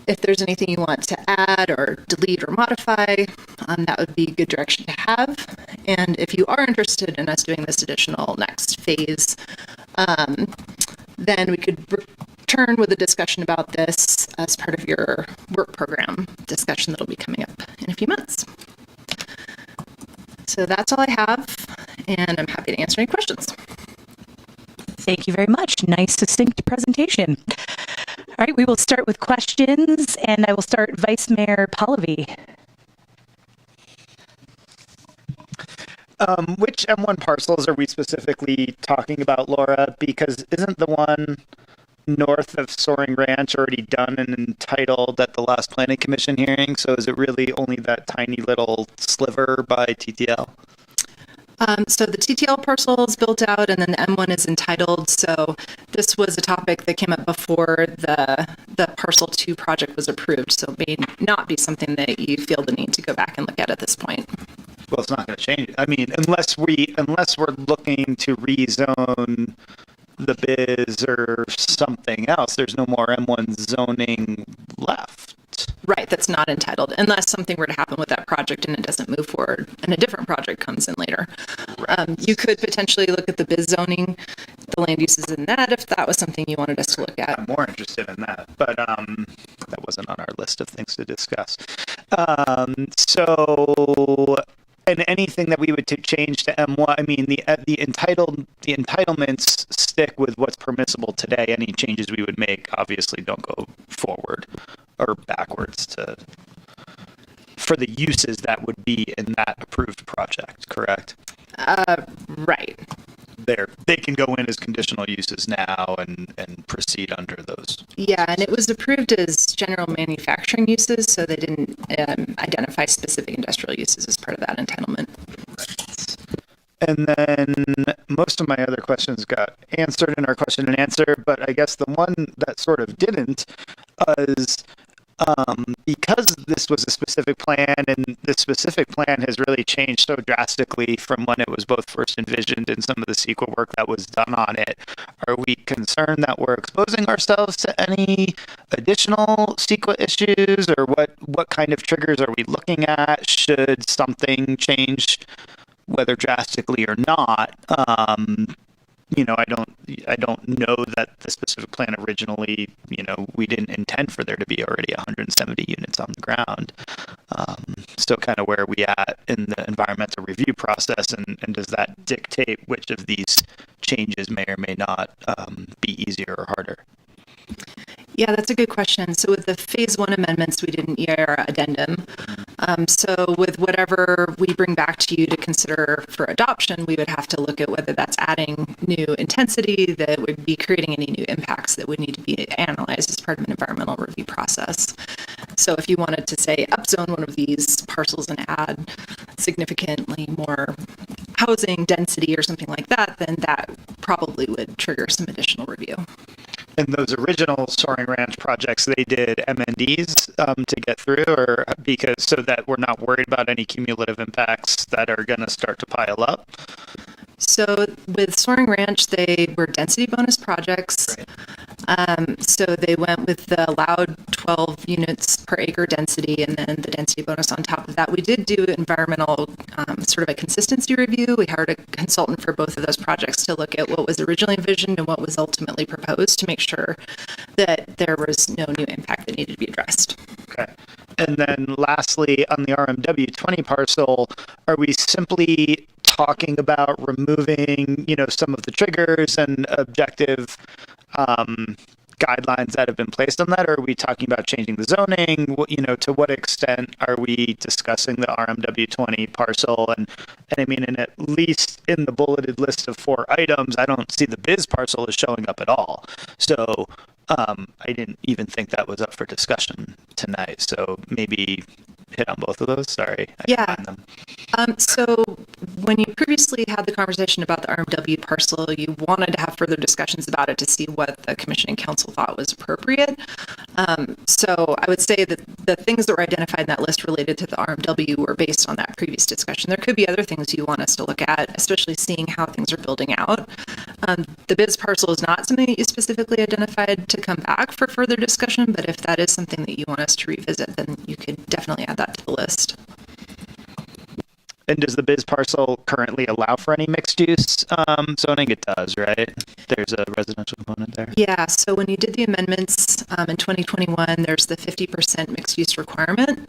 If there's anything you want to add or delete or modify, that would be a good direction to have. And if you are interested in us doing this additional next phase, then we could return with a discussion about this as part of your work program discussion that'll be coming up in a few months. So that's all I have, and I'm happy to answer any questions. Thank you very much. Nice, succinct presentation. All right, we will start with questions, and I will start Vice Mayor Pallavi. Which M1 parcels are we specifically talking about, Laura? Because isn't the one north of Soaring Ranch already done and entitled at the last planning commission hearing? So is it really only that tiny little sliver by TTL? So the TTL parcel is built out and then the M1 is entitled. So this was a topic that came up before the parcel 2 project was approved. So it may not be something that you feel the need to go back and look at this point. Well, it's not going to change. I mean, unless we're looking to rezone the biz or something else, there's no more M1 zoning left. Right, that's not entitled, unless something were to happen with that project and it doesn't move forward and a different project comes in later. You could potentially look at the biz zoning, the land uses in that, if that was something you wanted us to look at. I'm more interested in that, but that wasn't on our list of things to discuss. And anything that we would change to M1, I mean, the entitlements stick with what's permissible today. Any changes we would make obviously don't go forward or backwards for the uses that would be in that approved project, correct? Right. They can go in as conditional uses now and proceed under those. Yeah, and it was approved as general manufacturing uses, so they didn't identify specific industrial uses as part of that entitlement. And then most of my other questions got answered in our question and answer, but I guess the one that sort of didn't is because this was a specific plan and this specific plan has really changed so drastically from when it was both first envisioned and some of the CEQA work that was done on it, are we concerned that we're exposing ourselves to any additional CEQA issues, or what kind of triggers are we looking at should something change, whether drastically or not? I don't know that the specific plan originally, we didn't intend for there to be already 170 units on the ground. So kind of where are we at in the environmental review process, and does that dictate which of these changes may or may not be easier or harder? Yeah, that's a good question. So with the phase 1 amendments, we did an EIR addendum. So with whatever we bring back to you to consider for adoption, we would have to look at whether that's adding new intensity, that would be creating any new impacts that would need to be analyzed as part of an environmental review process. So if you wanted to say upzone one of these parcels and add significantly more housing density or something like that, then that probably would trigger some additional review. And those original Soaring Ranch projects, they did MNDs to get through, or so that we're not worried about any cumulative impacts that are going to start to pile up? So with Soaring Ranch, they were density bonus projects. So they went with the allowed 12 units per acre density and then the density bonus on top of that. We did do environmental sort of a consistency review. We hired a consultant for both of those projects to look at what was originally envisioned and what was ultimately proposed to make sure that there was no new impact that needed to be addressed. Okay. And then lastly, on the RMW 20 parcel, are we simply talking about removing, some of the triggers and objective guidelines that have been placed on that, or are we talking about changing the zoning? To what extent are we discussing the RMW 20 parcel? And I mean, and at least in the bulleted list of 4 items, I don't see the biz parcel is showing up at all. So I didn't even think that was up for discussion tonight. So maybe hit on both of those. Sorry. Yeah. So when you previously had the conversation about the RMW parcel, you wanted to have further discussions about it to see what the Commission and Council thought was appropriate. So I would say that the things that were identified in that list related to the RMW were based on that previous discussion. There could be other things you want us to look at, especially seeing how things are building out. The biz parcel is not something that you specifically identified to come back for further discussion, but if that is something that you want us to revisit, then you could definitely add that to the list. And does the biz parcel currently allow for any mixed use zoning? It does, right? There's a residential component there. Yeah, so when you did the amendments in 2021, there's the 50% mixed use requirement.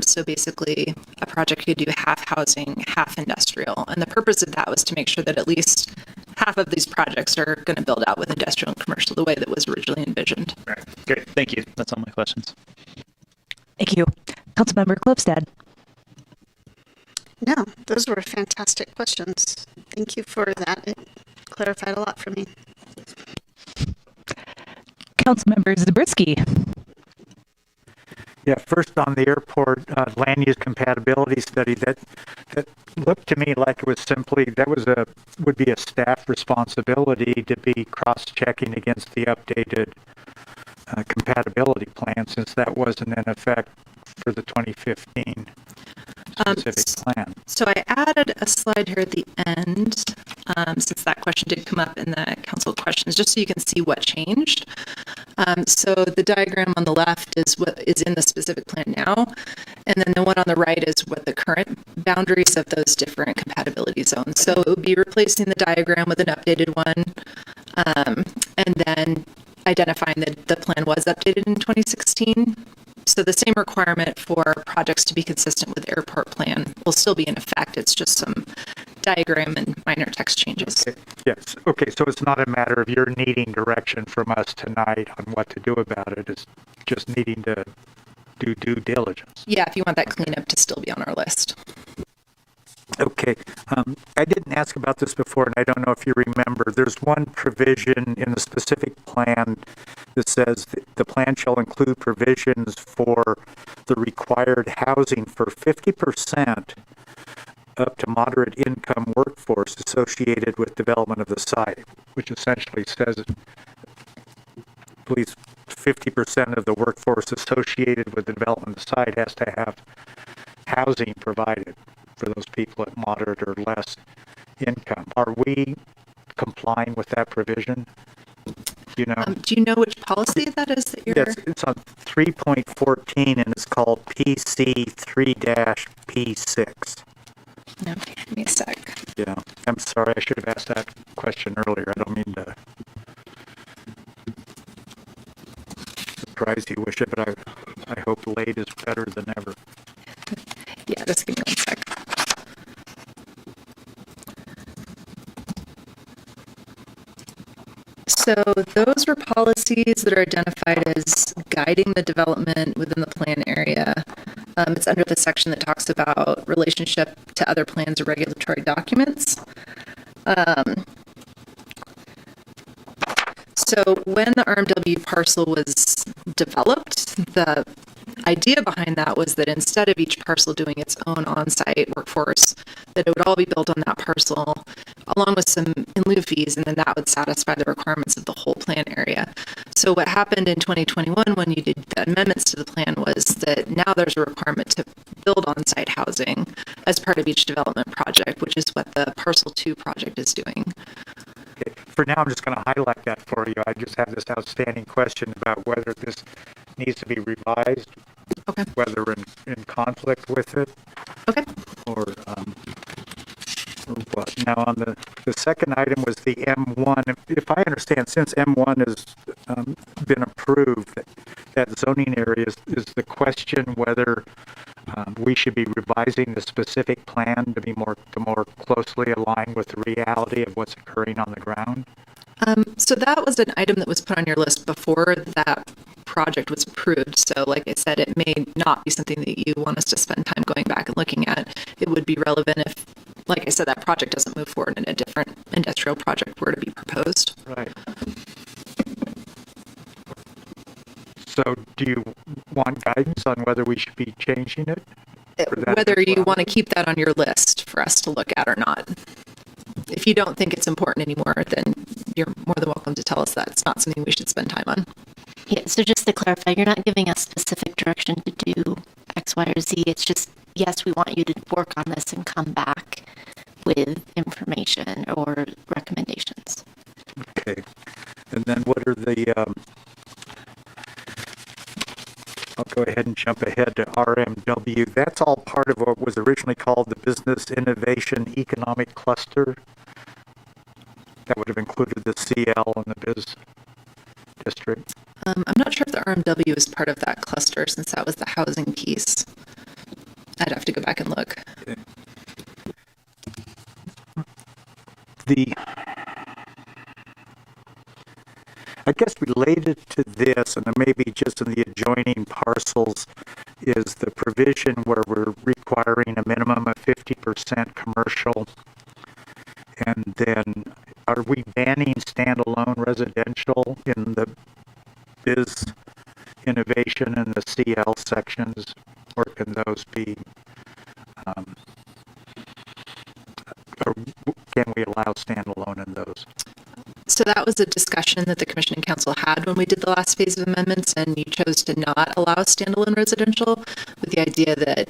So basically a project could do half housing, half industrial. And the purpose of that was to make sure that at least half of these projects are going to build out with industrial and commercial the way that was originally envisioned. Right. Great. Thank you. That's all my questions. Thank you. Councilmember Klopstad. No, those were fantastic questions. Thank you for that. It clarified a lot for me. Councilmember Zabriskie. Yeah, first on the airport land use compatibility study, that looked to me like it was simply, would be a staff responsibility to be cross-checking against the updated compatibility plan, since that wasn't in effect for the 2015 specific plan. So I added a slide here at the end, since that question did come up in the council questions, just so you can see what changed. So the diagram on the left is what is in the specific plan now, and then the one on the right is what the current boundaries of those different compatibility zones. So it would be replacing the diagram with an updated one, and then identifying that the plan was updated in 2016. So the same requirement for projects to be consistent with the airport plan will still be in effect. It's just some diagram and minor text changes. Okay. Yes. Okay. So it's not a matter of you're needing direction from us tonight on what to do about it. It's just needing to do due diligence. Yeah, if you want that cleanup to still be on our list. Okay. I didn't ask about this before, and I don't know if you remember. There's one provision in the specific plan that says the plan shall include provisions for the required housing for 50% up to moderate income workforce associated with development of the site, which essentially says at least 50% of the workforce associated with the development of the site has to have housing provided for those people at moderate or less income. Are we complying with that provision? Do you know which policy that is that you're... Yes, it's on 3.14 and it's called PC 3-P6. Okay, give me a sec. Yeah, I'm sorry, I should have asked that question earlier. I don't mean to surprise you with it, but I hope late is better than ever. Yeah, just give me 1 sec. So those were policies that are identified as guiding the development within the plan area. It's under the section that talks about relationship to other plans or regulatory documents. So when the RMW parcel was developed, the idea behind that was that instead of each parcel doing its own on-site workforce, that it would all be built on that parcel along with some in lieu fees, and then that would satisfy the requirements of the whole plan area. So what happened in 2021 when you did the amendments to the plan was that now there's a requirement to build on-site housing as part of each development project, which is what the Parcel 2 project is doing. Okay. For now, I'm just going to highlight that for you. I just have this outstanding question about whether this needs to be revised, okay, whether in conflict with it, okay, or what. Now, on the second item was the M1. If I understand, since M1 has been approved, that zoning area is the question whether we should be revising the specific plan to be more closely align with the reality of what's occurring on the ground. So that was an item that was put on your list before that project was approved. So like I said, it may not be something that you want us to spend time going back and looking at. It would be relevant if, like I said, that project doesn't move forward and a different industrial project were to be proposed. Right. So do you want guidance on whether we should be changing it? Whether you want to keep that on your list for us to look at or not. If you don't think it's important anymore, then you're more than welcome to tell us that it's not something we should spend time on. Yeah, so just to clarify, you're not giving us specific direction to do X, Y, or Z. It's just, yes, we want you to work on this and come back with information or recommendations. Okay. And then what are the, I'll go ahead and jump ahead to RMW. That's all part of what was originally called the Business Innovation Economic Cluster. That would have included the CL and the Biz District. I'm not sure if the RMW is part of that cluster since that was the housing piece. I'd have to go back and look. Okay. I guess related to this, and maybe just in the adjoining parcels, is the provision where we're requiring a minimum of 50% commercial. And then are we banning standalone residential in the biz innovation and the CL sections, or can those be, or can we allow standalone in those? So that was a discussion that the Commission and Council had when we did the last phase of amendments, and you chose to not allow standalone residential with the idea that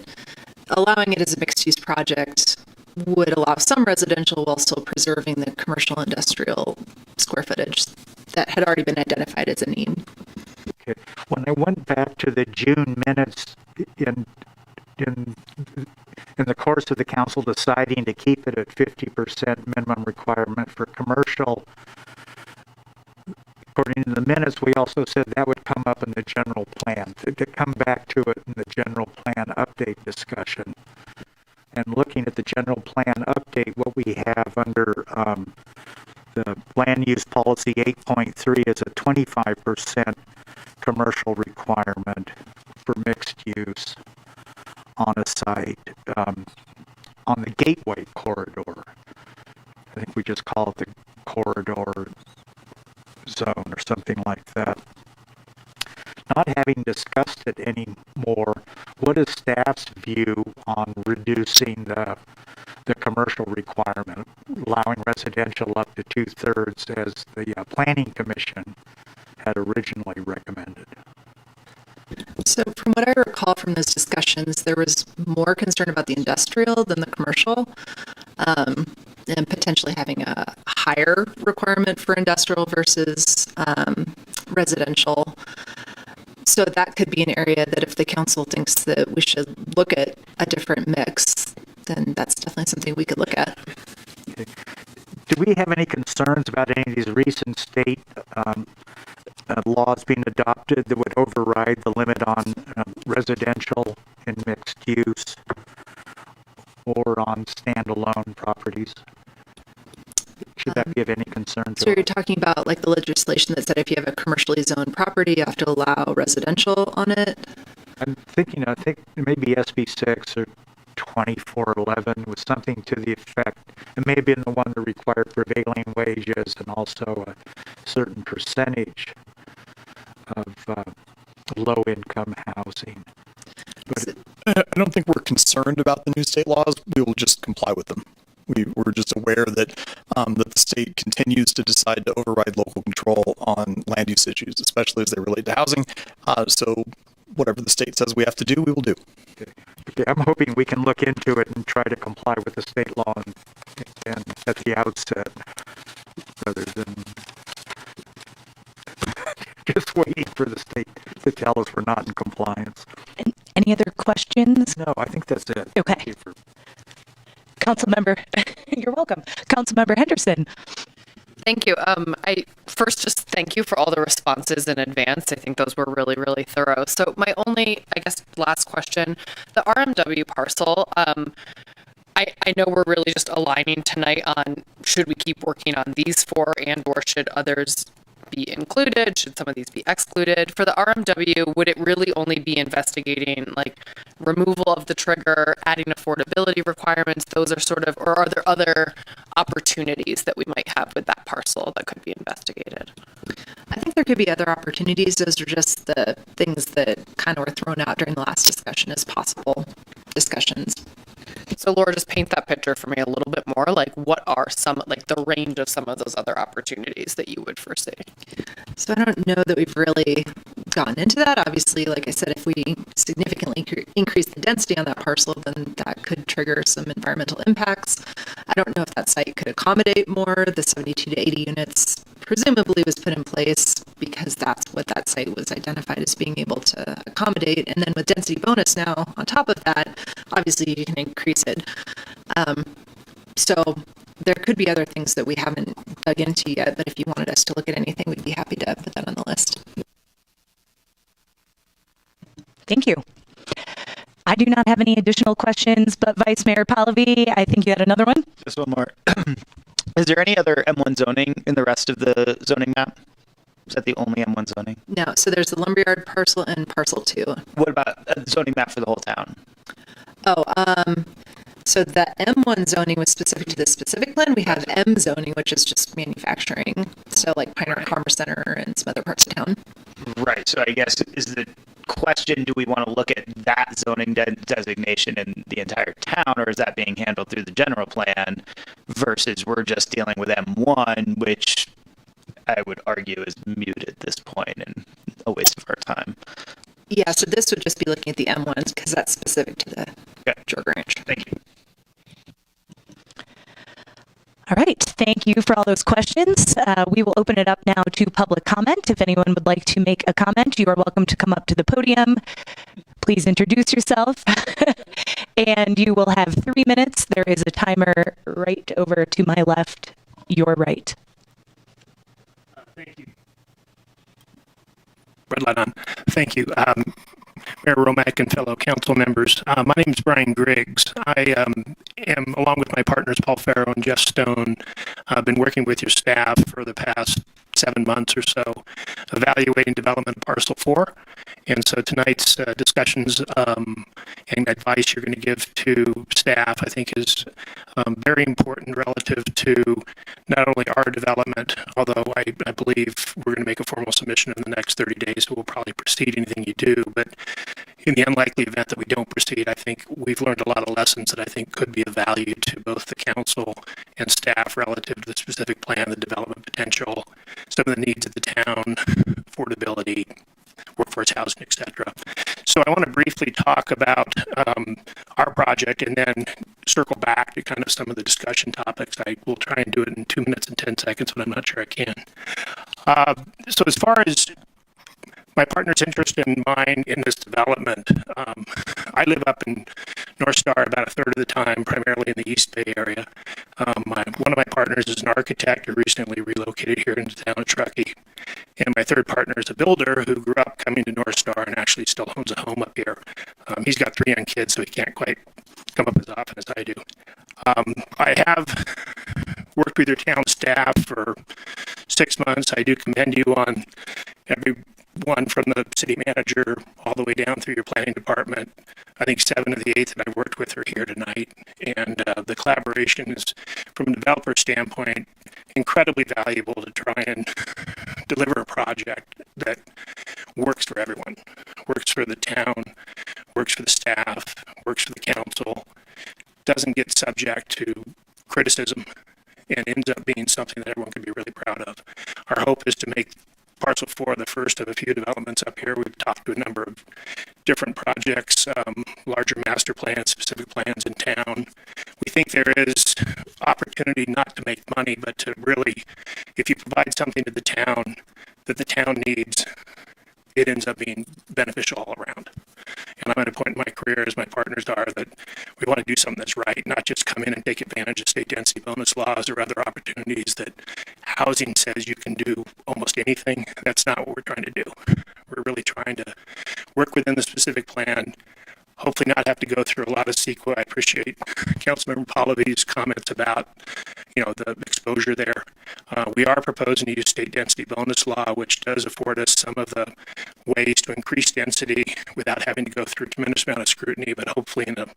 allowing it as a mixed-use project would allow some residential while still preserving the commercial industrial square footage that had already been identified as a need. Okay. When I went back to the June minutes in the course of the council deciding to keep it at 50% minimum requirement for commercial, according to the minutes, we also said that would come up in the general plan, to come back to it in the general plan update discussion. And looking at the general plan update, what we have under the land use policy 8.3 is a 25% commercial requirement for mixed use on a site on the gateway corridor. I think we just call it the corridor zone or something like that. Not having discussed it anymore, what is staff's view on reducing the commercial requirement, allowing residential up to 2/3 as the Planning Commission had originally recommended? So from what I recall from those discussions, there was more concern about the industrial than the commercial, and potentially having a higher requirement for industrial versus residential. So that could be an area that if the council thinks that we should look at a different mix, then that's definitely something we could look at. Okay. Do we have any concerns about any of these recent state laws being adopted that would override the limit on residential and mixed use or on standalone properties? Should that be of any concern to So you're us? talking about like the legislation that said if you have a commercially zoned property, you have to allow residential on it? I'm thinking, I think maybe SB 6 or 2411 was something to the effect. It may have been the one that required prevailing wages and also a certain percentage of low-income housing. But I don't think we're concerned about the new state laws. We will just comply with them. We're just aware that that the state continues to decide to override local control on land use issues, especially as they relate to housing. So whatever the state says we have to do, we will do. Okay, I'm hoping we can look into it and try to comply with the state law and at the outset, rather than just waiting for the state to tell us we're not in compliance. Any other questions? No, I think that's it. Okay. Thank you for Councilmember, you're welcome. Councilmember Henderson. Thank you. I first just thank you for all the responses in advance. I think those were really, really thorough. So my only, I guess, last question, the RMW parcel, I know we're really just aligning tonight on should we keep working on these four and or should others be included? Should some of these be excluded? For the RMW, would it really only be investigating like removal of the trigger, adding affordability requirements? Those are sort of, or are there other opportunities that we might have with that parcel that could be investigated? I think there could be other opportunities. Those are just the things that kind of were thrown out during the last discussion as possible discussions. So Laura, just paint that picture for me a little bit more. Like what are some, like the range of some of those other opportunities that you would foresee? So I don't know that we've really gotten into that. Obviously, like I said, if we significantly increase the density on that parcel, then that could trigger some environmental impacts. I don't know if that site could accommodate more. The 72 to 80 units presumably was put in place because that's what that site was identified as being able to accommodate. And then with density bonus now on top of that, obviously you can increase it. So there could be other things that we haven't dug into yet, but if you wanted us to look at anything, we'd be happy to put that on the list. Thank you. I do not have any additional questions, but Vice Mayor Pallavi, I think you had another one. Just one more. Is there any other M1 zoning in the rest of the zoning map? Is that the only M1 zoning? No, so there's the lumberyard parcel and parcel 2. What about a zoning map for the whole town? Oh, so the M1 zoning was specific to this specific plan. We have M zoning, which is just manufacturing. So like Pine Rock Commerce Center and some other parts of town. Right. So I guess is the question, do we want to look at that zoning designation in the entire town, or is that being handled through the general plan versus we're just dealing with M1, which I would argue is mute at this point and a waste of our time. Yeah, so this would just be looking at the M1s because that's specific to the Jorg Ranch. Thank you. All right, thank you for all those questions. We will open it up now to public comment. If anyone would like to make a comment, you are welcome to come up to the podium. Please introduce yourself. And you will have 3 minutes. There is a timer right over to my left, your right. Thank you. Red light on. Thank you. Mayor Romack and fellow council members. My name is Brian Griggs. I am, along with my partners Paul Farrow and Jeff Stone, been working with your staff for the past 7 months or so, evaluating development of Parcel 4. And so tonight's discussions and advice you're going to give to staff, I think, is very important relative to not only our development, although I believe we're going to make a formal submission in the next 30 days, so we'll probably proceed anything you do. But in the unlikely event that we don't proceed, I think we've learned a lot of lessons that I think could be of value to both the council and staff relative to the specific plan, the development potential, some of the needs of the town, affordability, workforce housing, etc. So I want to briefly talk about our project and then circle back to kind of some of the discussion topics. I will try and do it in 2 minutes and 10 seconds, but I'm not sure I can. So as far as my partner's interest and mine in this development, I live up in North Star about a third of the time, primarily in the East Bay area. One of my partners is an architect who recently relocated here into the town of Truckee. And my third partner is a builder who grew up coming to North Star and actually still owns a home up here. He's got 3 young kids, so he can't quite come up as often as I do. I have worked with your town staff for 6 months. I do commend you on everyone from the city manager all the way down through your planning department. I think 7 of the 8 that I worked with are here tonight. And the collaboration is, from a developer standpoint, incredibly valuable to try and deliver a project that works for everyone, works for the town, works for the staff, works for the council, doesn't get subject to criticism, and ends up being something that everyone can be really proud of. Our hope is to make Parcel 4 the first of a few developments up here. We've talked to a number of different projects, larger master plans, specific plans in town. We think there is opportunity not to make money, but to really, if you provide something to the town that the town needs, it ends up being beneficial all around. And I'm at a point in my career, as my partners are, that we want to do something that's right, not just come in and take advantage of state density bonus laws or other opportunities that housing says you can do almost anything. That's not what we're trying to do. We're really trying to work within the specific plan, hopefully not have to go through a lot of CEQA. I appreciate Councilmember Pallavi's comments about, the exposure there. We are proposing to use state density bonus law, which does afford us some of the ways to increase density without having to go through a tremendous amount of scrutiny, but hopefully in a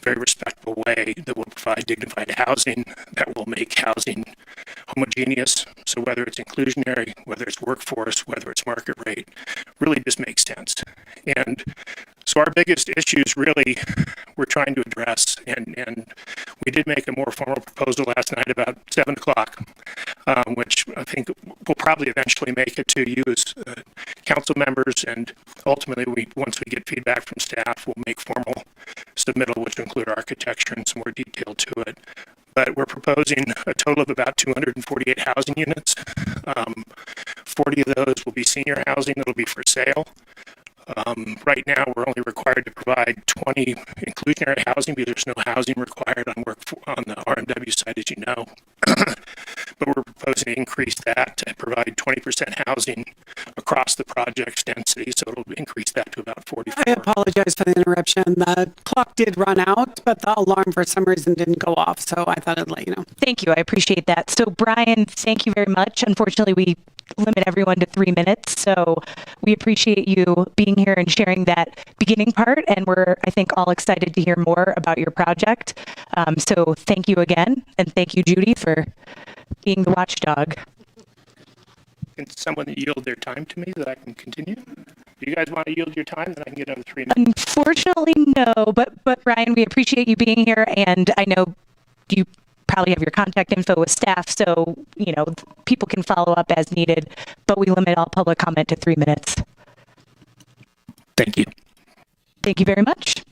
very respectful way that will provide dignified housing, that will make housing homogeneous. So whether it's inclusionary, whether it's workforce, whether it's market rate, really just makes sense. And so our biggest issues really we're trying to address, and we did make a more formal proposal last night about 7 o'clock, which I think will probably eventually make it to you as council members, and ultimately once we get feedback from staff, we'll make formal submittal, which will include architecture and some more detail to it. But we're proposing a total of about 248 housing units. 40 of those will be senior housing that'll be for sale. Right now, we're only required to provide 20 inclusionary housing because there's no housing required on the RMW side, as you know. but we're proposing to increase that to provide 20% housing across the project's density, so it'll increase that to about 44. I apologize for the interruption. The clock did run out, but the alarm for some reason didn't go off, so I thought I'd let you know. Thank you. I appreciate that. So, Brian, thank you very much. Unfortunately, we limit everyone to 3 minutes, so we appreciate you being here and sharing that beginning part, and we're, I think, all excited to hear more about your project. So thank you again, and thank you, Judy, for being the watchdog. Can someone yield their time to me that I can continue? Do you guys want to yield your time, then I can get another 3 minutes? Unfortunately, no, but Brian, we appreciate you being here, and I know you probably have your contact info with staff, so, you know, people can follow up as needed, but we limit all public comment to 3 minutes. Thank you. Thank you very much.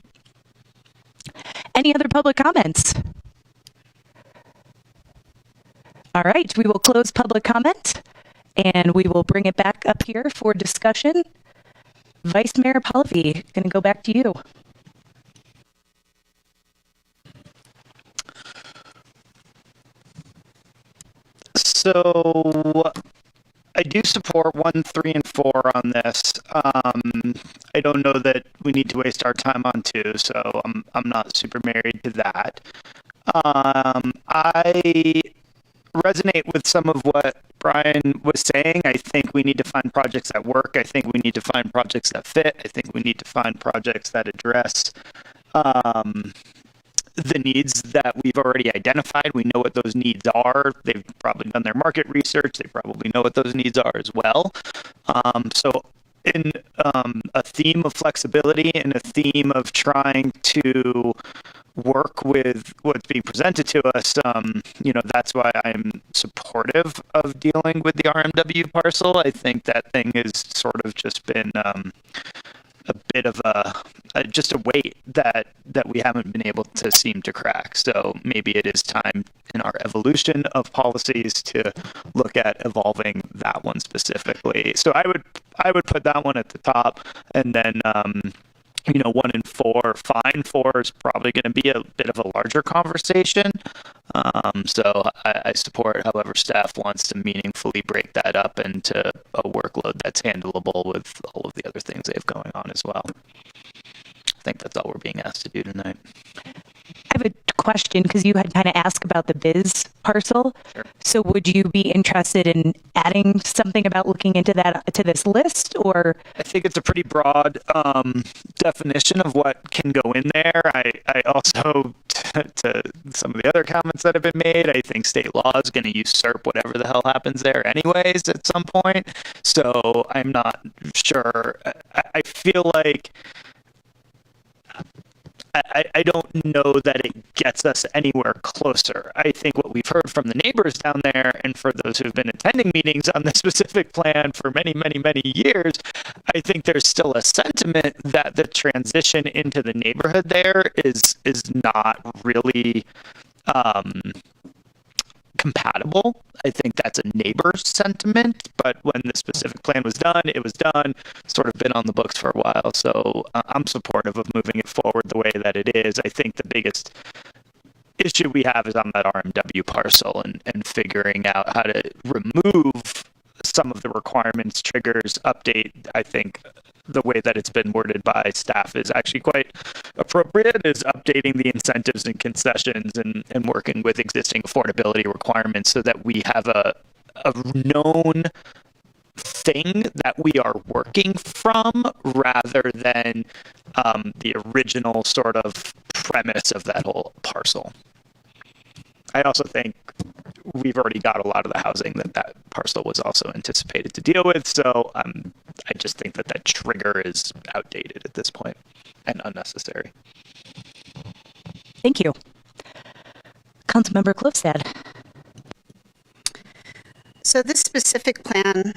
Any other public comments? All right, we will close public comment, and we will bring it back up here for discussion. Vice Mayor Pallavi, going to go back to you. So I do support 1, 3, and 4 on this. I don't know that we need to waste our time on 2, so I'm not super married to that. I resonate with some of what Brian was saying. I think we need to find projects that work. I think we need to find projects that fit. I think we need to find projects that address the needs that we've already identified. We know what those needs are. They've probably done their market research. They probably know what those needs are as well. So in a theme of flexibility and a theme of trying to work with what's being presented to us, you know, that's why I'm supportive of dealing with the RMW parcel. I think that thing has sort of just been a bit of just a weight that we haven't been able to seem to crack. So maybe it is time in our evolution of policies to look at evolving that one specifically. So I would put that one at the top, and then you know, 1 and 4, fine. 4 is probably going to be a bit of a larger conversation. So I support however staff wants to meaningfully break that up into a workload that's handleable with all of the other things they have going on as well. I think that's all we're being asked to do tonight. I have a question, because you had kind of asked about the biz parcel. Sure. So would you be interested in adding something about looking into that to this list, or? I think it's a pretty broad definition of what can go in there. I also, to some of the other comments that have been made, I think state law is going to usurp whatever the hell happens there anyways at some point. So I'm not sure. I feel like I don't know that it gets us anywhere closer. I think what we've heard from the neighbors down there, and for those who've been attending meetings on this specific plan for many, many, many years, I think there's still a sentiment that the transition into the neighborhood there is not really compatible. I think that's a neighbor's sentiment, but when the specific plan was done, it was done, sort of been on the books for a while. So I'm supportive of moving it forward the way that it is. I think the biggest issue we have is on that RMW parcel and figuring out how to remove some of the requirements, triggers, update. I think the way that it's been worded by staff is actually quite appropriate, is updating the incentives and concessions and working with existing affordability requirements so that we have a known thing that we are working from rather than the original sort of premise of that whole parcel. I also think we've already got a lot of the housing that parcel was also anticipated to deal with. So I just think that trigger is outdated at this point and unnecessary. Thank you. Councilmember Klofstad. So this specific plan,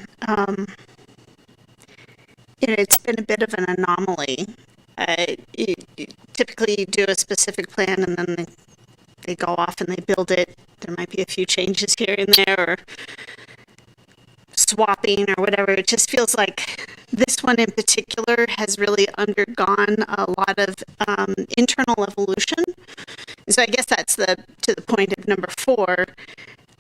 it's been a bit of an anomaly. You typically do a specific plan and then they go off and they build it. There might be a few changes here and there, or swapping or whatever. It just feels like this one in particular has really undergone a lot of internal evolution. So I guess that's to the point of number 4.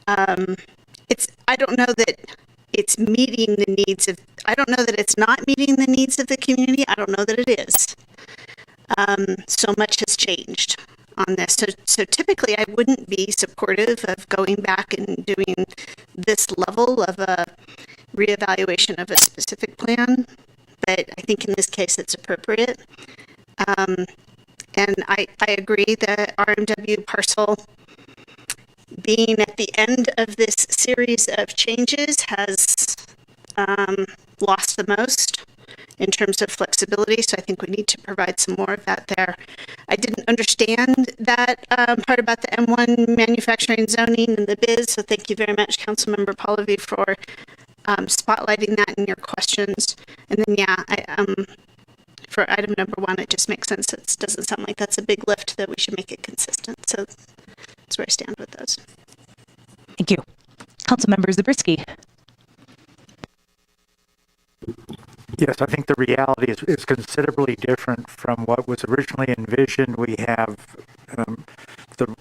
I don't know that it's meeting the needs of, I don't know that it's not meeting the needs of the community. I don't know that it is. So much has changed on this. So typically I wouldn't be supportive of going back and doing this level of a reevaluation of a specific plan, but I think in this case it's appropriate. And I agree that RMW parcel being at the end of this series of changes has lost the most in terms of flexibility. So I think we need to provide some more of that there. I didn't understand that part about the M1 manufacturing zoning and the biz. So thank you very much, Councilmember Pallavi, for spotlighting that in your questions. And then, yeah, for item number 1, it just makes sense. It doesn't sound like that's a big lift, that we should make it consistent. So that's where I stand with those. Thank you. Councilmember Zabriskie. Yes, I think the reality is considerably different from what was originally envisioned. We have the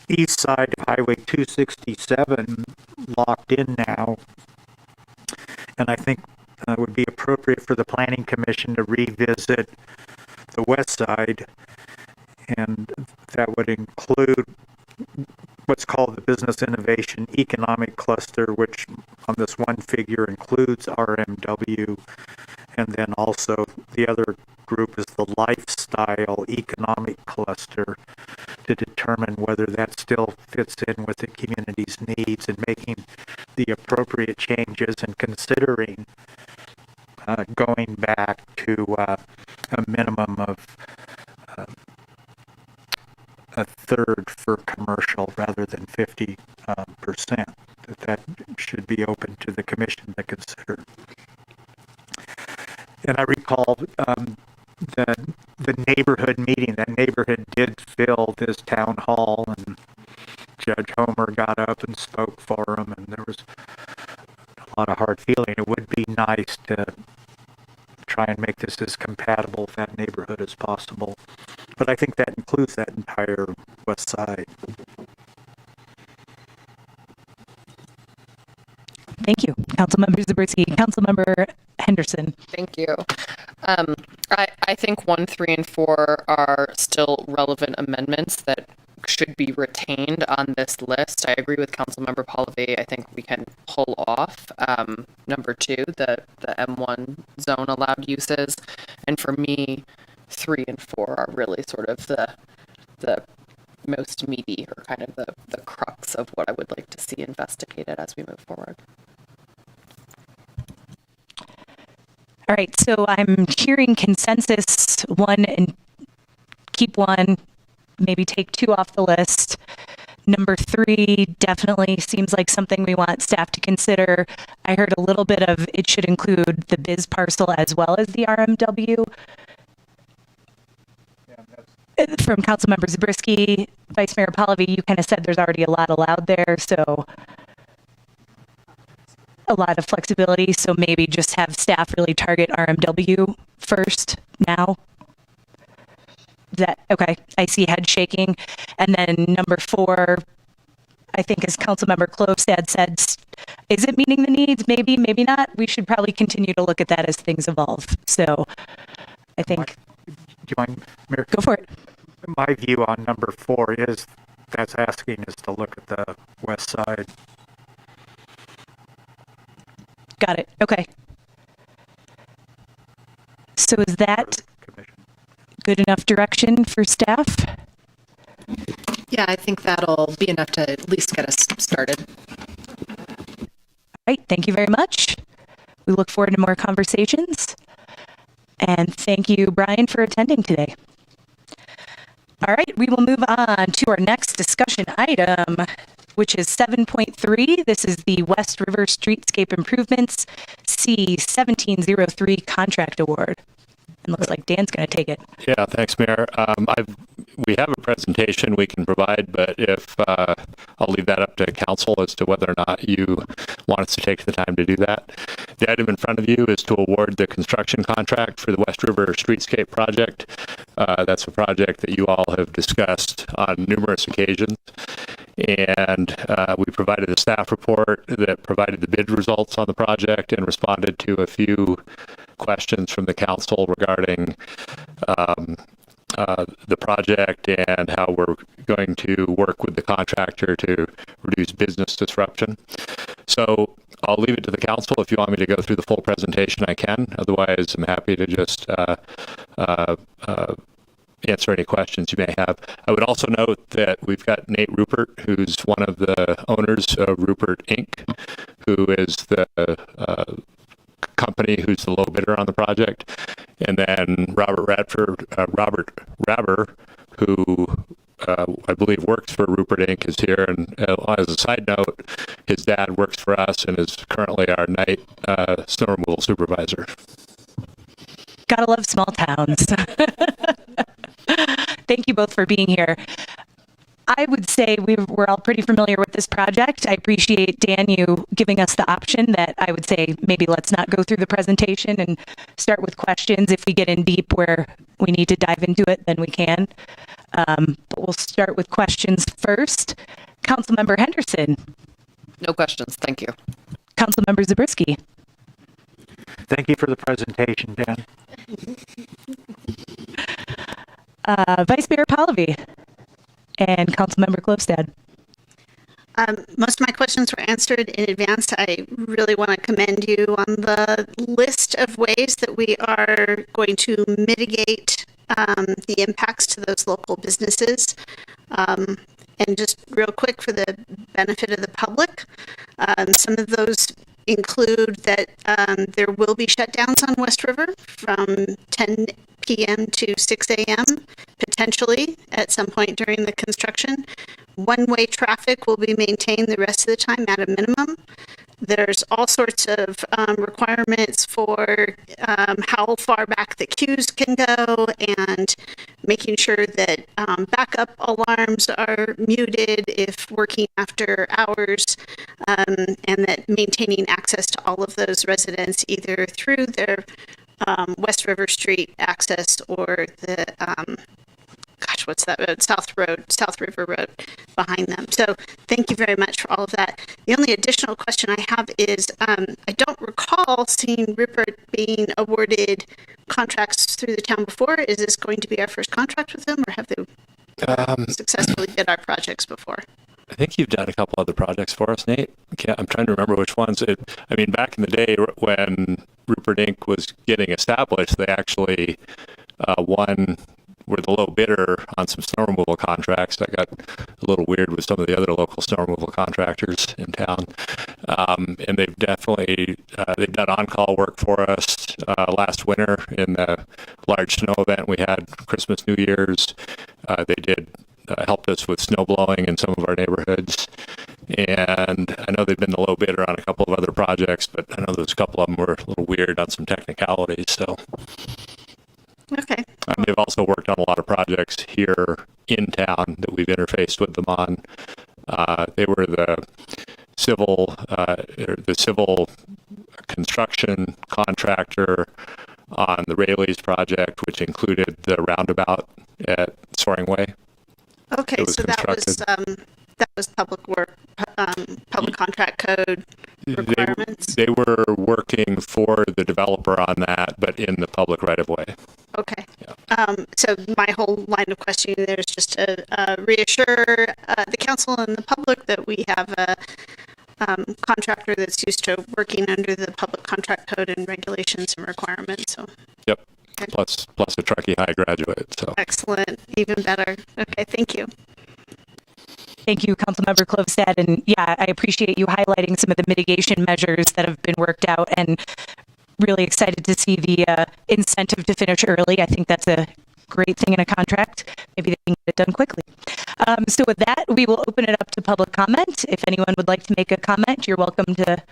east side of Highway 267 locked in now, and I think it would be appropriate for the Planning Commission to revisit the west side, and that would include what's called the Business Innovation Economic Cluster, which on this one figure includes RMW, and then also the other group is the Lifestyle Economic Cluster, to determine whether that still fits in with the community's needs and making the appropriate changes and considering going back to a minimum of a third for commercial rather than 50%. That should be open to the commission to consider. And I recall the neighborhood meeting. That neighborhood did fill this town hall, and Judge Homer got up and spoke for him, and there was a lot of hard feeling. It would be nice to try and make this as compatible with that neighborhood as possible. But I think that includes that entire west side. Thank you, Councilmember Zabriskie. Councilmember Henderson. Thank you. I think 1, 3, and 4 are still relevant amendments that should be retained on this list. I agree with Councilmember Pallavi. I think we can pull off number 2, the M1 zone allowed uses. And for me, 3 and 4 are really sort of the most meaty, or kind of the crux of what I would like to see investigated as we move forward. All right, so I'm hearing consensus 1 and keep 1, maybe take 2 off the list. Number 3 definitely seems like something we want staff to consider. I heard a little bit of it should include the biz parcel as well as the RMW. From Councilmember Zabriskie, Vice Mayor Pallavi, you kind of said there's already a lot allowed there, so a lot of flexibility. So maybe just have staff really target RMW first now. Is that okay? I see head shaking. And then number 4, I think as Councilmember Klofstad said, is it meeting the needs? Maybe, maybe not. We should probably continue to look at that as things evolve. So I think. Do you mind, Mayor? Go for it. My view on number 4 is that's asking us to look at the west side. Got it. Okay. So is that good enough direction for staff? Yeah, I think that'll be enough to at least get us started. All right. Thank you very much. We look forward to more conversations. And thank you, Brian, for attending today. All right, we will move on to our next discussion item, which is 7.3. This is the West River Streetscape Improvements C1703 Contract Award. And looks like Dan's going to take it. Yeah, thanks, Mayor. We have a presentation we can provide, but if I'll leave that up to council as to whether or not you want us to take the time to do that. The item in front of you is to award the construction contract for the West River Streetscape project. That's a project that you all have discussed on numerous occasions. And we provided a staff report that provided the bid results on the project and responded to a few questions from the council regarding the project and how we're going to work with the contractor to reduce business disruption. So I'll leave it to the council. If you want me to go through the full presentation, I can. Otherwise, I'm happy to just answer any questions you may have. I would also note that we've got Nate Rupert, who's one of the owners of Rupert Inc., who is the company who's the low bidder on the project, and then Robert Rabber, who I believe works for Rupert Inc., is here. And as a side note, his dad works for us and is currently our night snow removal supervisor. Gotta love small towns. Thank you both for being here. I would say we're all pretty familiar with this project. I appreciate, Dan, you giving us the option that I would say maybe let's not go through the presentation and start with questions. If we get in deep where we need to dive into it, then we can. But we'll start with questions first. Councilmember Henderson. No questions. Thank you. Councilmember Zabriskie. Thank you for the presentation, Dan. Vice Mayor Pallavi and Councilmember Klofstad. Most of my questions were answered in advance. I really want to commend you on the list of ways that we are going to mitigate the impacts to those local businesses. And just real quick for the benefit of the public, some of those include that there will be shutdowns on West River from 10 p.m. to 6 a.m. potentially at some point during the construction. One-way traffic will be maintained the rest of the time at a minimum. There's all sorts of requirements for how far back the queues can go and making sure that backup alarms are muted if working after hours, and that maintaining access to all of those residents either through their West River Street access or the what's that road? South River Road behind them. So thank you very much for all of that. The only additional question I have is, I don't recall seeing Rupert being awarded contracts through the town before. Is this going to be our first contract with them, or have they successfully bid our projects before? I think you've done a couple other projects for us, Nate. I'm trying to remember which ones. Back in the day when Rupert Inc. was getting established, they actually were the low bidder on some snow removal contracts. That got a little weird with some of the other local snow removal contractors in town. And they've definitely they've done on-call work for us last winter in the large snow event we had, Christmas, New Year's. They did helped us with snow blowing in some of our neighborhoods. And I know they've been the low bidder on a couple of other projects, but I know there's a couple of them were a little weird on some technicalities. So. Okay. They've also worked on a lot of projects here in town that we've interfaced with them on. They were the civil construction contractor on the Rayleigh's project, which included the roundabout at Soaring Way. Okay, so that was public work, public contract code requirements. They were working for the developer on that, but in the public right of way. Okay. Yeah. So my whole line of questioning there is just to reassure the council and the public that we have a contractor that's used to working under the public contract code and regulations and requirements. So. Yep. Okay. Plus a Truckee High graduate. So. Excellent. Even better. Okay. Thank you. Thank you, Councilmember Klofstad. And yeah, I appreciate you highlighting some of the mitigation measures that have been worked out, and really excited to see the incentive to finish early. I think that's a great thing in a contract. Maybe they can get it done quickly. So with that, we will open it up to public comment. If anyone would like to make a comment, you're welcome to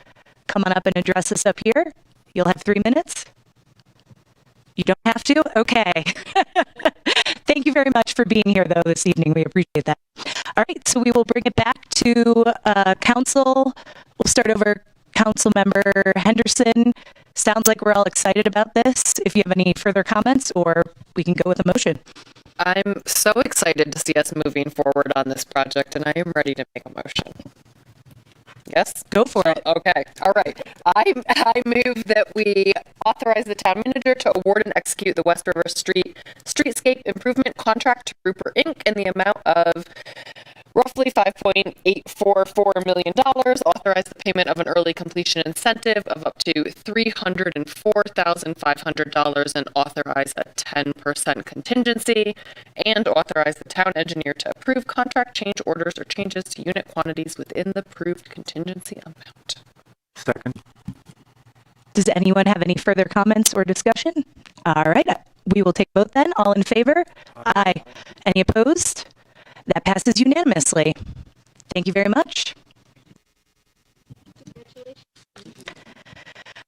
come on up and address us up here. You'll have 3 minutes. You don't have to? Okay. Thank you very much for being here, though, this evening. We appreciate that. All right, so we will bring it back to council. We'll start over Councilmember Henderson. Sounds like we're all excited about this. If you have any further comments, or we can go with a motion. I'm so excited to see us moving forward on this project, and I am ready to make a motion. Yes? Go for it. Okay. All right. I move that we authorize the town manager to award and execute the West River Street Streetscape Improvement Contract to Rupert Inc. in the amount of roughly $5.844 million, authorize the payment of an early completion incentive of up to $304,500, and authorize a 10% contingency, and authorize the town engineer to approve contract change orders or changes to unit quantities within the approved contingency amount. Second. Does anyone have any further comments or discussion? All right, we will take vote then. All in favor? Aye. Any opposed? That passes unanimously. Thank you very much.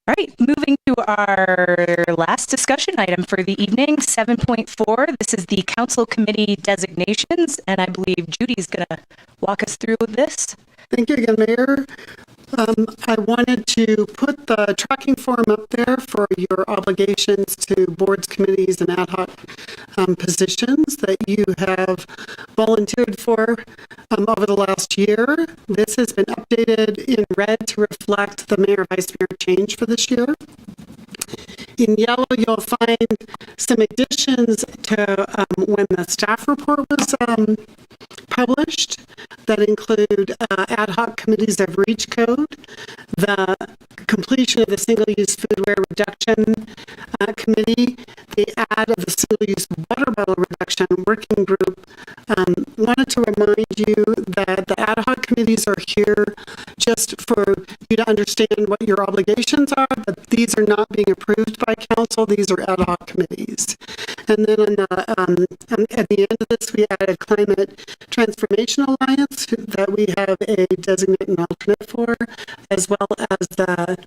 All right, moving to our last discussion item for the evening, 7.4. This is the council committee designations, and I believe Judy's going to walk us through this. Thank you again, Mayor. I wanted to put the tracking form up there for your obligations to boards, committees, and ad hoc positions that you have volunteered for over the last year. This has been updated in red to reflect the mayor vice mayor change for this year. In yellow, you'll find some additions to when the staff report was published that include ad hoc committees of REACH code, the completion of the single-use foodware reduction committee, the add of the single-use water bottle reduction working group. Wanted to remind you that the ad hoc committees are here just for you to understand what your obligations are, but these are not being approved by council. These are ad hoc committees. And then on the, at the end of this, we added Climate Transformation Alliance that we have a designate and alternate for, as well as the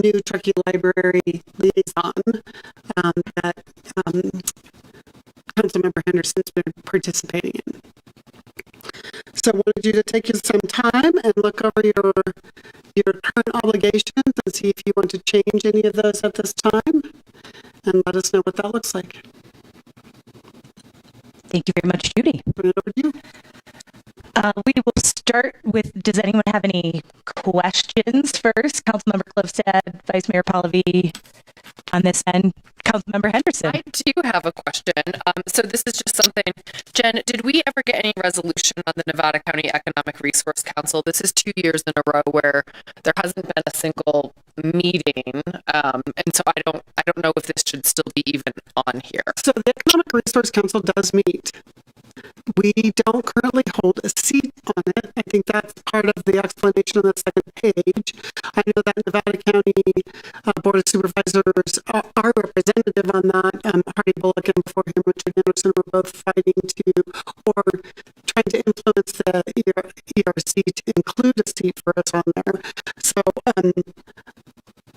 new Truckee Library liaison that Councilmember Henderson's been participating in. So I wanted you to take you some time and look over your current obligations and see if you want to change any of those at this time, and let us know what that looks like. Thank you very much, Judy. Put it over to you. We will start with, does anyone have any questions first? Councilmember Klivstad, Vice Mayor Pallavi on this end. Councilmember Henderson. I do have a question. So this is just something, Jen, did we ever get any resolution on the Nevada County Economic Resource Council? This is 2 years in a row where there hasn't been a single meeting. And so I don't know if this should still be even on here. So the Economic Resource Council does meet. We don't currently hold a seat on it. I think that's part of the explanation on the second page. I know that Nevada County Board of Supervisors are representative on that. Hardy Bullock and before him Richard Anderson were both fighting to, or trying to influence the ERC to include a seat for us on there. So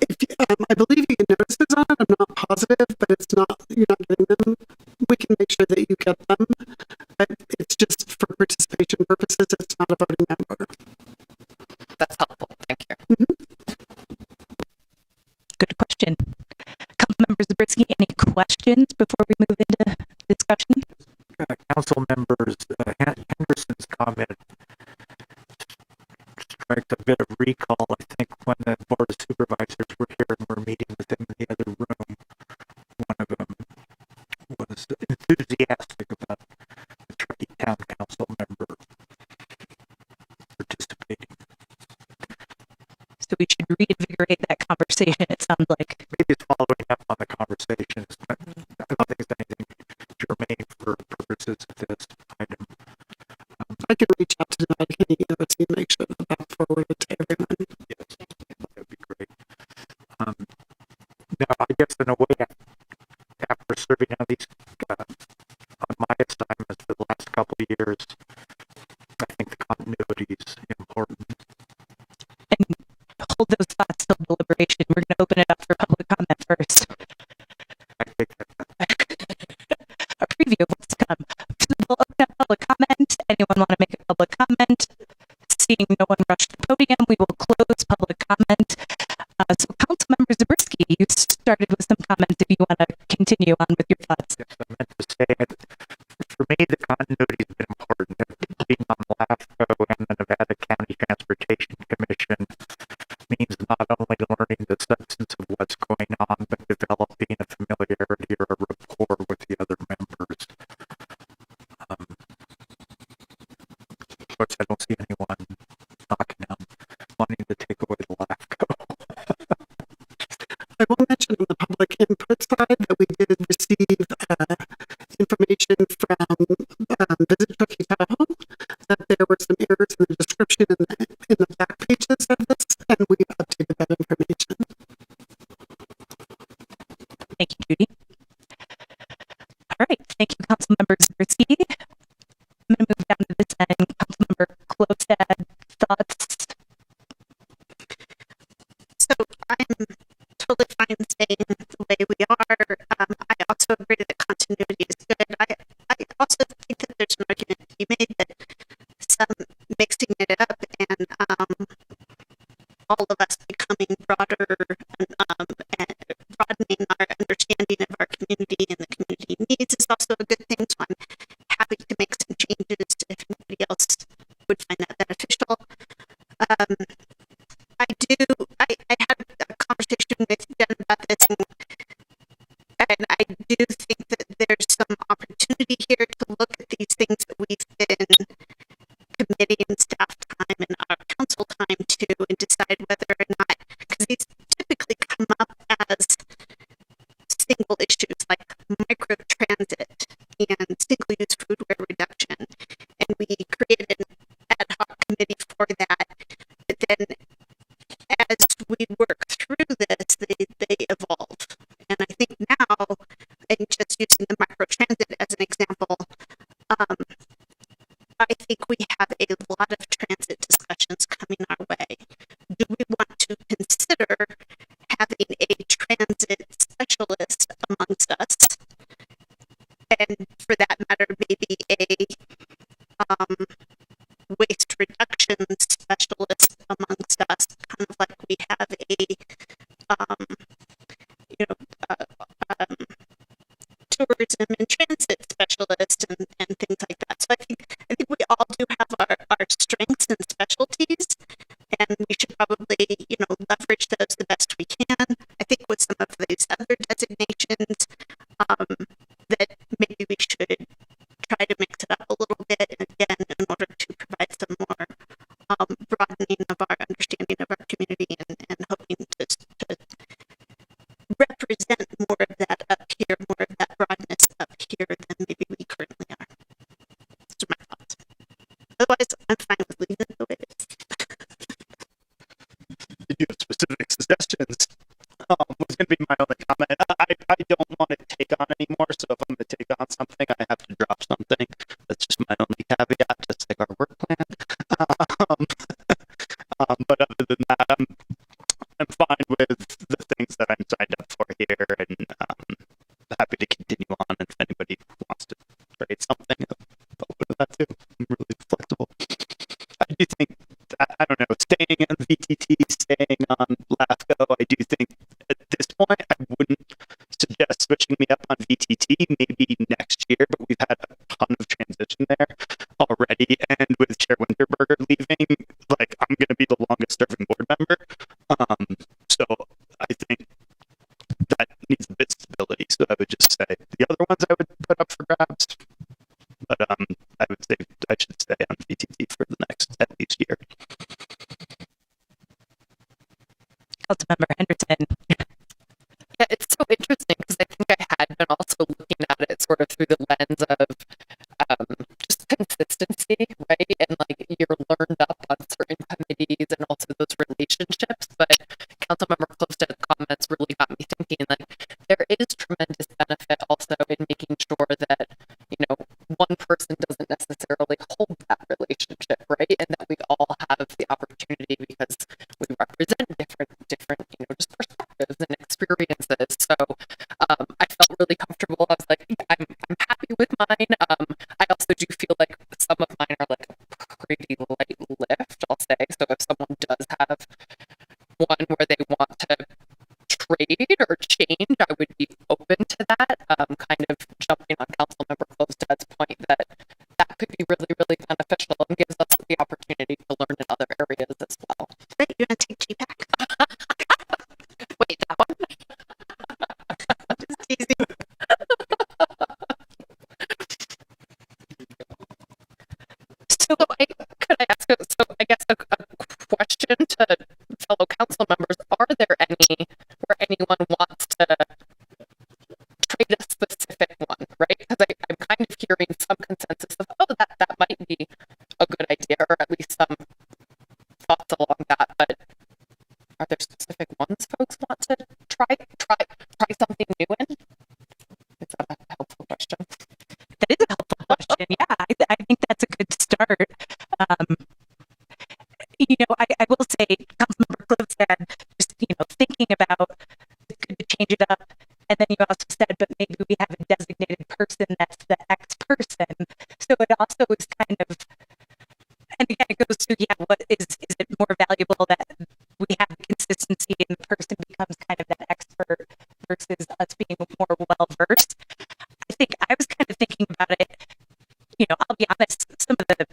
if I believe you get notices on it. I'm not positive, but it's not, you're not getting them. We can make sure that you get them, but it's just for participation purposes. It's not a voting member. That's helpful. Thank you. Mm-hmm. Good question. Councilmember Zabriskie, any questions before we move into discussion? Council members, Henderson's comment strikes a bit of recall. I think when the Board of Supervisors were here and were meeting with them in the other room, one of them was enthusiastic about the Truckee Town Council member participating. So we should reinvigorate that conversation, it sounds like. Maybe it's following up on the conversation. I don't think it's anything germane for purposes of this item. I can reach out to the County ERC and make sure that that's forwarded to everyone. Yes, that would be great. Now, I guess in a way, after serving on these, on my assignments for the last couple of years, I think the continuity is important. And hold those thoughts till deliberation. We're going to open it up for public comment first. I think a preview of what's to come. We'll open up public comment. Anyone want to make a public comment? Seeing no one rush the podium, we will close public comment. So Councilmember Zabriskie, You started with some comments. If you want to continue on with your thoughts. Yes, I meant to say it. For me, the continuity has been important. Being on LAFCO and the Nevada County Transportation Commission means not only learning the substance of what's going on, but developing a familiarity or a rapport with the other members. Of course, I don't see anyone knocking down, wanting to take away the LAFCO. I will mention on the public input side that we did receive information from Visit Truckee Tahoe that there were some errors in the description in the back pages of this, and we've updated that information. Thank you, Judy. All right, thank you, Councilmember Zersky. I'm going to move down to this end. Councilmember Klostad, thoughts? So I'm totally fine staying the way we are. I also agree that continuity is good. I also think that there's an argument to be made that some mixing it up and all of us becoming broader and broadening our understanding of our community and the community needs is also a good thing. So I'm happy to make some changes if anybody else would find that beneficial. I had a conversation with Jen about this, and I do think that there's some opportunity here to look at these things that we've been committee and staff time and our council time to and decide whether or not, because these typically come up as single issues like micro transit and single-use foodware reduction, and we created an ad hoc committee for that. But then as we work through this, they evolve. And I think now, and just using the microtransit as an example, I think we have a lot of transit discussions coming our way. Do we want to consider having a transit specialist amongst us? And for that matter, maybe a waste reduction specialist amongst us, kind of like we have a tourism and transit specialist and things like that. So I think we all do have our strengths and specialties, and we should probably leverage those the best we can. I think with some of these other designations, that maybe we should try to mix it up a little bit, and again, in order to provide some more broadening of our understanding of our community and hoping to represent more of that up here, more of that broadness up here than maybe we currently are. Those are my thoughts. Otherwise, I'm fine with leaving it the way it is. If you have specific suggestions, was going to be my only comment. I don't want to take on anymore, so if I'm going to take on something, I have to drop something. That's just my only caveat, just like our work plan. But other than that, I'm fine with the things that I'm signed up for here, and happy to continue on. If anybody wants to trade something, I'll open to that too. I'm really flexible. I do think, I don't know, staying on VTT, staying on LAFCO, I do think at this point I wouldn't suggest switching me up on VTT maybe next year, but we've had a ton of transition there already, and with Chair Winterberger leaving, like, I'm going to be the longest serving board member. So I think that needs a bit of stability. So I would just say the other ones I would put up for grabs, but I would say I should stay on VTT for the next at least year. Councilmember Henderson. Yeah, it's so interesting because I think I had been also looking at it sort of through the lens of just consistency, right? And like you're learned up on certain committees and also those relationships. But Councilmember Klostad's comments really got me thinking like there is tremendous benefit also in making sure that, one person doesn't necessarily hold that relationship, right? And that we all have the opportunity because we represent different, just perspectives and experiences. So I felt really comfortable. I was like, I'm happy with mine. I also do feel like some of mine are like a pretty light lift, I'll say. So if someone does have one where they want to trade where anyone wants to trade a specific one, right? Because I'm kind of hearing some consensus of, oh, that might be a good idea, or at least some thoughts along that. But are there specific ones folks want to try something new in? Is that a helpful question? That is a helpful question. Yeah, I think that's a good start. I will say, Councilmember Cliff said, just, thinking about could we change it up? And then you also said, but maybe we have a designated person that's the X person. So it also is kind of, and again, it goes to, what is it more valuable that we have consistency and the person becomes kind of that expert versus us being more well-versed? I think I was kind of thinking about it, I'll be honest, some of the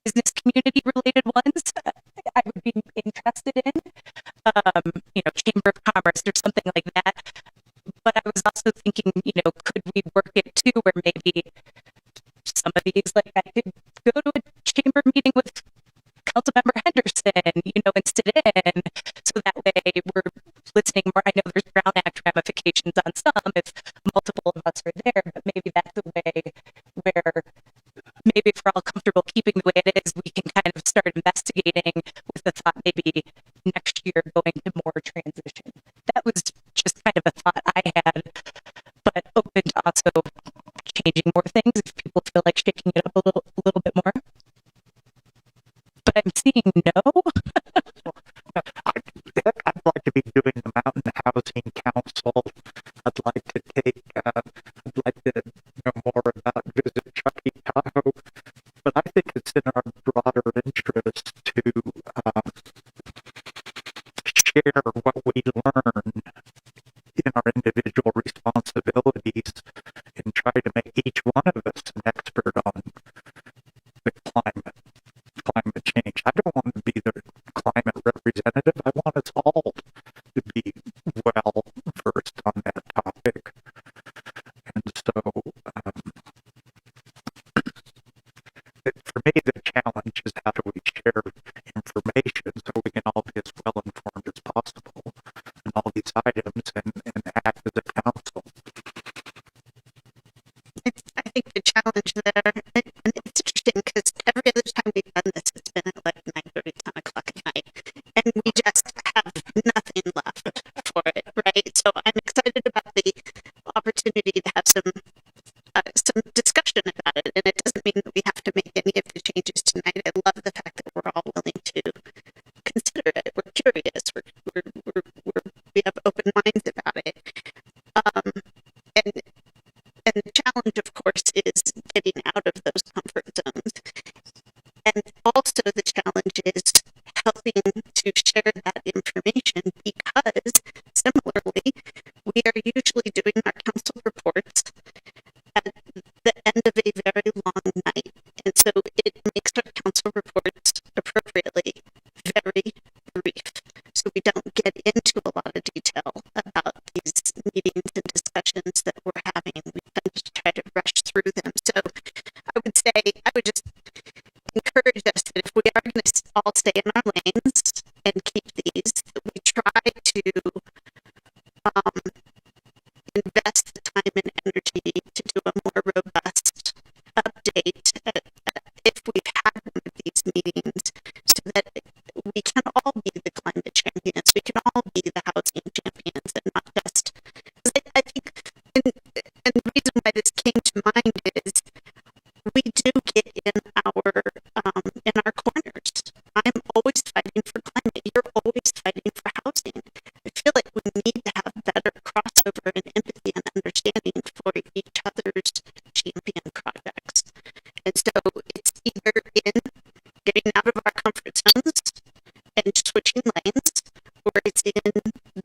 business community related ones I would be interested in, Chamber of Commerce or something like that. But I was also thinking, could we work it too where maybe some of these, like I could go to a chamber meeting with Councilmember Henderson, and sit in, so that way we're listening more. I know there's Brown Act ramifications on some if multiple of us are there, but maybe that's a way where maybe if we're all comfortable keeping the way it is, we can kind of start investigating with the thought maybe next year going to more transition. That was just kind of a thought I had, but open to also changing more things if people feel like shaking it up a little bit more. But I'm seeing no. I'd like to be doing the Mountain Housing Council. I'd like to know more about Visit Truckee, Tahoe. But I think it's in our broader interest to share what we learn in our individual responsibilities and try to make each one of us an expert on the climate change. I don't want to be the climate representative. I want us all to be well versed on that topic. And so, for me, the challenge is how do we share information so we can all be as well informed as possible on all these items and act as a council. I think the challenge there, and it's interesting because every other time we've done this, it's been at like 9:30, 10 o'clock at night, and we just have nothing left for it, right? So I'm excited about the opportunity to have some discussion about it, and it doesn't mean that we have to make any of the changes tonight. I love the fact that we're all willing to consider it. We're curious. We have open minds about it. And the challenge, of course, is getting out of those comfort zones. And also the challenge is helping to share that information because, similarly, we are usually doing our council reports at the end of a very long night. And so it makes our council reports appropriately very brief. So we don't get into a lot of detail about these meetings and discussions that we're having. We tend to try to rush through them. So I would just encourage us that if we are going to all stay in our lanes and keep these, that we try to invest the time and energy to do a more robust update if we've had one of these meetings, so that we can all be the climate champions, we can all be the housing champions, and not just, I think, and the reason why this came to mind is we do get in our corners. I'm always fighting for climate. You're always fighting for housing. I feel like we need to have better crossover and empathy and understanding for each other's champion projects. And so it's either in getting out of our comfort zones and switching lanes, or it's in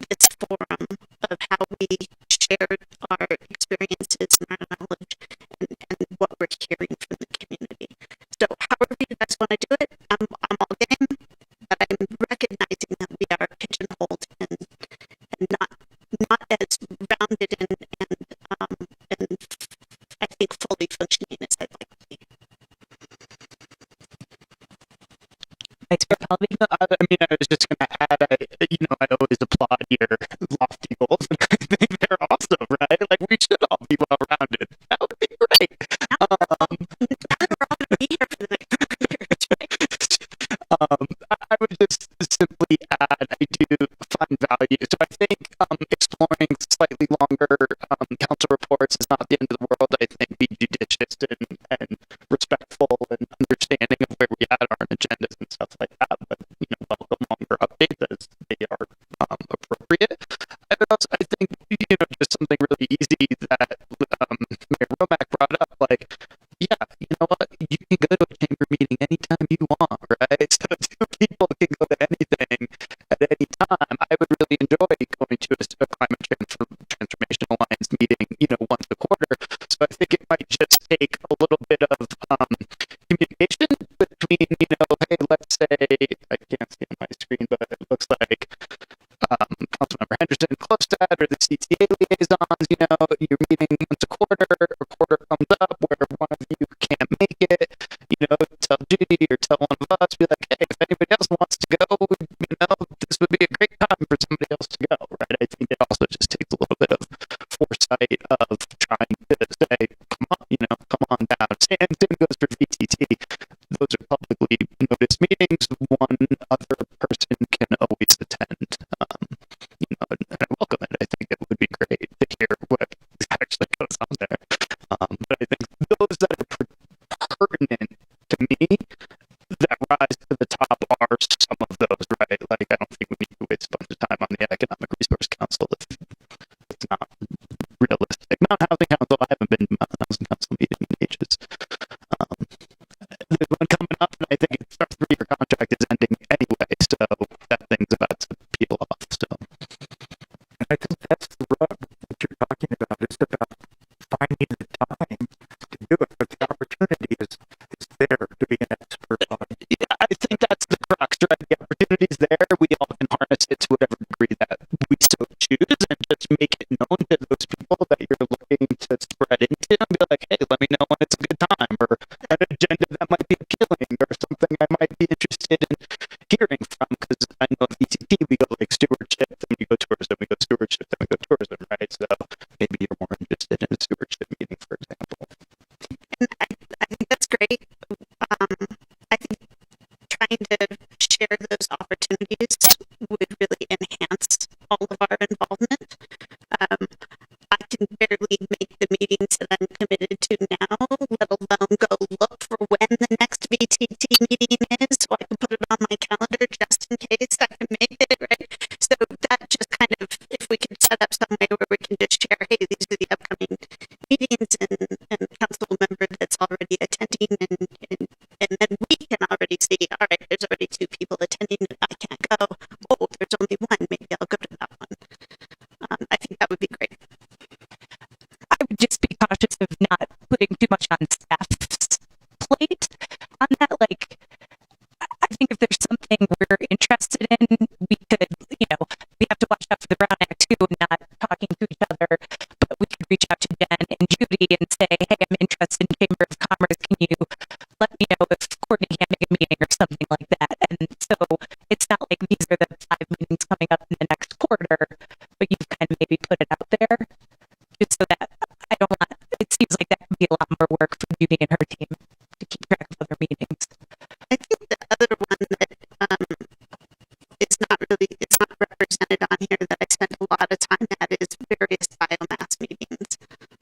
this forum of how we share our experiences and our knowledge and what we're hearing from the community. So however you guys want to do it, I'm all game, but I'm recognizing that we are pigeonholed and not as rounded and I think fully functioning as I'd like to be. I mean, I was just going to add, I always applaud your lofty goals, and I think they're awesome, right? Like we should all be well-rounded. That would be great. I would just simply add, I do find value. So I think exploring slightly longer council reports is not the end of the world. I think be judicious and respectful and understanding of where we at on agendas and stuff like that. But welcome longer updates as they are appropriate. I think just something really easy that Mayor Romack brought up, like, yeah, you know what? You can go to a chamber meeting anytime you want, right? So two people can go to anything at any time. I would really enjoy going to a climate transformation alliance meeting, once a quarter. So I think it might just take a little bit of communication between, hey, let's say, I can't see on my screen, but it looks like Councilmember Henderson Klostad or the CTA liaisons, you're meeting once a quarter comes up where one of you can't make it, tell Judy or tell one of us, be like, hey, if anybody else wants to go, this would be a great time for somebody else to go, right? I think it also just takes a little bit of foresight of trying to say, come on down. And same goes for VTT. Those are publicly noticed meetings. One other person can always attend. And I welcome it. I think it would be great to hear what actually goes on there. But I think those that are pertinent to me that rise to the top are some of those, right? Like, I don't think we need to waste a bunch of time on the Economic Resource Council if it's not realistic. Mount Housing Council, I haven't been to Mount Housing Council meeting in ages. There's one coming up, and I think our 3-year contract is ending anyway, so that thing's about to peel off. So I think that's the rub. What you're talking about is about finding the time to do it, but the opportunity is there to be an expert on it. Yeah, I think that's the crux, right? The opportunity is there. We all can harness it to whatever degree that we so choose, and just make it known to those people that you're looking to spread into, and be like, hey, let me know when it's a good time, or an agenda that might be appealing, or something I might be interested in hearing from. Because I know at VTT we go like stewardship, then we go tourism, we go stewardship, then we go tourism, right? So maybe you're more interested in a stewardship meeting, for example. And I think that's great. I think trying to share those opportunities would really enhance all of our involvement. I can barely make the meetings that I'm committed to now, let alone go look for when the next VTT meeting is, so I can put it on my calendar just in case I can make it, right? So that just kind of, if we can set up some way where we can just share, hey, these are the upcoming meetings, and council member that's already attending, and then we can already see, all right, there's already 2 people attending, I can't go. Oh, there's only one, maybe I'll go to that one. I think that would be great. I would just be cautious of not putting too much on staff's plate on that. Like, I think if there's something we're interested in, we could, we have to watch out for the Brown Act too, and not talking to each other, but we could reach out to Jen and Judy and say, hey, I'm interested in Chamber of Commerce. Can you let me know if Courtney can make a meeting or something like that? And so it's not like these are the 5 meetings coming up in the next quarter, but you've kind of maybe put it out there just so that it seems like that could be a lot more work for Judy and her team to keep track of other meetings. I think the other one that it's not represented on here that I spent a lot of time at is various biomass meetings,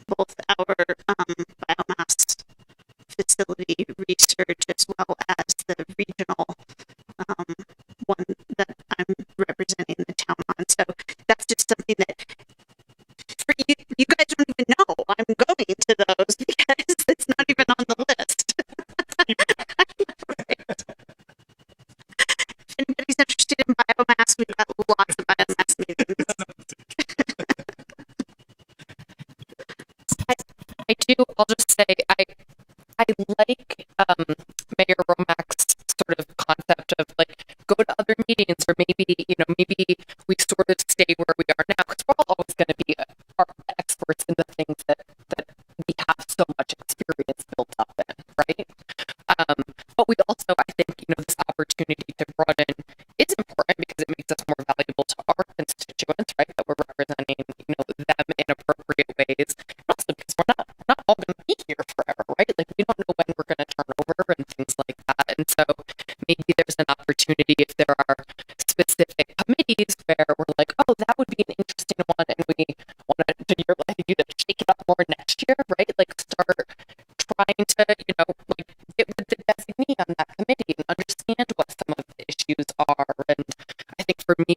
both our biomass facility research as well as the regional one that I'm representing the town on. So that's just something that for you guys don't even know I'm going to those because it's not even on the list. If anybody's interested in biomass, we've got lots of biomass meetings. I do. I'll just say I like Mayor Romack's sort of concept of like go to other meetings, or maybe we sort of stay where we are now, because we're all always going to be our experts in the things that we have so much experience built up in, right? But we also, I think, this opportunity to broaden is important because it makes us more valuable to our constituents, right? That we're anyways. And also because we're not all going to be here forever, right? Like we don't know when we're going to turn over and things like that. And so maybe there's an opportunity if there are specific committees where we're like, oh, that would be an interesting one, and we want to do your like either shake it up more next year, right? Like start trying to, like get with the designee on that committee and understand what some of the issues are. And I think for me,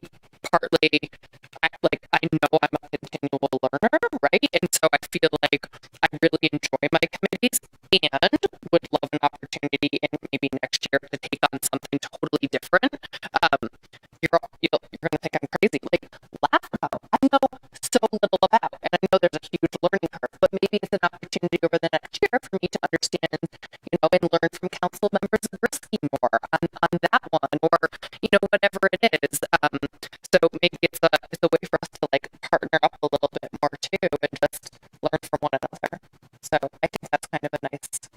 partly, I know I'm a continual learner, right? And so I feel like I really enjoy my committees and would love an opportunity in maybe next year to take on something totally different. You're going to think I'm crazy. Like LAFCO, I know so little about, and I know there's a huge learning curve, but maybe it's an opportunity over the next year for me to understand, and learn from council members of Risky more on that one, or, whatever it is. So maybe it's a way for us to like partner up a little bit more too and just learn from one another. So I think that's kind of a nice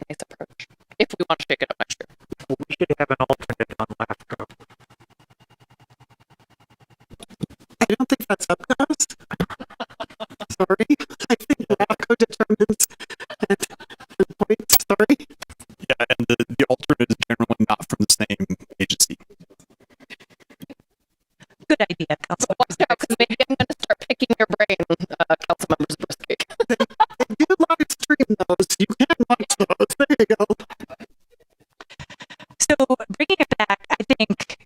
approach if we want to shake it up next year. We should have an alternate on LAFCO. I don't think that's up to us. Sorry. I think LAFCO determines the points. Sorry. Yeah, and the alternate is generally not from the same agency. Good idea, Council. Because maybe I'm going to start picking your brain, council members of Risky. They do live stream those. You can watch those. There you go. So bringing it back, I think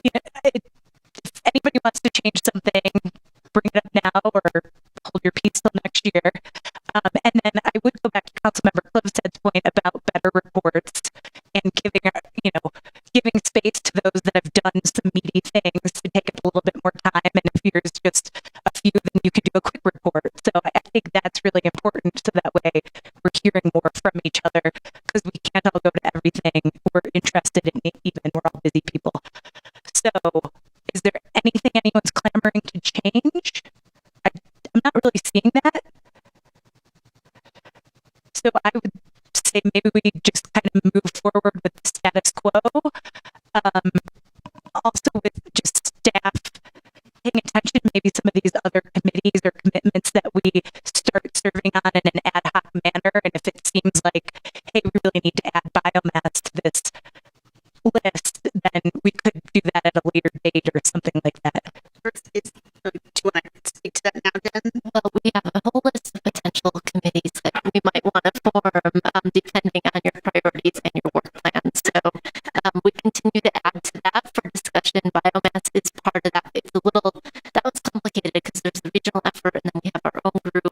if anybody wants to change something, bring it up now or hold your peace till next year. And then I would go back to Councilmember Clifford's point about better reports and giving space to those that have done some meaty things to take up a little bit more time. And if yours just a few, then you could do a quick report. So I think that's really important. So that way we're hearing more from each other because we can't all go to everything we're interested in, even we're all busy people. So is there anything anyone's clamoring to change? I'm not really seeing that. So I would say maybe we just kind of move forward with the status quo. Also with just staff paying attention to maybe some of these other committees or commitments that we start serving on in an ad hoc manner. And if it seems like, hey, we really need to add biomass to this list, then we could do that at a later date or something like that. Do you want to speak to that now, Jen? Well, we have a whole list of potential committees that we might want to form depending on your priorities and your work plans. So we continue to add to that for discussion. Biomass is part of that. It's that was complicated because there's the regional effort and then we have our own group.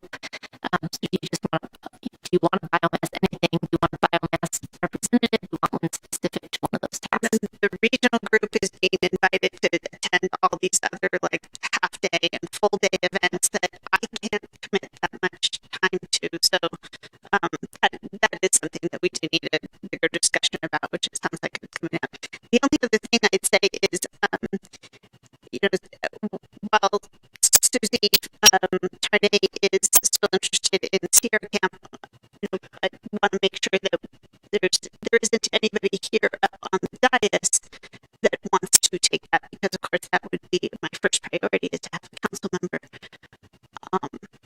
So do you want a biomass anything? Do you want a biomass representative? Do you want one specific to one of those tasks? The regional group is being invited to attend all these other like half day and full day events that I can't commit that much time to. So that is something that we do need a bigger discussion about, which it sounds like it's coming up. The only other thing I'd say is, while Susie Tarnay is still interested in Sierra Camp, I want to make sure that there isn't anybody here on the dais that wants to take that, because of course that would be my first priority is to have a council member.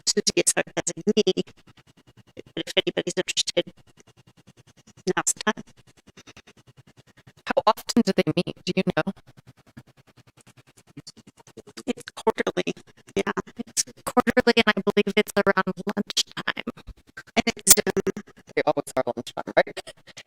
Susie is our designee, but if anybody's interested, now's the time. How often do they meet? Do you know? It's quarterly, yeah. It's quarterly, and I believe it's around lunchtime. And it's they always are lunchtime, right?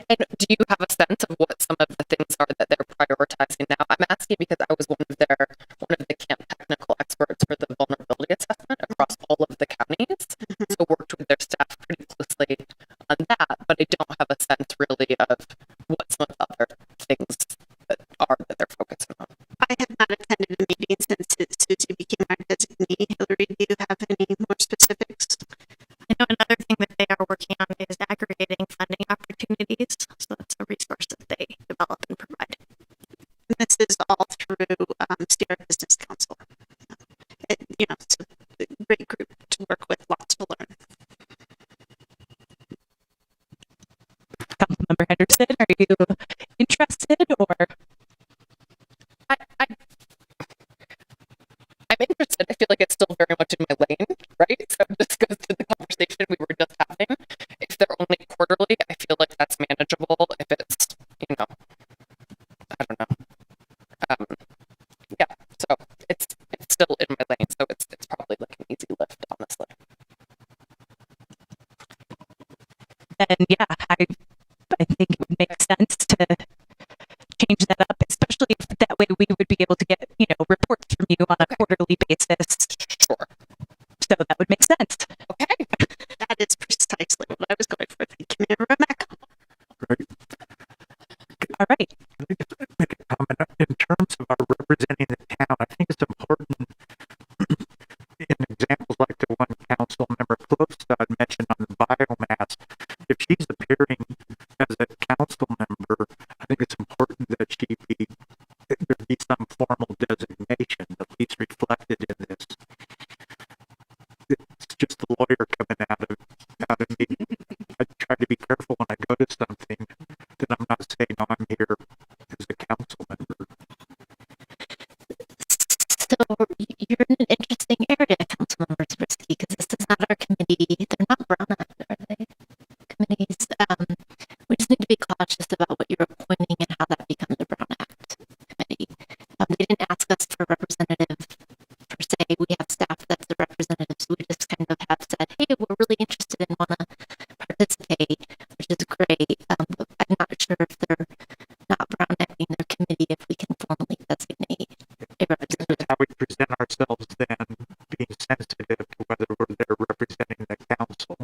And do you have a sense of what some of the things are that they're prioritizing now? I'm asking because I was one of the camp technical experts for the vulnerability assessment across all of the counties. So worked with their staff pretty closely on that, but I don't have a sense really of what some of the other things that they're focusing on. I have not attended a meeting since Susie became our designee. Hillary, do you have any more specifics? I know another thing that they are working on is aggregating funding opportunities. So that's a resource that they develop and provide. And this is all through Sierra Business Council. It's a great group to work with, lots to learn. Councilmember Henderson, are you interested or? I'm interested. I feel like it's still very much in my lane, right? So this goes to the conversation we were just having. If they're only quarterly, I feel like that's manageable. If it's, I don't know. Yeah, so it's still in my lane, so it's probably like an easy lift, honestly. And yeah, I think it would make sense to change that up, especially if that way we would be able to get, reports from you on a quarterly basis. Sure. So that would make sense. Okay. That is precisely what I was going for. Thank you, Mayor Rebecca. Right. All right. Let me just make a comment. In terms of our representing the town, I think it's important in examples like the one council member Klofstad mentioned on the biomass, if she's appearing as a council member, I think it's important that there be some formal designation, at least reflected in this. It's just the lawyer coming out of me. I try to be careful when I go to something that I'm not saying, oh, I'm here as a council member. So you're in an interesting area, Councilmember Zabriskie, because this is not our committee. They're not Brown Act, are they? Committees. We just need to be cautious about what you're appointing and how that becomes a Brown Act committee. They didn't ask us for a representative per se. We have staff that's the representatives. We just kind of have said, hey, we're really interested and want to participate, which is great. But I'm not sure if they're not Brown Acting their committee, if we can formally designate a representative. How we present ourselves then, being sensitive to whether we're there representing the council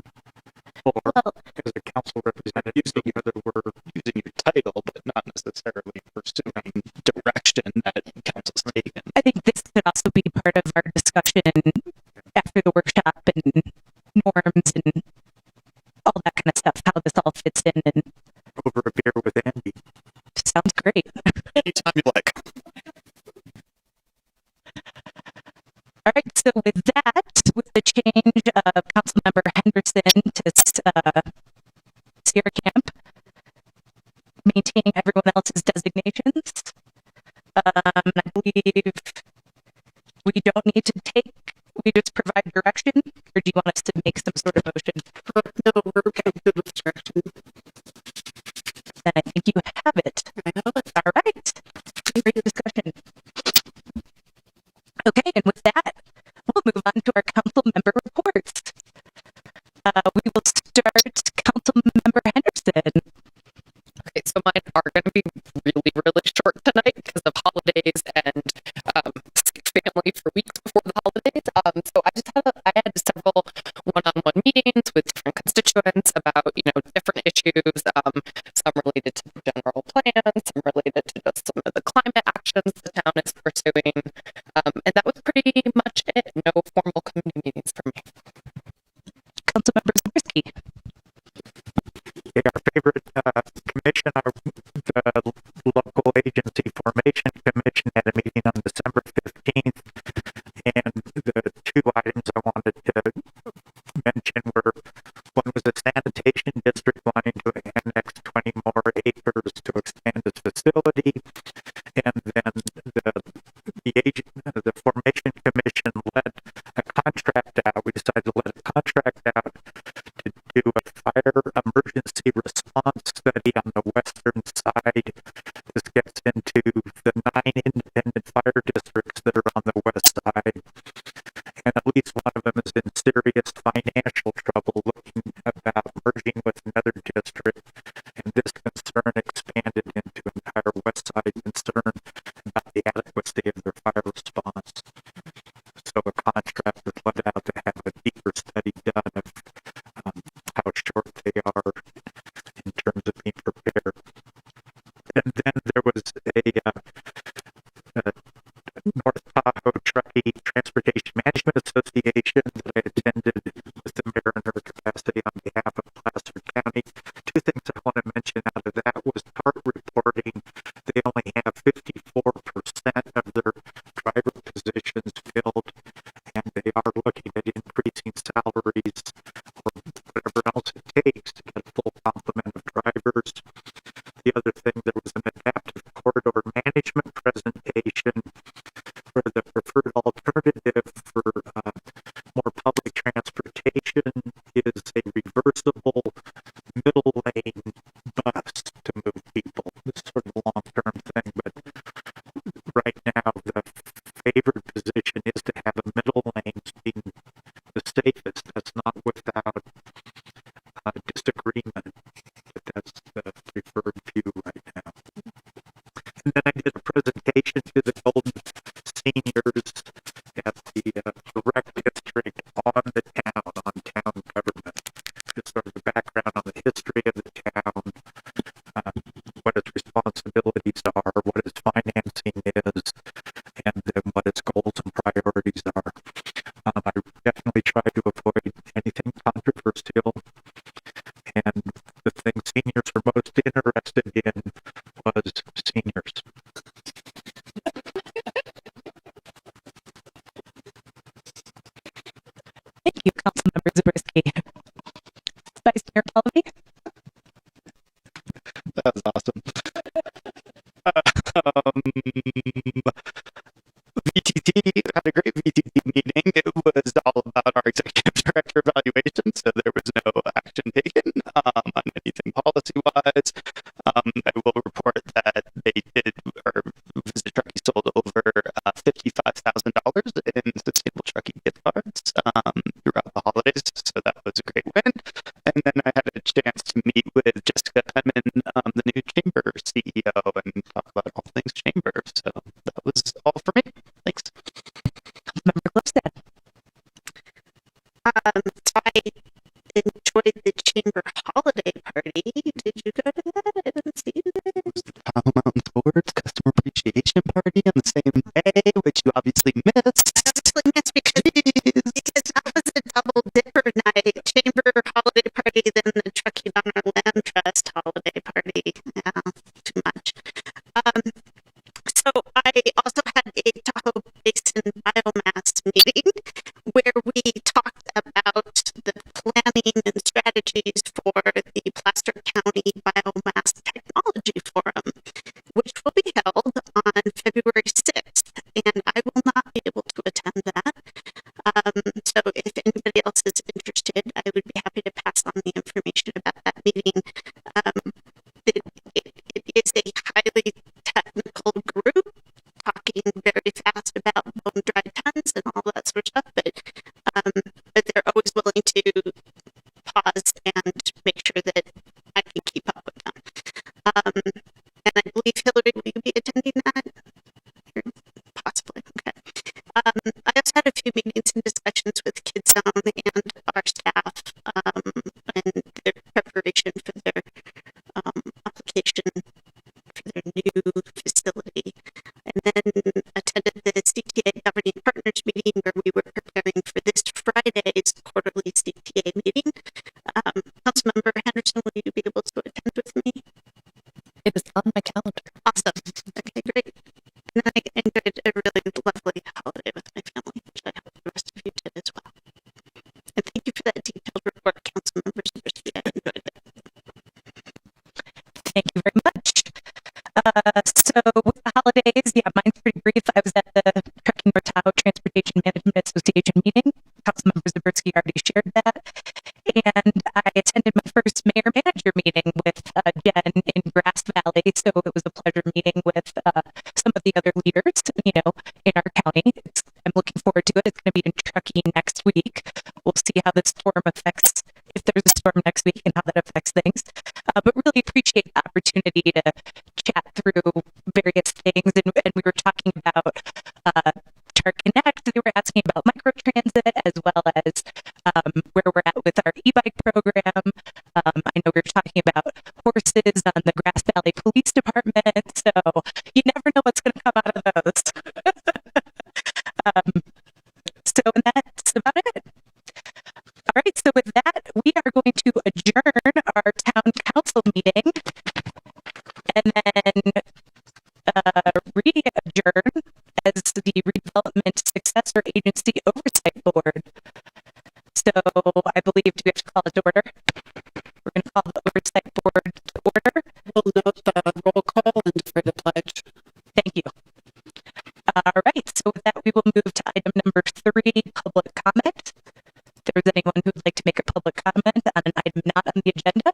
or as a council representative, whether we're using your title, but not necessarily pursuing direction that council's taken. I think this could also be part of our discussion after the workshop and norms and all that kind of stuff, how this all fits in. And over a beer with Andy. Sounds great. Anytime you like. All right, so with that, with the change of Councilmember Henderson to Sierra Camp, maintaining everyone else's designations, I believe we don't need to we just provide direction, or do you want us to make some sort of motion? No, we're good with direction. Then I think you have it. All right. Great discussion. Okay, and with that, we'll move on to our council member reports. We will start Council Member Henderson. Okay, so mine are going to be really, really short tonight because of holidays and sick family for weeks before the holidays. So I had several one-on-one meetings with different constituents about, different issues, some related to the general plan, some related to just some of the climate actions the town is pursuing. And that was pretty much it. No formal committee meetings for me. Councilmember Zabriskie. Our favorite commission, the local agency formation commission, had a meeting on December 15th, and the two items I wanted to mention were, one was the sanitation district wanting to annex 20 more acres to expand its facility, and then the formation commission let a contract out. We decided to let a contract out to do a fire emergency response study on the western side. This gets into the 9 independent fire districts that are on the west side. And at least one of them is in serious financial trouble, looking about merging with another district. And this concern expanded into entire west side concern about the adequacy of their fire response. So a contract was let out to have a deeper study done of how short they are in terms of being prepared. And then there was a North Tahoe Truckee Transportation Management Association that I attended with the mayor in her capacity on behalf of Placer County. Two things I want to mention out of that was part reporting. They only have 54% of their driver positions filled, and they are looking at increasing salaries or whatever else it takes to get a full complement of drivers. The other thing, there was an adaptive corridor management presentation where the preferred alternative position is to have a middle lane being the safest. That's not without disagreement, but that's the preferred view right now. And then I did a presentation to the Golden Seniors at the rec district on the town, on town government. Just sort of a background on the history of the town, what its responsibilities are, what its financing is, and then what its goals and priorities are. I definitely try to avoid anything controversial, and the thing seniors are most interested in was seniors. Thank you, Councilmember Zabriskie. Vice Mayor Pallavi? That was awesome. VTT had a great VTT meeting. It was all about our executive director evaluation, so there was no action taken on anything policy-wise. I will report that they did, or Visit Truckee sold over $55,000 in sustainable Truckee gift cards throughout the holidays, so that was a great win. And then I had a chance to meet with Jessica Penman, the new chamber CEO, and talk about all things chamber. So that was all for me. Thanks. Member Clipstead. So I enjoyed the chamber holiday party. Did you go to that? I didn't see it. It was the Powell Mountain Sports Customer Appreciation Party on the same day, which you obviously missed. I obviously missed because that was a double dipper night. Chamber holiday party, then the Truckee Donner Land Trust holiday party. Yeah, too much. So I also had a Tahoe Basin biomass meeting where we talked about the planning and strategies for the Placer County Biomass Technology Forum, which will be held on February 6th, and I will not be able to attend that. So if anybody else is interested, I would be happy to pass on the information about that meeting. It is a highly technical group talking very fast about bone dry tons and all that sort of stuff, but they're always willing to pause and make sure that I can keep up with them. And I believe, Hillary, will you be attending that? Possibly, okay. I also had a few meetings and discussions with KidZone and our staff and their preparation for their application for their new facility, and then attended the CTA Governing Partners meeting where we were preparing for this Friday's quarterly CTA meeting. Councilmember Henderson, will you be able to attend with me? It is on my calendar. Awesome. Okay, great. And then I enjoyed a really lovely holiday with my family, which I hope the rest of you did as well. And thank you for that detailed report, Councilmember Zabriskie. I enjoyed it. Thank you very much. So with the holidays, yeah, mine's pretty brief. I was at the Truckee North Tahoe Transportation Management Association meeting. Councilmember Zabriskie already shared that. And I attended my first mayor-manager meeting with Jen in Grass Valley. So it was a pleasure meeting with some of the other leaders, in our county. I'm looking forward to it. It's going to be in Truckee next week. We'll see how the storm affects, if there's a storm next week, and how that affects things. But really appreciate the opportunity to chat through various things. And we were talking about Connect. They were asking about microtransit as well as where we're at with our e-bike program. I know we were talking about horses on the Grass Valley Police Department. So you never know what's going to come out of those. So that's about it. All right, so with that, we are going to adjourn our town council meeting and then re-adjourn as the Redevelopment Successor Agency Oversight Board. So I believe, do we have to call it to order? We're going to call the Oversight Board to order. We'll note the roll call and defer the pledge. Thank you. All right, so with that, we will move to item number 3, public comment. If there's anyone who'd like to make a public comment on an item not on the agenda,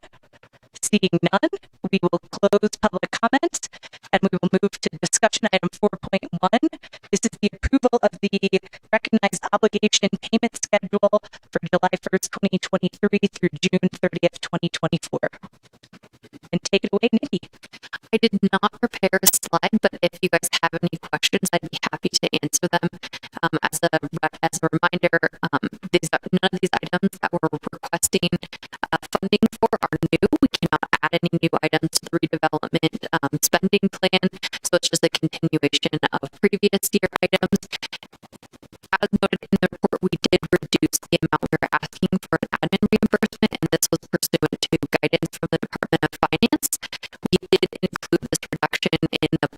seeing none, we will close public comment And we will move to discussion item 4.1. This is the approval of the recognized obligation payment schedule for July 1st, 2023 through June 30th, 2024. And take it away, Nikki. I did not prepare a slide, but if you guys have any questions, I'd be happy to answer them. As a reminder, none of these items that we're requesting funding for are new. We cannot add any new items to the redevelopment spending plan, so it's just a continuation of previous year items. As noted in the report, we did reduce the amount we were asking for an admin reimbursement, and this was pursuant to guidance from the Department of Finance. We did include this reduction in the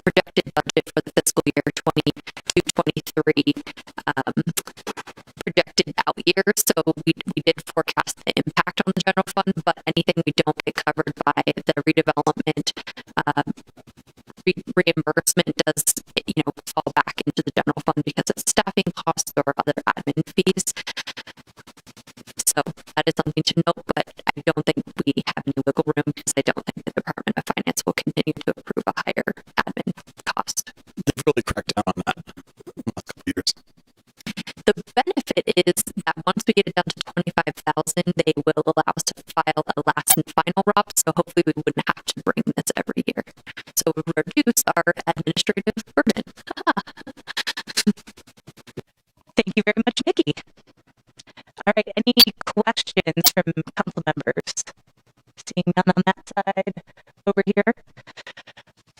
projected budget for the fiscal year 22-23 projected out year. So we did forecast the impact on the general fund, but anything we don't get covered by the redevelopment reimbursement does, fall back into the general fund because of staffing costs or other admin fees. So that is something to note, but I don't think we have any wiggle room because I don't think the Department of Finance will continue to approve a higher admin cost. They've really cracked down on that in the last couple of years. The benefit is that once we get it down to 25,000, they will allow us to file a last and final ROP. So hopefully we wouldn't have to bring this every year. So we reduce our administrative burden. Thank you very much, Nikki. All right, any questions from council members? Seeing none on that side over here.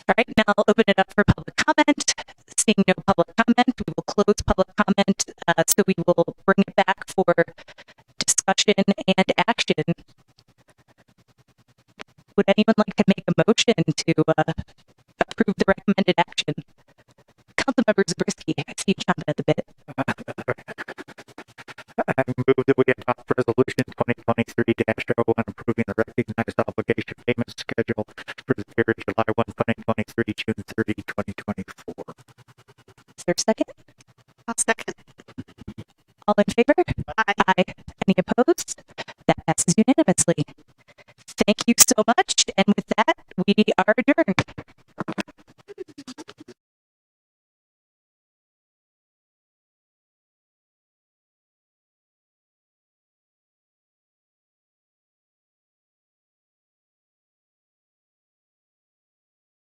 All right, now I'll open it up for public comment. Seeing no public comment, we will close public comment. So we will bring it back for discussion and action. Would anyone like to make a motion to approve the recommended action? Councilmember Zabriskie, I see you chomping at the bit. I move that we adopt resolution 2023-01 approving the recognized obligation payment schedule for the period July 1, 2023, June 30, 2024. Is there a second? I'll second. All in favor? Aye. Any opposed? That passes unanimously. Thank you so much. And with that, we are adjourned.